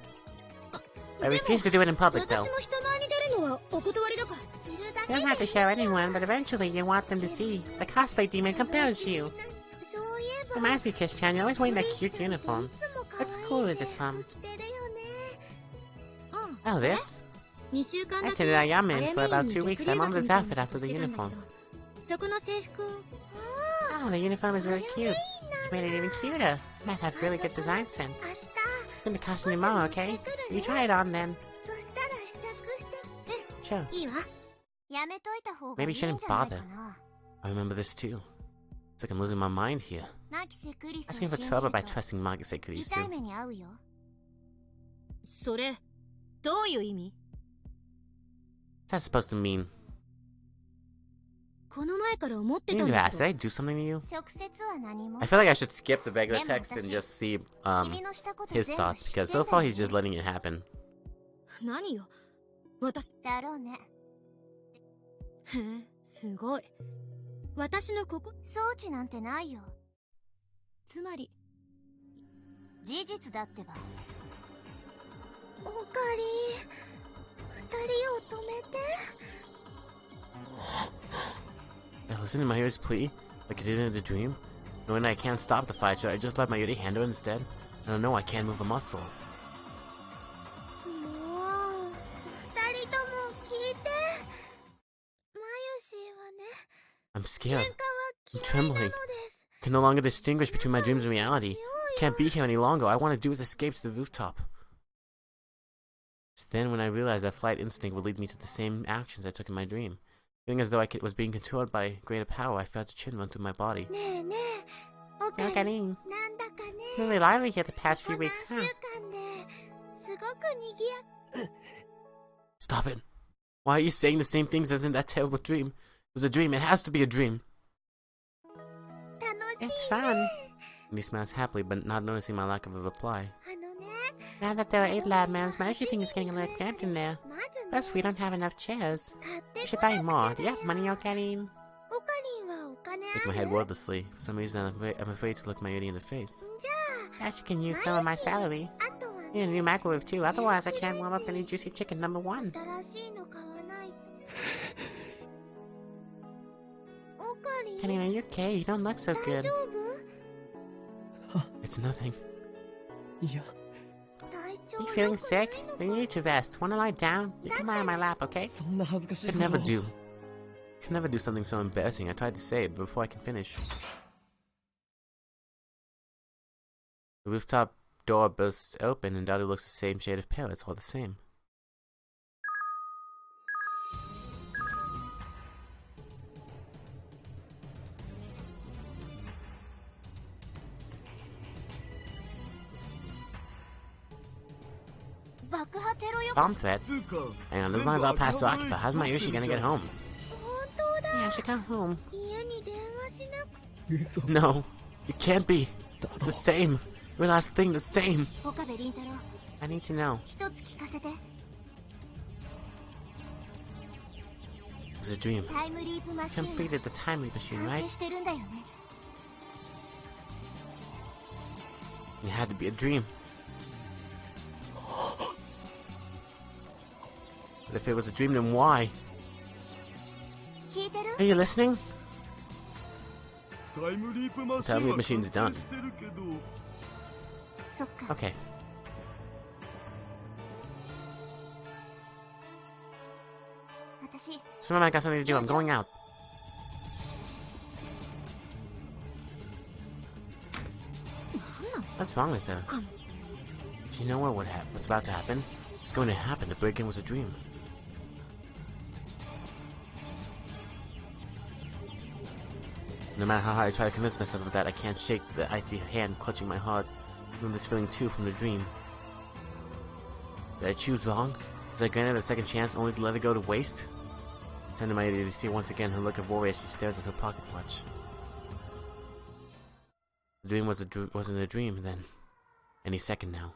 I refuse to do it in public though. You don't have to show anyone, but eventually you want them to see. The cosplay demon compels you. Reminds me, Kiss-chan, you're always wearing that cute uniform. What school is it from? Oh, this? I attended Ayamen for about 2 weeks. I modeled this outfit after the uniform. Oh, the uniform is really cute. You made it even cuter. You might have really good design sense. Bring the costume tomorrow, okay? You try it on then. Sure. Maybe you shouldn't bother. I remember this too. It's like I'm losing my mind here. Asking for trouble by trusting Magase Kurisu. What's that supposed to mean? You need to ask, did I do something to you? I feel like I should skip the regular text and just see his thoughts, because so far he's just letting it happen. I listened to Mayuri's plea, like I did in the dream. Knowing I can't stop the fight, should I just let Mayuri handle it instead? I don't know, I can't move a muscle. I'm scared. I'm trembling. I can no longer distinguish between my dreams and reality. I can't be here any longer. All I want to do is escape to the rooftop. It's then when I realized that flight instinct would lead me to the same actions I took in my dream. Feeling as though I was being controlled by greater power, I felt a chill run through my body. Been really lively here the past few weeks, huh? Stop it. Why are you saying the same things as in that terrible dream? It was a dream. It has to be a dream. It's fun. And he smiles happily, but not noticing my lack of a reply. Now that there are 8 lab mans, my actually think it's getting a little cramped in there. Plus, we don't have enough chairs. We should buy more. Do you have money, Okarin? Shake my head wordlessly. For some reason, I'm afraid to look Mayuri in the face. Perhaps you can use some of my salary. I need a new microwave too, otherwise I can't warm up any juicy chicken number 1. Kenny, are you okay? You don't look so good. It's nothing. Are you feeling sick? Then you need to rest. Wanna lie down? You can lie on my lap, okay? Could never do. Could never do something so embarrassing. I tried to say it, but before I can finish. The rooftop door bursts open and Daru looks the same shade of pale. It's all the same. Bomb threats? Hang on, this line's all past Akiba. How's my Ushi gonna get home? Yeah, I should come home. No, it can't be. It's the same. Your last thing, the same. I need to know. It was a dream. Completed the time leap machine, right? It had to be a dream. But if it was a dream, then why? Are you listening? The time loop machine's done. Okay. So remember, I got something to do. I'm going out. What's wrong with her? Do you know what's about to happen? It's going to happen. The break-in was a dream. No matter how hard I try to convince myself of that, I can't shake the icy hand clutching my heart. I remember this feeling too from the dream. Did I choose wrong? Was I granted a second chance only to let it go to waste? I turned to my to see once again her look of worry as she stares at her pocket watch. The dream wasn't a dream then. Any second now.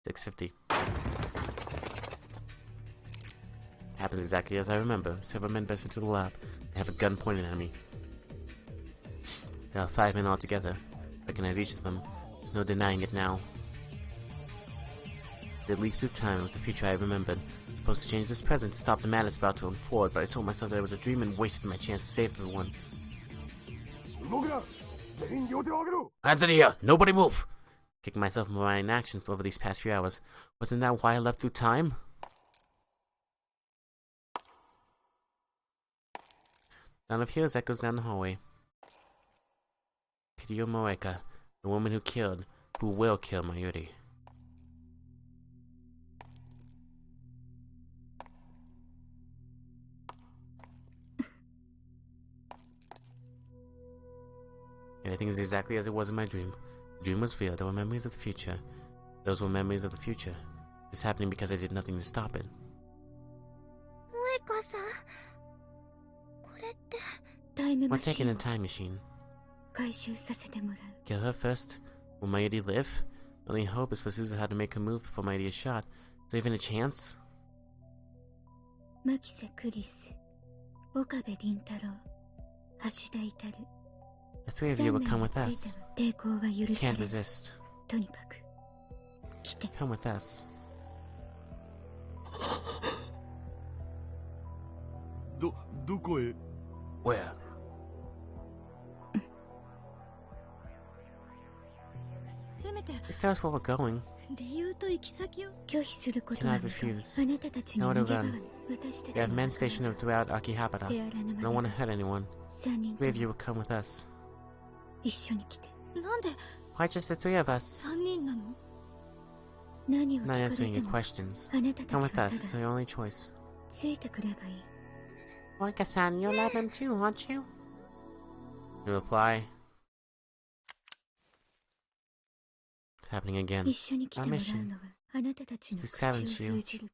6:50. Happens exactly as I remember. Several men burst into the lab. They have a gun pointed at me. There are 5 men altogether. I recognize each of them. There's no denying it now. They leaped through time. It was the future I remembered. I was supposed to change this present to stop the madness about to unfold, but I told myself that it was a dream and wasted my chance to save everyone. Hands in the air! Nobody move! Kicking myself for my inaction over these past few hours. Wasn't that why I left through time? None of heels echoes down the hallway. Kirio Moeka, the woman who will kill Mayuri. Everything is exactly as it was in my dream. The dream was real. There were memories of the future. Those were memories of the future. This is happening because I did nothing to stop it. We're taking a time machine. Kill her first? Will Mayuri live? The only hope is for Suzuha to make her move before Mayuri is shot. Is there even a chance? The 3 of you will come with us. Can't resist. Come with us. Where? Just tell us where we're going. Cannot refuse. No one to run. We have men stationed throughout Akihabara. I don't want to hurt anyone. 3 of you will come with us. Why just the 3 of us? Not answering your questions. Come with us. It's your only choice. Oika-san, you'll love him too, aren't you? You reply. It's happening again. Our mission is to silence you. Usually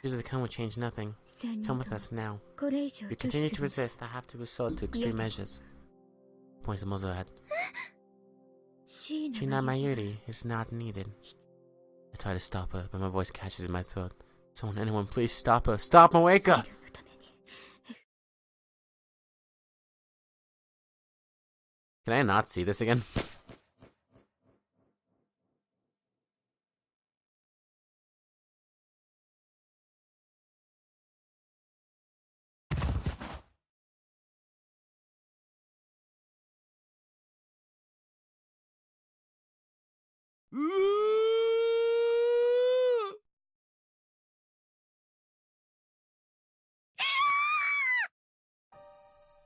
the come will change nothing. Come with us now. If you continue to resist, I have to resort to extreme measures. Points to Mozoad. Shina Mayuri is not needed. I try to stop her, but my voice catches in my throat. Anyone, please stop her. Stop Moeka! Can I not see this again?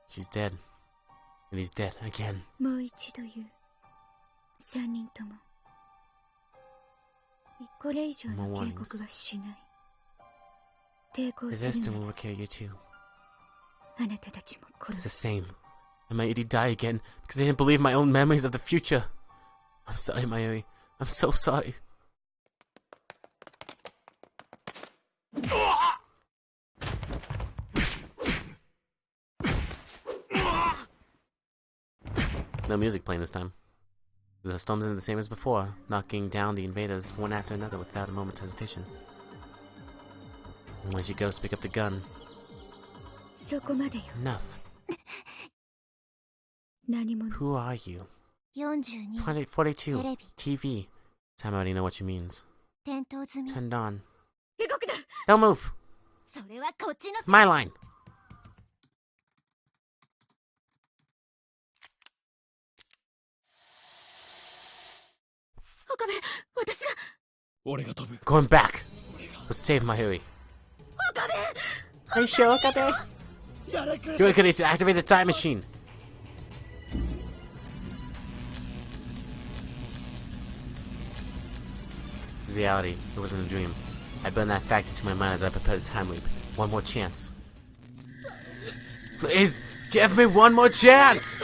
She's dead. And he's dead again. More warnings. Resistance will kill you too. It's the same. I might die again because I didn't believe my own memories of the future. I'm sorry, Mayuri. I'm so sorry. No music playing this time. The storms are the same as before, knocking down the invaders one after another without a moment's hesitation. And when she goes to pick up the gun. Enough. Who are you? 42. TV. Time I already know what she means. Turned on. Don't move. It's my line. Going back. Let's save Mayuri. Are you sure, Okabe? Good, good, activate the time machine. It's reality. It wasn't a dream. I burned that fact into my mind as I prepared the time leap. One more chance. Please, give me one more chance!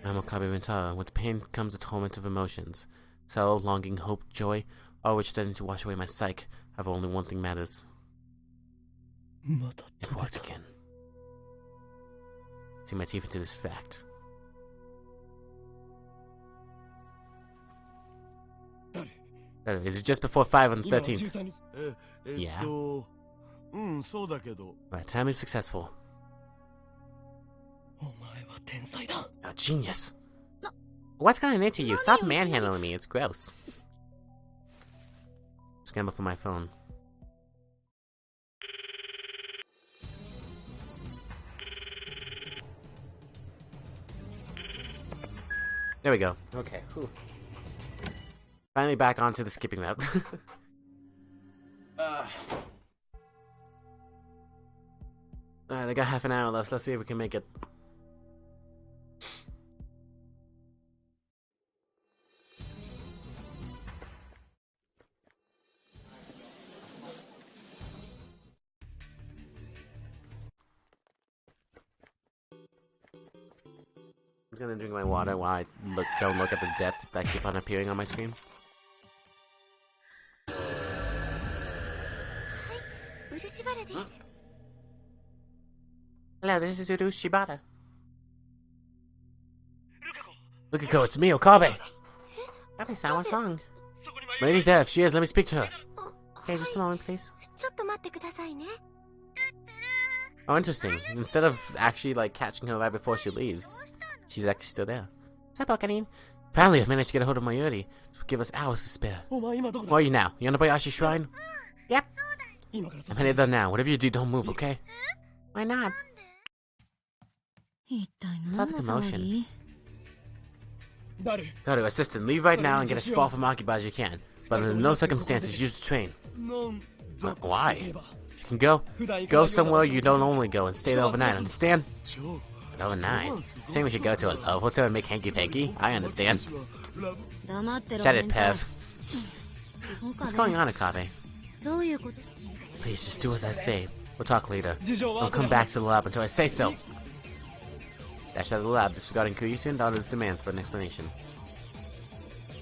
I'm Okabe Rintaro. With pain comes a torment of emotions. Sorrow, longing, hope, joy, all which threaten to wash away my psyche. However, only one thing matters. It worked again. Sink my teeth into this fact. Is it just before 5 on the 13th? Yeah. Right, timely successful. You're a genius. What's gotten into you? Stop manhandling me, it's gross. Scramble for my phone. There we go. Okay. Whew. Finally back onto the skipping route. Alright, I got half an hour left. Let's see if we can make it. I'm gonna drink my water while I don't look at the depths that keep on appearing on my screen. Hello, this is Uru Shibata. Lukako, it's me, Okabe. Okabe-san, what's wrong? Lady there, if she is, let me speak to her. Okay, just a moment, please. Oh, interesting. Instead of actually, like, catching her right before she leaves, she's actually still there. What's up, Okanin? Finally, I've managed to get a hold of Mayuri. This will give us hours to spare. Where are you now? You on the Bayashi Shrine? Yep. I'm headed there now. Whatever you do, don't move, okay? Why not? What's all the commotion? Go to assistant. Leave right now and get as far from Akiba as you can. But under no circumstances use the train. But why? You can go somewhere you don't normally go and stay there overnight, understand? Overnight? Saying we should go to a love hotel and make hanky-panky? I understand. Shut it, Pev. What's going on, Okabe? Please, just do as I say. We'll talk later. Don't come back to the lab until I say so. Dash out of the lab, disregarding Kyuushi and Daughter's demands for an explanation.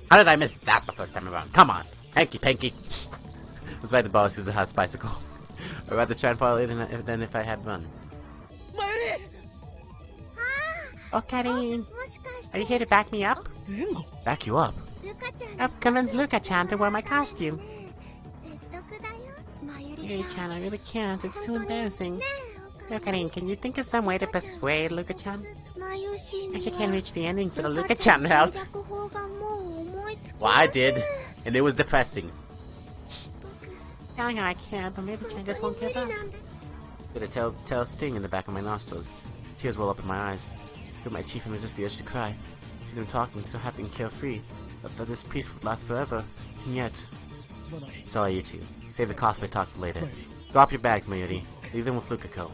How did I miss that the first time around? Come on! Hanky-panky! Let's ride the boss uses a hot bicycle. I'd rather try and follow it than if I had run. Oh, Karin! Are you here to back me up? Back you up? I've convinced Luka-chan to wear my costume. Yuri-chan, I really can't. It's too embarrassing. No, Karin, can you think of some way to persuade Luka-chan? I just can't reach the ending for the Luka-chan route. Well, I did, and it was depressing. Telling her I can't, but maybe Chan just won't give up. Get a tell sting in the back of my nostrils. Tears well up in my eyes. Grit my teeth and resist the urge to cry. See them talking, so happy and carefree. But that this peace would last forever. And yet... Sorry, you two. Save the cosplay talk for later. Drop your bags, Mayuri. Leave them with Lukako.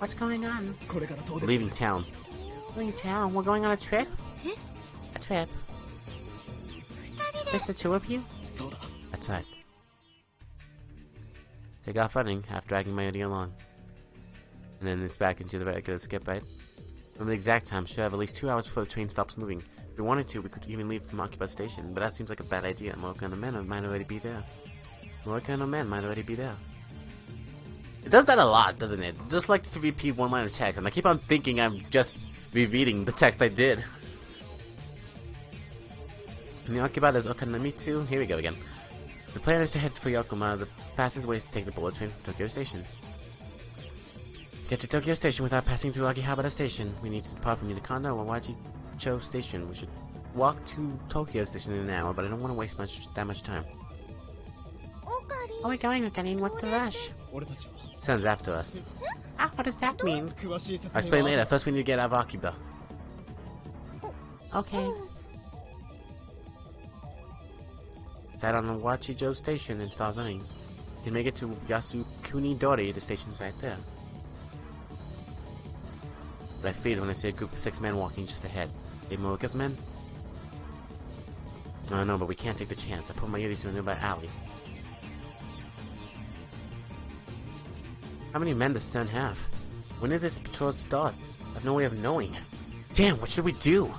What's going on? We're leaving town. Leaving town? We're going on a trip? A trip? Just the two of you? That's right. Take off running, half dragging Mayuri along. And then it's back into the regular skip, right? Remember the exact time, should have at least 2 hours before the train stops moving. If we wanted to, we could even leave from Akiba Station, but that seems like a bad idea. Moroka and the men might already be there. Moroka and the men might already be there. It does that a lot, doesn't it? Just likes to repeat one line of text, and I keep on thinking I'm just rereading the text I did. In the Akiba, there's Okanamitsu. Here we go again. The plan is to head for Yakuma. The fastest way is to take the bullet train from Tokyo Station. Get to Tokyo Station without passing through Akihabara Station. We need to depart from Yukanda or Wajicho Station. We should walk to Tokyo Station in an hour, but I don't want to waste that much time. Where are we going, Okarin? What's the rush? Sun's after us. Ah, what does that mean? I'll explain later. First we need to get out of Akiba. Okay. Sat on the Wachijo station and start running. You can make it to Yasukuni Dori, the station's right there. But I freeze when I see a group of 6 men walking just ahead. They Morika's men? I don't know, but we can't take the chance. I put my Yuri to a nearby alley. How many men does Sun have? When did this patrol start? I have no way of knowing. Damn, what should we do?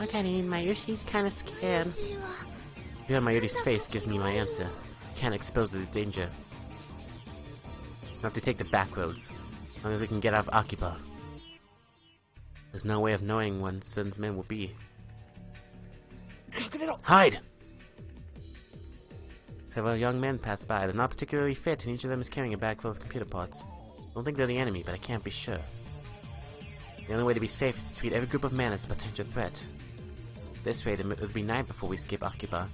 Okay, Mayushi's kinda scared. View on Mayuri's face gives me my answer. Can't expose her to danger. I have to take the back roads, as long as we can get out of Akiba. There's no way of knowing when Sun's men will be. Hide! Several young men pass by. They're not particularly fit, and each of them is carrying a bag full of computer parts. I don't think they're the enemy, but I can't be sure. The only way to be safe is to treat every group of men as a potential threat. This rate, it'll be night before we escape Akiba.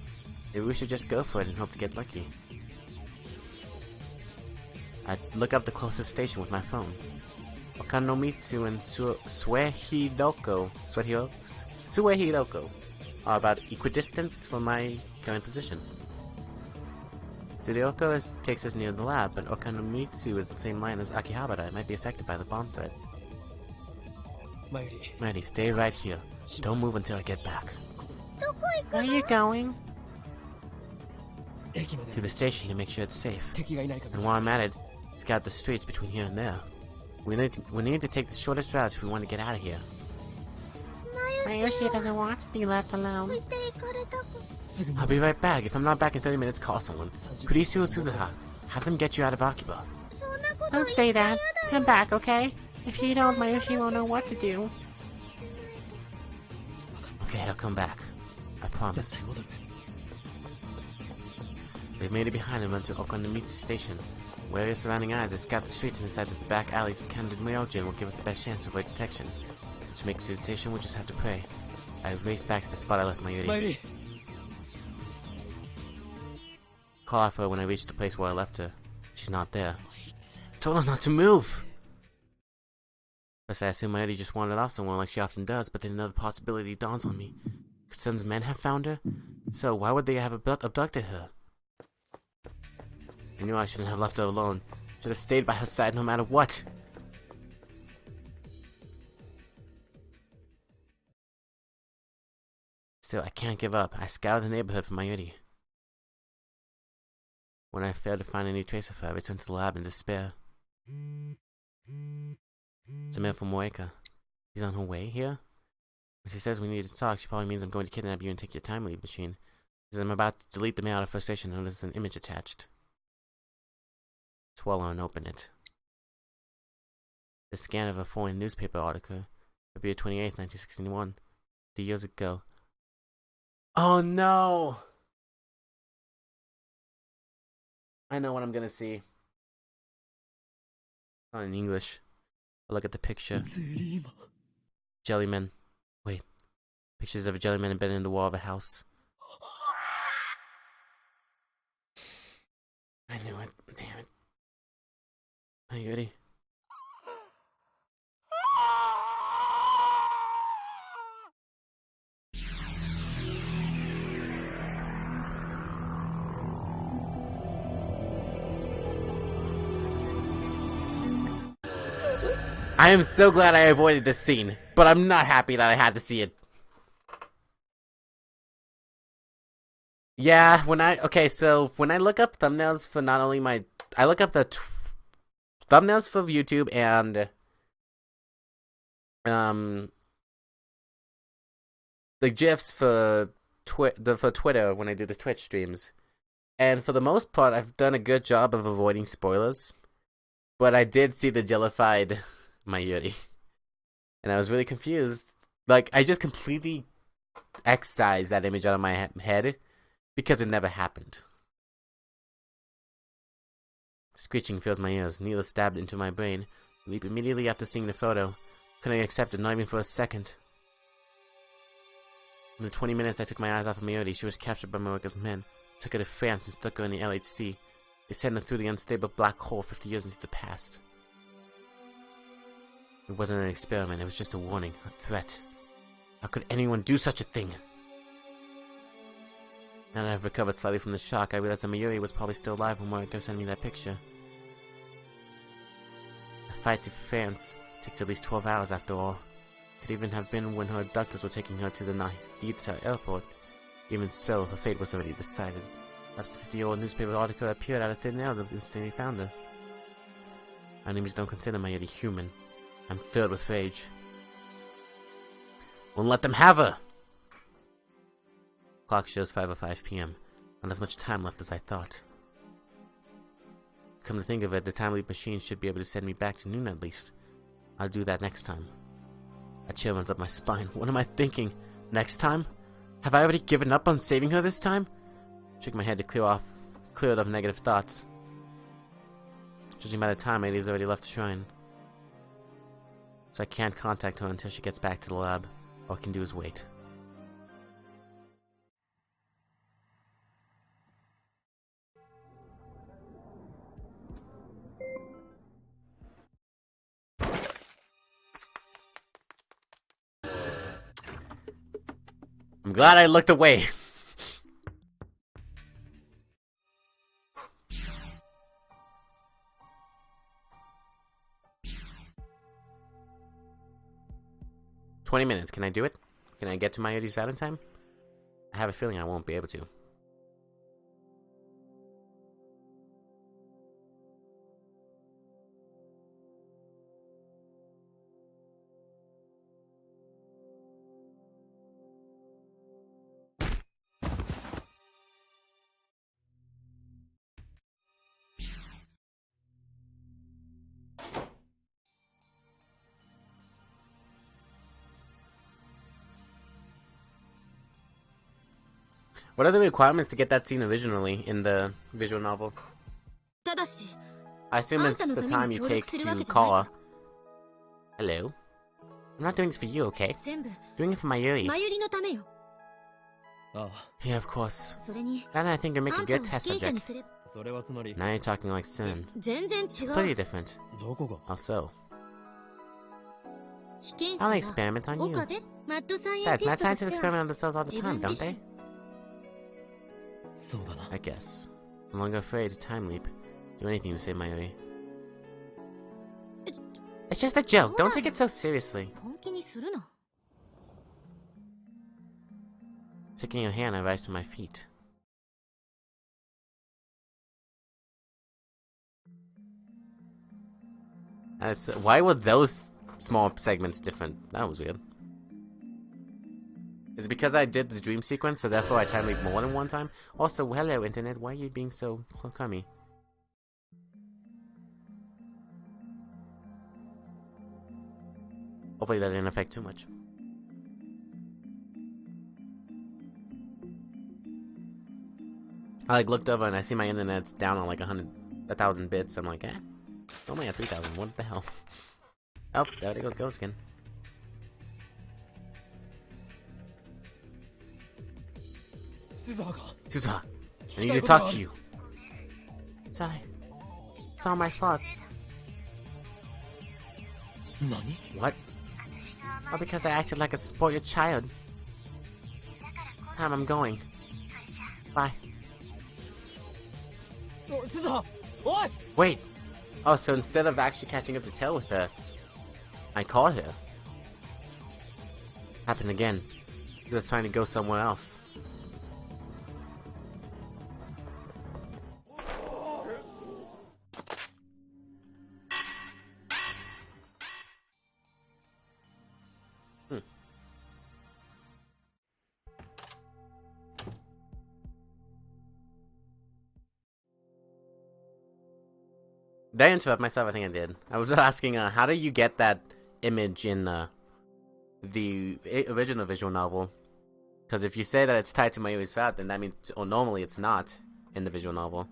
Maybe we should just go for it and hope to get lucky. I'd look up the closest station with my phone. Okanomizu and Suehiroko are about equidistance from my current position. Tsuryoko takes us near the lab, but Okanomizu is the same line as Akihabara. It might be affected by the bomb threat. Mayuri, stay right here. Don't move until I get back. Where are you going? To the station to make sure it's safe. And while I'm at it, scout the streets between here and there. We need to take the shortest route if we want to get out of here. Mayushi doesn't want to be left alone. I'll be right back. If I'm not back in 30 minutes, call someone. Kurisu or Suzuha. Have them get you out of Akiba. Don't say that. Come back, okay? If you don't, Mayushi won't know what to do. Okay, I'll come back. I promise. We've made it behind and run to Okanomizu Station. Where your surrounding eyes are scout the streets and decide that the back alleys of Candid Myojin will give us the best chance to avoid detection. To make it to the station, we'll just have to pray. I race back to the spot I left Mayuri. Call out for her when I reach the place where I left her. She's not there. I told her not to move! First I assume Mayuri just wandered off somewhere like she often does, but then another possibility dawns on me. Could Sun's men have found her? So why would they have abducted her? I knew I shouldn't have left her alone. Should have stayed by her side no matter what. Still, I can't give up. I scoured the neighborhood for Mayuri. When I failed to find any trace of her, I returned to the lab in despair. It's a mail from Moeka. She's on her way here? When she says we need to talk, she probably means I'm going to kidnap you and take your time lead machine. She says I'm about to delete the mail out of frustration and there's an image attached. Swallow and open it. The scan of a foreign newspaper article, February 28th, 1961. 2 years ago. Oh no! I know what I'm gonna see. Not in English. I'll look at the picture. Jellyman. Wait. Pictures of a jellyman embedded in the wall of a house. I knew it. Damn it. Are you ready? I am so glad I avoided this scene, but I'm not happy that I had to see it. Yeah, so when I look up thumbnails for not only I look up the thumbnails for YouTube and the GIFs for Twitter when I do the Twitch streams. And for the most part, I've done a good job of avoiding spoilers. But I did see the jellified Mayuri. And I was really confused. Like, I just completely excised that image out of my head because it never happened. Screeching fills my ears. Needles stabbed into my brain. Leap immediately after seeing the photo. Couldn't accept it, not even for a second. In the 20 minutes I took my eyes off of Mayuri, she was captured by Marika's men. Took her to France and stuck her in the LHC. They sent her through the unstable black hole 50 years into the past. It wasn't an experiment, it was just a warning, a threat. How could anyone do such a thing? Now that I've recovered slightly from the shock, I realized that Mayuri was probably still alive when Marika sent me that picture. The fight to France takes at least 12 hours after all. Could even have been when her abductors were taking her to the Narita airport. Even so, her fate was already decided. Perhaps the 50-year-old newspaper article appeared out of thin air the instant they found her. My enemies don't consider Mayuri human. I'm filled with rage. Won't let them have her! Clock shows 5:05 p.m. Not as much time left as I thought. Come to think of it, the time leap machine should be able to send me back to noon at least. I'll do that next time. A chill runs up my spine. What am I thinking? Next time? Have I already given up on saving her this time? Shook my head to clear it of negative thoughts. Judging by the time, Eddie's already left the shrine. So I can't contact her until she gets back to the lab. All I can do is wait. I'm glad I looked away. "20 minutes. Can I do it? Can I get to Mayuri's Valentine?" I have a feeling I won't be able to. What are the requirements to get that scene originally in the visual novel? I assume it's the time you take to call her. Hello? I'm not doing this for you, okay? Doing it for Mayuri. Yeah, of course. That I think you're making a good test subject. Now you're talking like Sin. Completely different. How so? I'll experiment on you. Besides, mad scientists experiment on themselves all the time, don't they? I guess. I'm no longer afraid to time leap. Do anything to save Mayuri. It's just a joke. Don't take it so seriously. Taking your hand, I rise to my feet. Why were those small segments different? That was weird. Is it because I did the dream sequence, so therefore I time leap more than one time? Also, hello, Internet. Why are you being so crummy? Hopefully that didn't affect too much. I looked over and I see my internet's down on like 1,000 bits. I'm like, only at 3,000. What the hell? Oh, there it goes again. Suza, I need to talk to you. Sorry. It's all my fault. What? Oh, because I acted like a spoiled child. Time I'm going. Bye. Wait. Oh, so instead of actually catching up to tail with her, I caught her. Happened again. He was trying to go somewhere else. Did I interrupt myself? I think I did. I was asking, how do you get that image in the original visual novel? Because if you say that it's tied to Mayuri's fat, then that means, or normally it's not in the visual novel.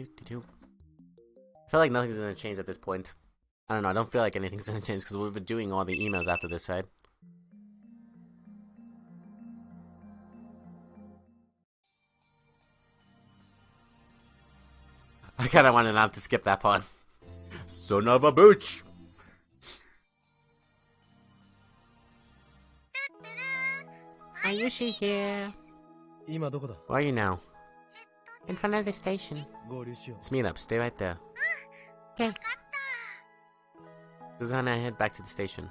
I feel like nothing's gonna change at this point. I don't know, I don't feel like anything's gonna change because we've been doing all the emails after this, right? I kinda wanted not to skip that part. Son of a bitch! Ayushi here. Where are you now? In front of the station. Let's meet up. Stay right there. Okay. Susanna, head back to the station.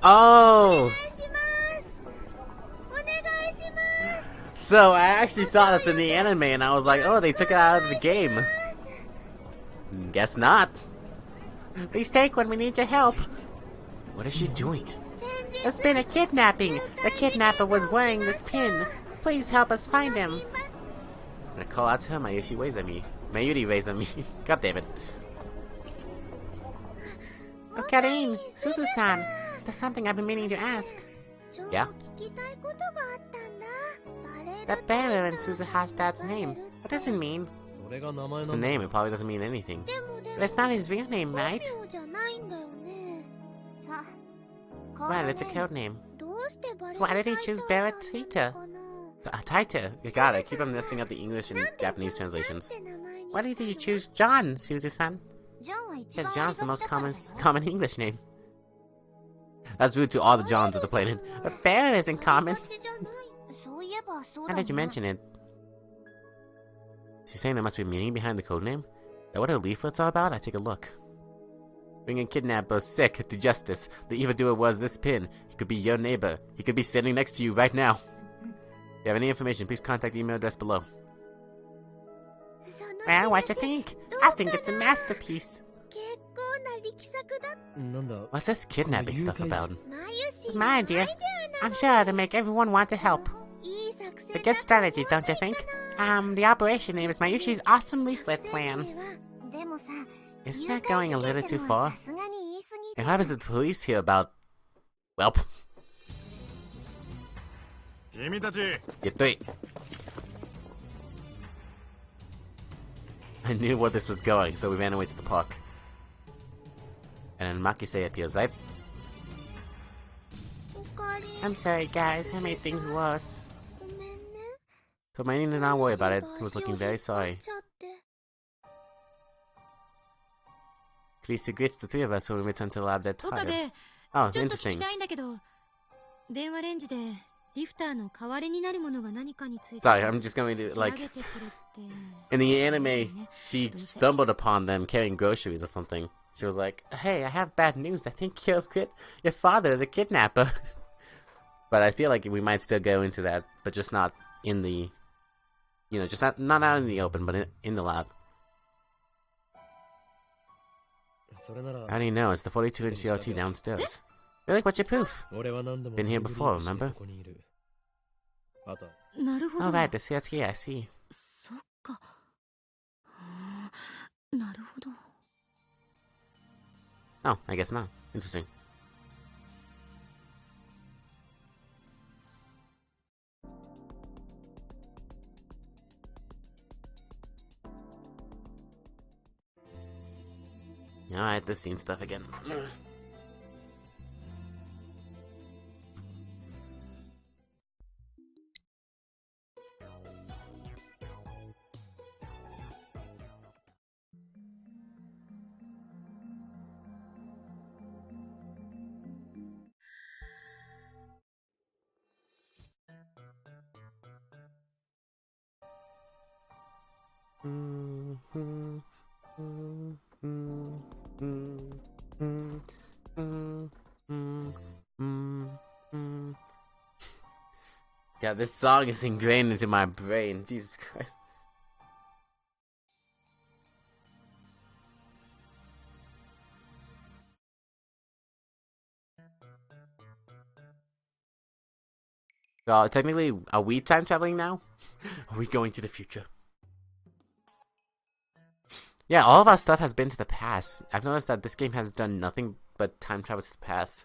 Oh! So, I actually saw this in the anime and I was like, oh, they took it out of the game. Guess not. Please take one, we need your help. What is she doing? There's been a kidnapping. The kidnapper was wearing this pin. Please help us find him. I'm gonna call out to her. Mayushi waves at me. Mayuri waves at me. God damn it. Oh, Karin, Suzu-san. There's something I've been meaning to ask. Yeah? That bearer in Suzuha's dad's name. What does it mean? It's the name. It probably doesn't mean anything. But it's not his real name, right? Well, it's a code name. Why did he choose Bearer Taita? Taita, you got it. Keep on messing up the English and Japanese translations. Why did you choose John, Suzu-san? Because John's the most common English name. That's rude to all the Johns of the planet. But Bearer isn't common. How did you mention it? She's saying there must be a meaning behind the codename? Is that what her leaflets are about? I take a look. Bringing kidnappers sick to justice. The evildoer was this pin. He could be your neighbor. He could be standing next to you right now. If you have any information, please contact the email address below. Well, what you think? I think it's a masterpiece. What's this kidnapping stuff about? It's my idea. I'm sure it'll make everyone want to help. It's a good strategy, don't you think? The operation name is Mayushi's awesome leaflet plan. Isn't that going a little too far? And what happens if the police hear about... Welp. Get three. I knew where this was going, so we ran away to the park. And then Makise appears, right? I'm sorry, guys. I made things worse. So I need to not worry about it. He was looking very sorry. Chris greets the three of us when we return to the lab that tired. Oh, interesting. Sorry, I'm just going to, like... In the anime, she stumbled upon them carrying groceries or something. She was like, hey, I have bad news. I think your father is a kidnapper. But I feel like we might still go into that, but just not in the... You know, just not out in the open, but in the lab. How do you know? It's the 42-inch CRT downstairs. Really? What's your proof? Been here before, remember? Oh, right, the CRT, I see. Oh, I guess not. Interesting. Alright, this scene stuff again. Yeah, this song is ingrained into my brain. Jesus Christ. Well, technically, are we time traveling now? Are we going to the future? Yeah, all of our stuff has been to the past. I've noticed that this game has done nothing but time travel to the past,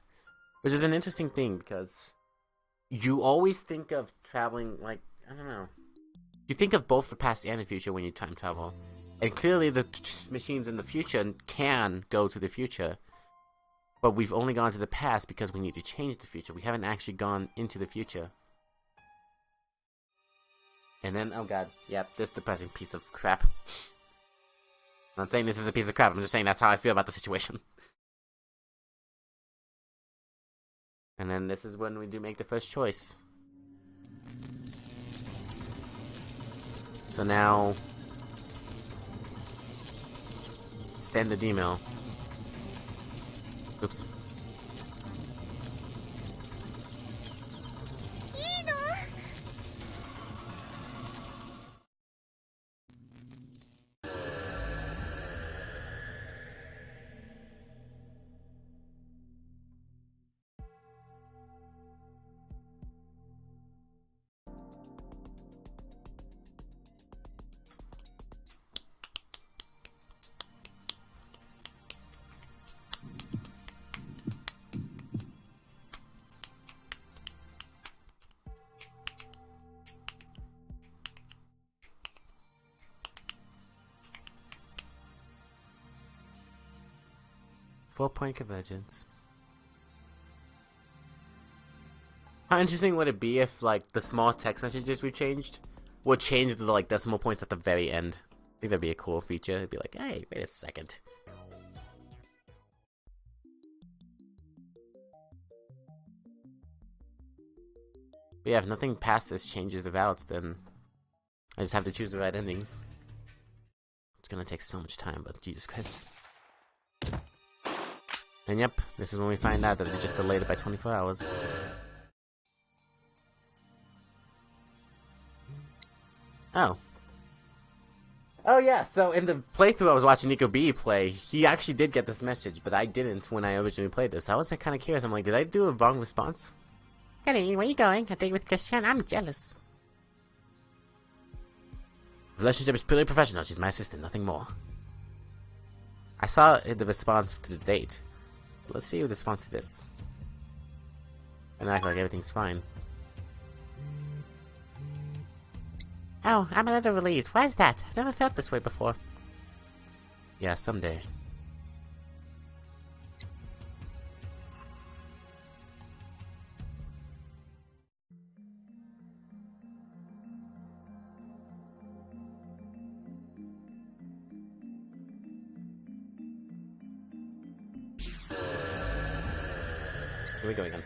which is an interesting thing because you always think of traveling like, I don't know. You think of both the past and the future when you time travel. And clearly the machines in the future can go to the future. But we've only gone to the past because we need to change the future. We haven't actually gone into the future. And then, oh god, yep, this depressing piece of crap. I'm not saying this is a piece of crap, I'm just saying that's how I feel about the situation. And then this is when we do make the first choice. So now, send the email. Oops. 4-point convergence. How interesting would it be if, like, the small text messages we changed would change the, like, decimal points at the very end? I think that'd be a cool feature. It'd be like, hey, wait a second. But yeah, if nothing past this changes the routes, then I just have to choose the right endings. It's gonna take so much time, but Jesus Christ. And yep, this is when we find out that they just delayed it by 24 hours. Oh. Oh yeah, so in the playthrough I was watching Nico B play, he actually did get this message, but I didn't when I originally played this. I was kind of curious. I'm like, did I do a wrong response? Kenny, where you going? A date with Christian? I'm jealous. Relationship is purely professional. She's my assistant, nothing more. I saw the response to the date. Let's see the response to this. And act like everything's fine. Oh, I'm a little relieved. Why is that? I've never felt this way before. Yeah, someday. Here we go again.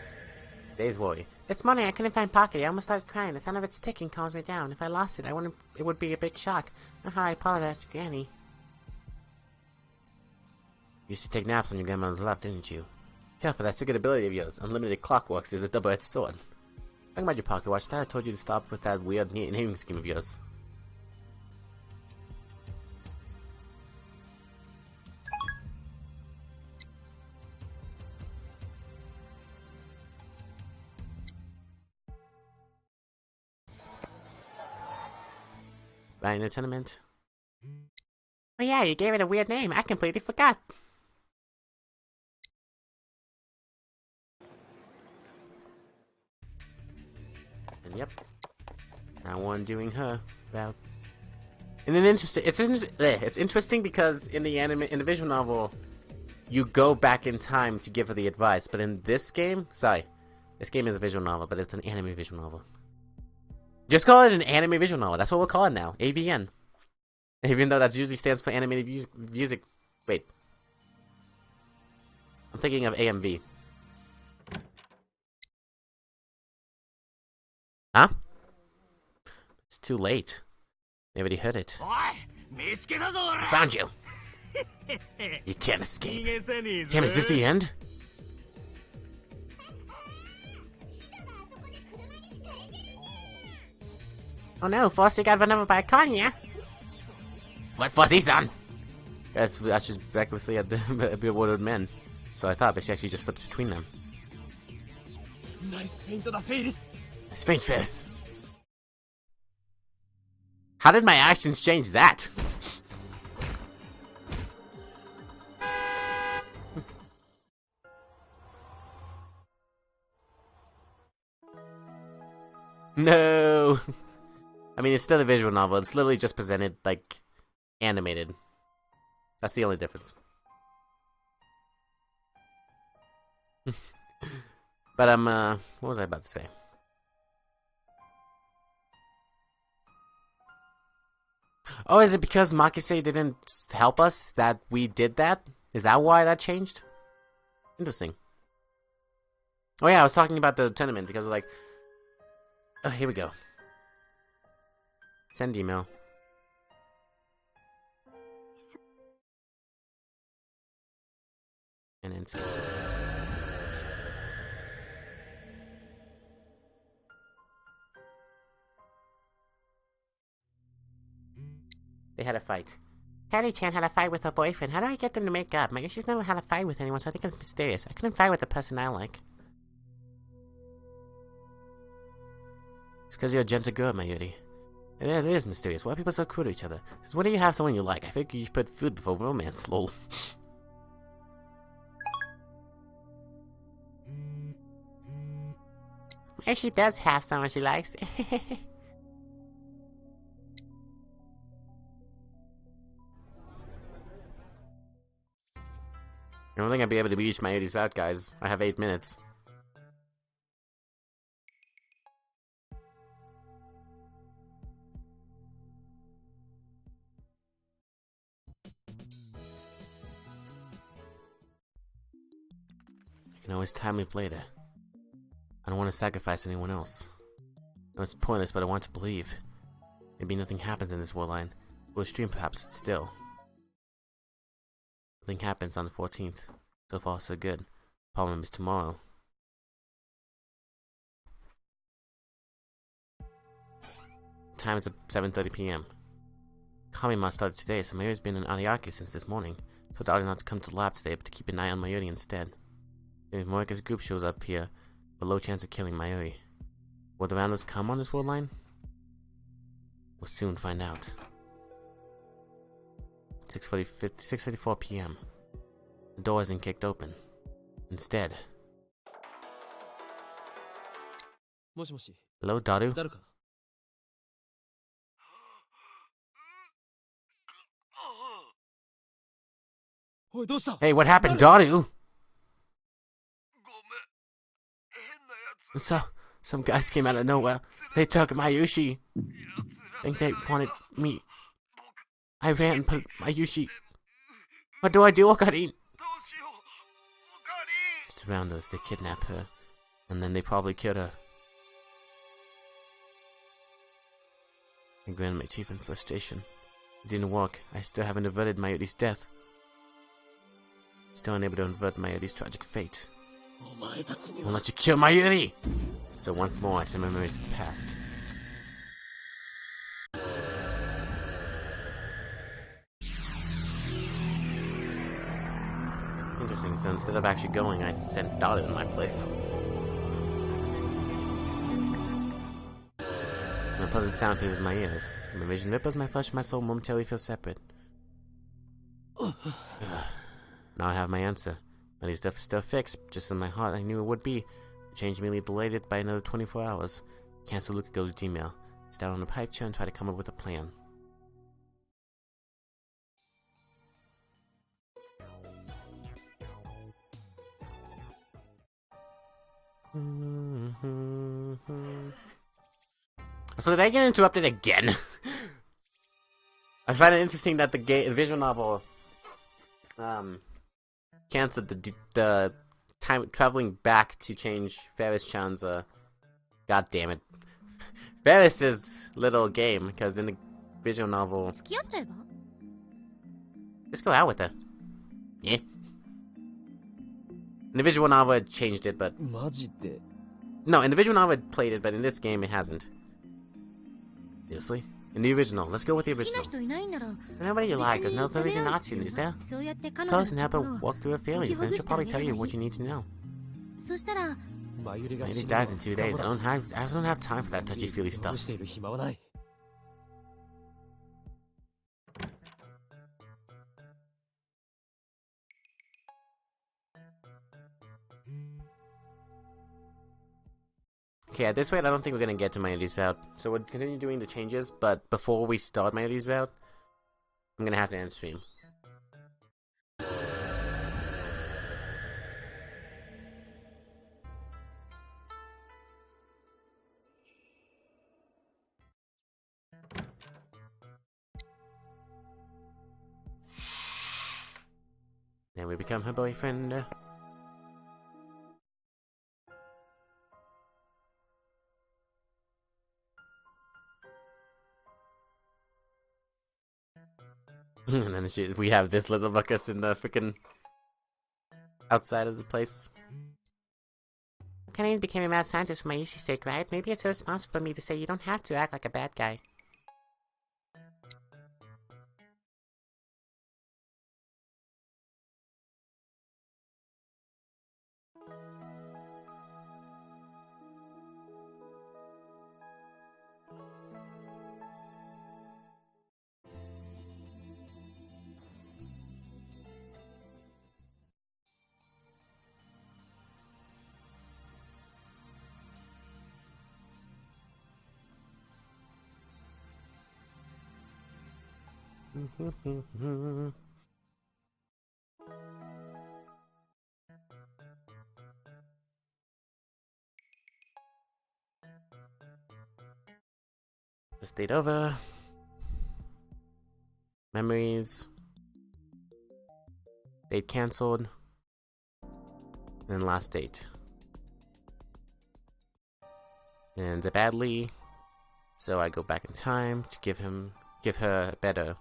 Today's worry. This morning I couldn't find Pocket. I almost started crying. The sound of its ticking calms me down. If I lost it, it would be a big shock. Not how I apologized to Granny. You used to take naps on your grandmother's lap, didn't you? Careful, that secret ability of yours, unlimited clockworks, is a double-edged sword. Talking about your pocket watch, I thought I told you to stop with that weird naming scheme of yours. Right in a tenement. Oh yeah, you gave it a weird name. I completely forgot. And yep. Now one doing her. Well. And an interesting. It's interesting because in the visual novel, you go back in time to give her the advice. But in this game, this game is a visual novel, but it's an anime visual novel. Just call it an anime visual novel. That's what we'll call it now. AVN. Even though that usually stands for animated music. Wait. I'm thinking of AMV. Huh? It's too late. They already heard it. Boy, I found you. You can't escape. Damn, is this the end? Oh no, Fossy got run over by a Konya. What Fossy-san? Guys, that's just recklessly at the bewildered men. So I thought, but she actually just slipped between them. Nice feint, Ferris. How did my actions change that? No. I mean, it's still a visual novel. It's literally just presented, like, animated. That's the only difference. But, what was I about to say? Oh, is it because Makise didn't help us that we did that? Is that why that changed? Interesting. Oh yeah, I was talking about the tournament because, like... Oh, here we go. Send email. And then send. They had a fight. Hattie-chan had a fight with her boyfriend. How do I get them to make up? I guess she's never had a fight with anyone, so I think it's mysterious. I couldn't fight with the person I like. It's because you're a gentle girl, Mayuri. It is mysterious. Why are people so cruel to each other? Because when do you have someone you like? I think you should put food before romance, lol. Maybe she does have someone she likes. I don't think I'll be able to reach Mayuri's route, guys. I have 8 minutes. I can always time loop later. I don't want to sacrifice anyone else. No, it's pointless, but I want to believe. Maybe nothing happens in this world line. Or a stream perhaps, but still. Nothing happens on the 14th. So far, so good. Problem is tomorrow. Time is 7:30 p.m. Kamima started today, so Mayuri's been in Ariake since this morning. Told Ari not to come to the lab today, but to keep an eye on Mayuri instead. If Morika's group shows up here, a low chance of killing Mayuri. Will the Rounders come on this world line? We'll soon find out. 6:54 p.m. The door isn't kicked open. Instead... Hello, Daru? Hey, what happened, Daru? So, some guys came out of nowhere. They took Mayushi. I think they wanted me. I ran, but Mayushi... What do I do, Okarin? Surround us, they kidnap her. And then they probably killed her. I grinned my teeth in frustration. It didn't work. I still haven't averted Mayuri's death. Still unable to avert Mayuri's tragic fate. I won't let you kill Mayuri! So once more I send memories of the past. Interesting, so instead of actually going, I sent Dada in my place. An unpleasant sound pierces my ears. My vision ripples, my flesh and my soul momentarily feel separate. Now I have my answer. Maddie's death is still fixed, just in my heart I knew it would be. The change merely delayed it by another 24 hours. Cancel Luca goes to Gmail. Sit down on the pipe chair and try to come up with a plan. So did I get interrupted again? I find it interesting that the visual novel canceled the time traveling back to change Ferris-chan's god damn it. Ferris's little game, because in the visual novel Just go out with her. Yeah. In the visual novel, it changed it, but... No, in the visual novel, it played it, but in this game, it hasn't. Seriously? In the original. Let's go with the original. Nobody you like. There's no reason not to, is there? Close and help her walk through her feelings, then she'll probably tell you what you need to know. Mayuri dies in 2 days. I don't have time for that touchy-feely stuff. Okay, at this rate, I don't think we're gonna get to Mayuri's vow. So we'll continue doing the changes, but before we start Mayuri's vow, I'm gonna have to end stream. Then we become her boyfriend. And then we have this little ruckus in the freaking outside of the place. Kanane became a mad scientist for my Mayuri's sake, right? Maybe it's irresponsible of me to say you don't have to act like a bad guy. Just date over. Memories. Date cancelled. And last date. Ends it badly. So I go back in time to give her a better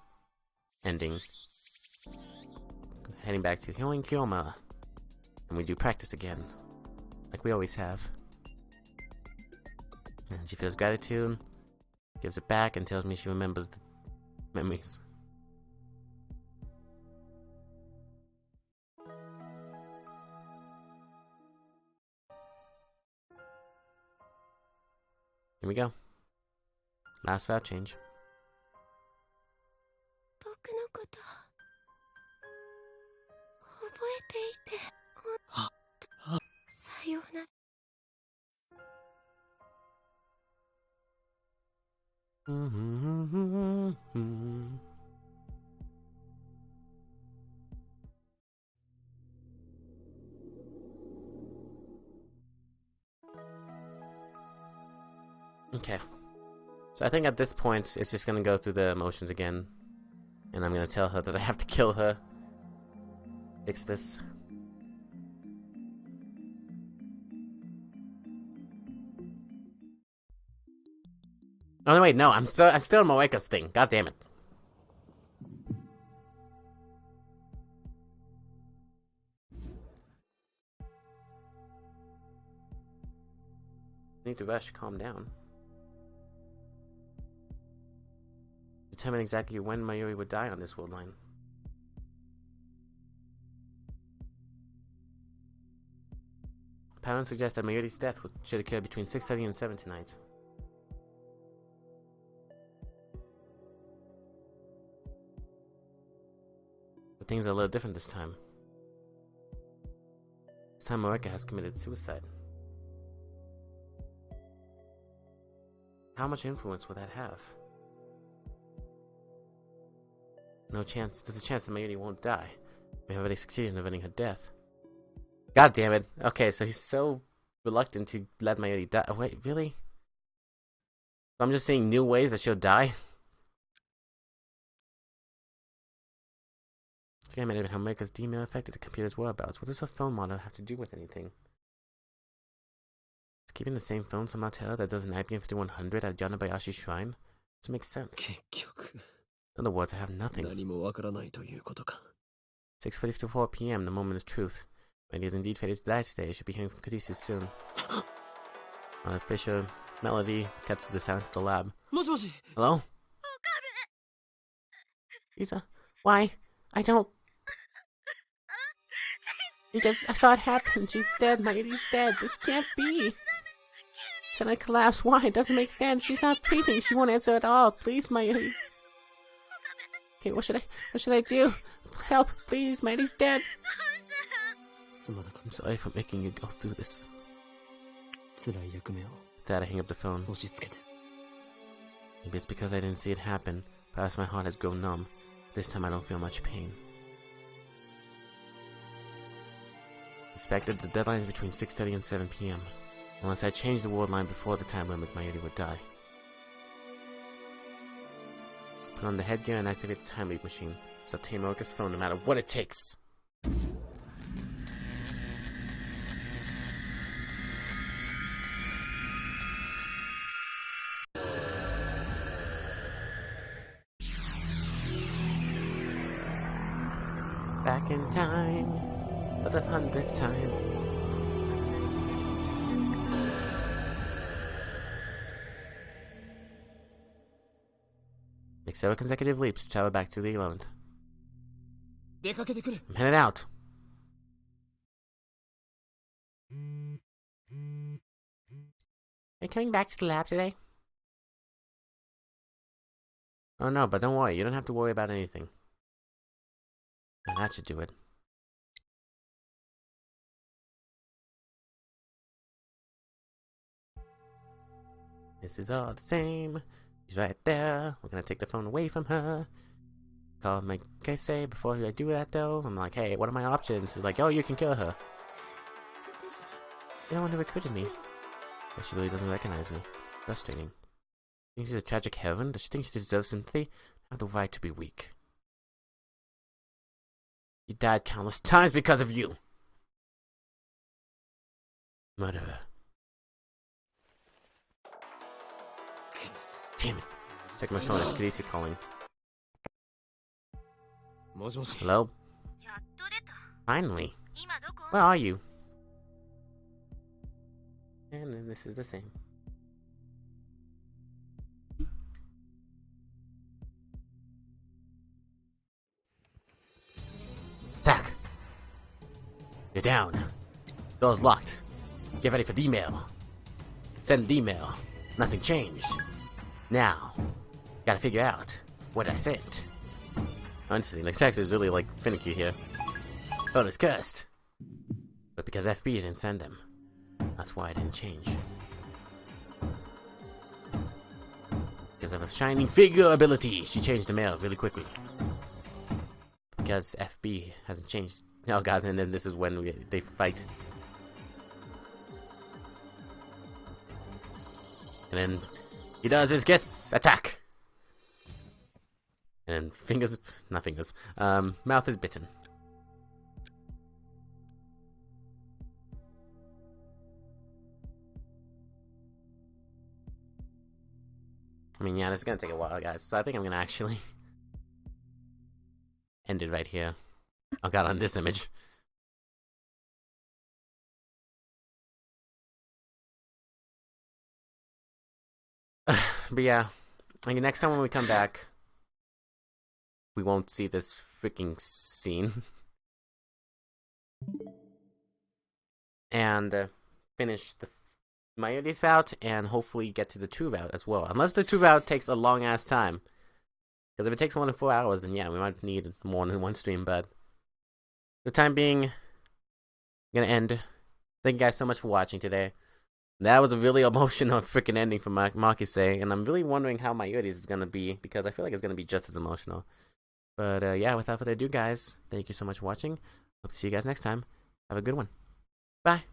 ending. Heading back to Healing Kyoma. And we do practice again. Like we always have. And she feels gratitude. Gives it back and tells me she remembers the memories. Here we go. Last vow change. Okay. So I think at this point, it's just gonna go through the emotions again. And I'm gonna tell her that I have to kill her. Fix this. Oh no, wait, no, I'm still in Moeka's thing. God damn it. Need to rush, calm down. Determine exactly when Mayuri would die on this world line. Parents suggest that Mayuri's death should occur between 6:30 and 7 tonight. But things are a little different this time. This time Moeka has committed suicide. How much influence would that have? No chance. There's a chance that Mayuri won't die. We have already succeeded in averting her death. God damn it. Okay, so he's so reluctant to let Mayuri die. Oh, wait, really? I'm just seeing new ways that she'll die? I think I made it how Moeka's demon affected the computer's whereabouts. What does her phone model have to do with anything? Is keeping the same phone somehow tell her that does an IBM 5100 at Yanabayashi Shrine? This makes sense. In other words, I have nothing. 6:54 p.m. The moment of truth. When he is indeed fated to die today, I should be hearing from Caduceus soon. Fisher, Melody, cuts to the silence of the lab. Hello? Lisa? Why? I don't... Because I saw it happen. She's dead. Mayuri's dead. This can't be. Then I collapse. Why? It doesn't make sense. She's not breathing. She won't answer at all. Please, Mayuri. Okay, what should I do? Help, please. Mayuri's dead. I'm sorry for making you go through this. Dad, I hang up the phone. Maybe it's because I didn't see it happen. Perhaps my heart has grown numb. This time I don't feel much pain. Expected the deadline is between 6:30 and 7 p.m. Unless I change the world line before the time limit, Mayuri would die. Put on the headgear and activate the time leap machine. It's obtain Morika's phone no matter what it takes. Back in time, for the 100th time. Make 7 consecutive leaps to travel back to the 11th. I'm headed out. Are you coming back to the lab today? Oh no, but don't worry, you don't have to worry about anything. And that should do it. This is all the same. She's right there. We're gonna take the phone away from her. Call my Keisei before I do that though. I'm like, hey, what are my options? She's like, oh, you can kill her. You don't want to recruit me. But she really doesn't recognize me. It's frustrating. Thinks she's a tragic heroine? Does she think she deserves sympathy? I have the right to be weak. You died countless times because of you! Murderer. Damn it. Check my phone, it's Kadesi calling. Hello? Finally. Where are you? And then this is the same. Attack! You're down. Door's locked. Get ready for the email. Send the email. Nothing changed. Now, gotta figure out what I sent. Oh, interesting. The text is really, like, finicky here. Phone is cursed. But because FB didn't send him. That's why it didn't change. Because of a shining figure ability, she changed the mail really quickly. Because FB hasn't changed. Oh god, and then this is when they fight. And then he does his kiss attack. And fingers, not fingers, mouth is bitten. I mean, yeah, this is gonna take a while, guys, so I think I'm gonna actually end it right here. Oh god, on this image. But yeah, I mean, next time when we come back, we won't see this freaking scene. And finish the Mayuri's route, and hopefully get to the true route as well. Unless the true route takes a long ass time. Because if it takes more than 4 hours, then yeah, we might need more than one stream, but for the time being, I'm gonna end. Thank you guys so much for watching today. That was a really emotional freaking ending from Makise, and I'm really wondering how Mayuri's is gonna be, because I feel like it's gonna be just as emotional. But yeah, without further ado, guys, thank you so much for watching. Hope to see you guys next time. Have a good one. Bye.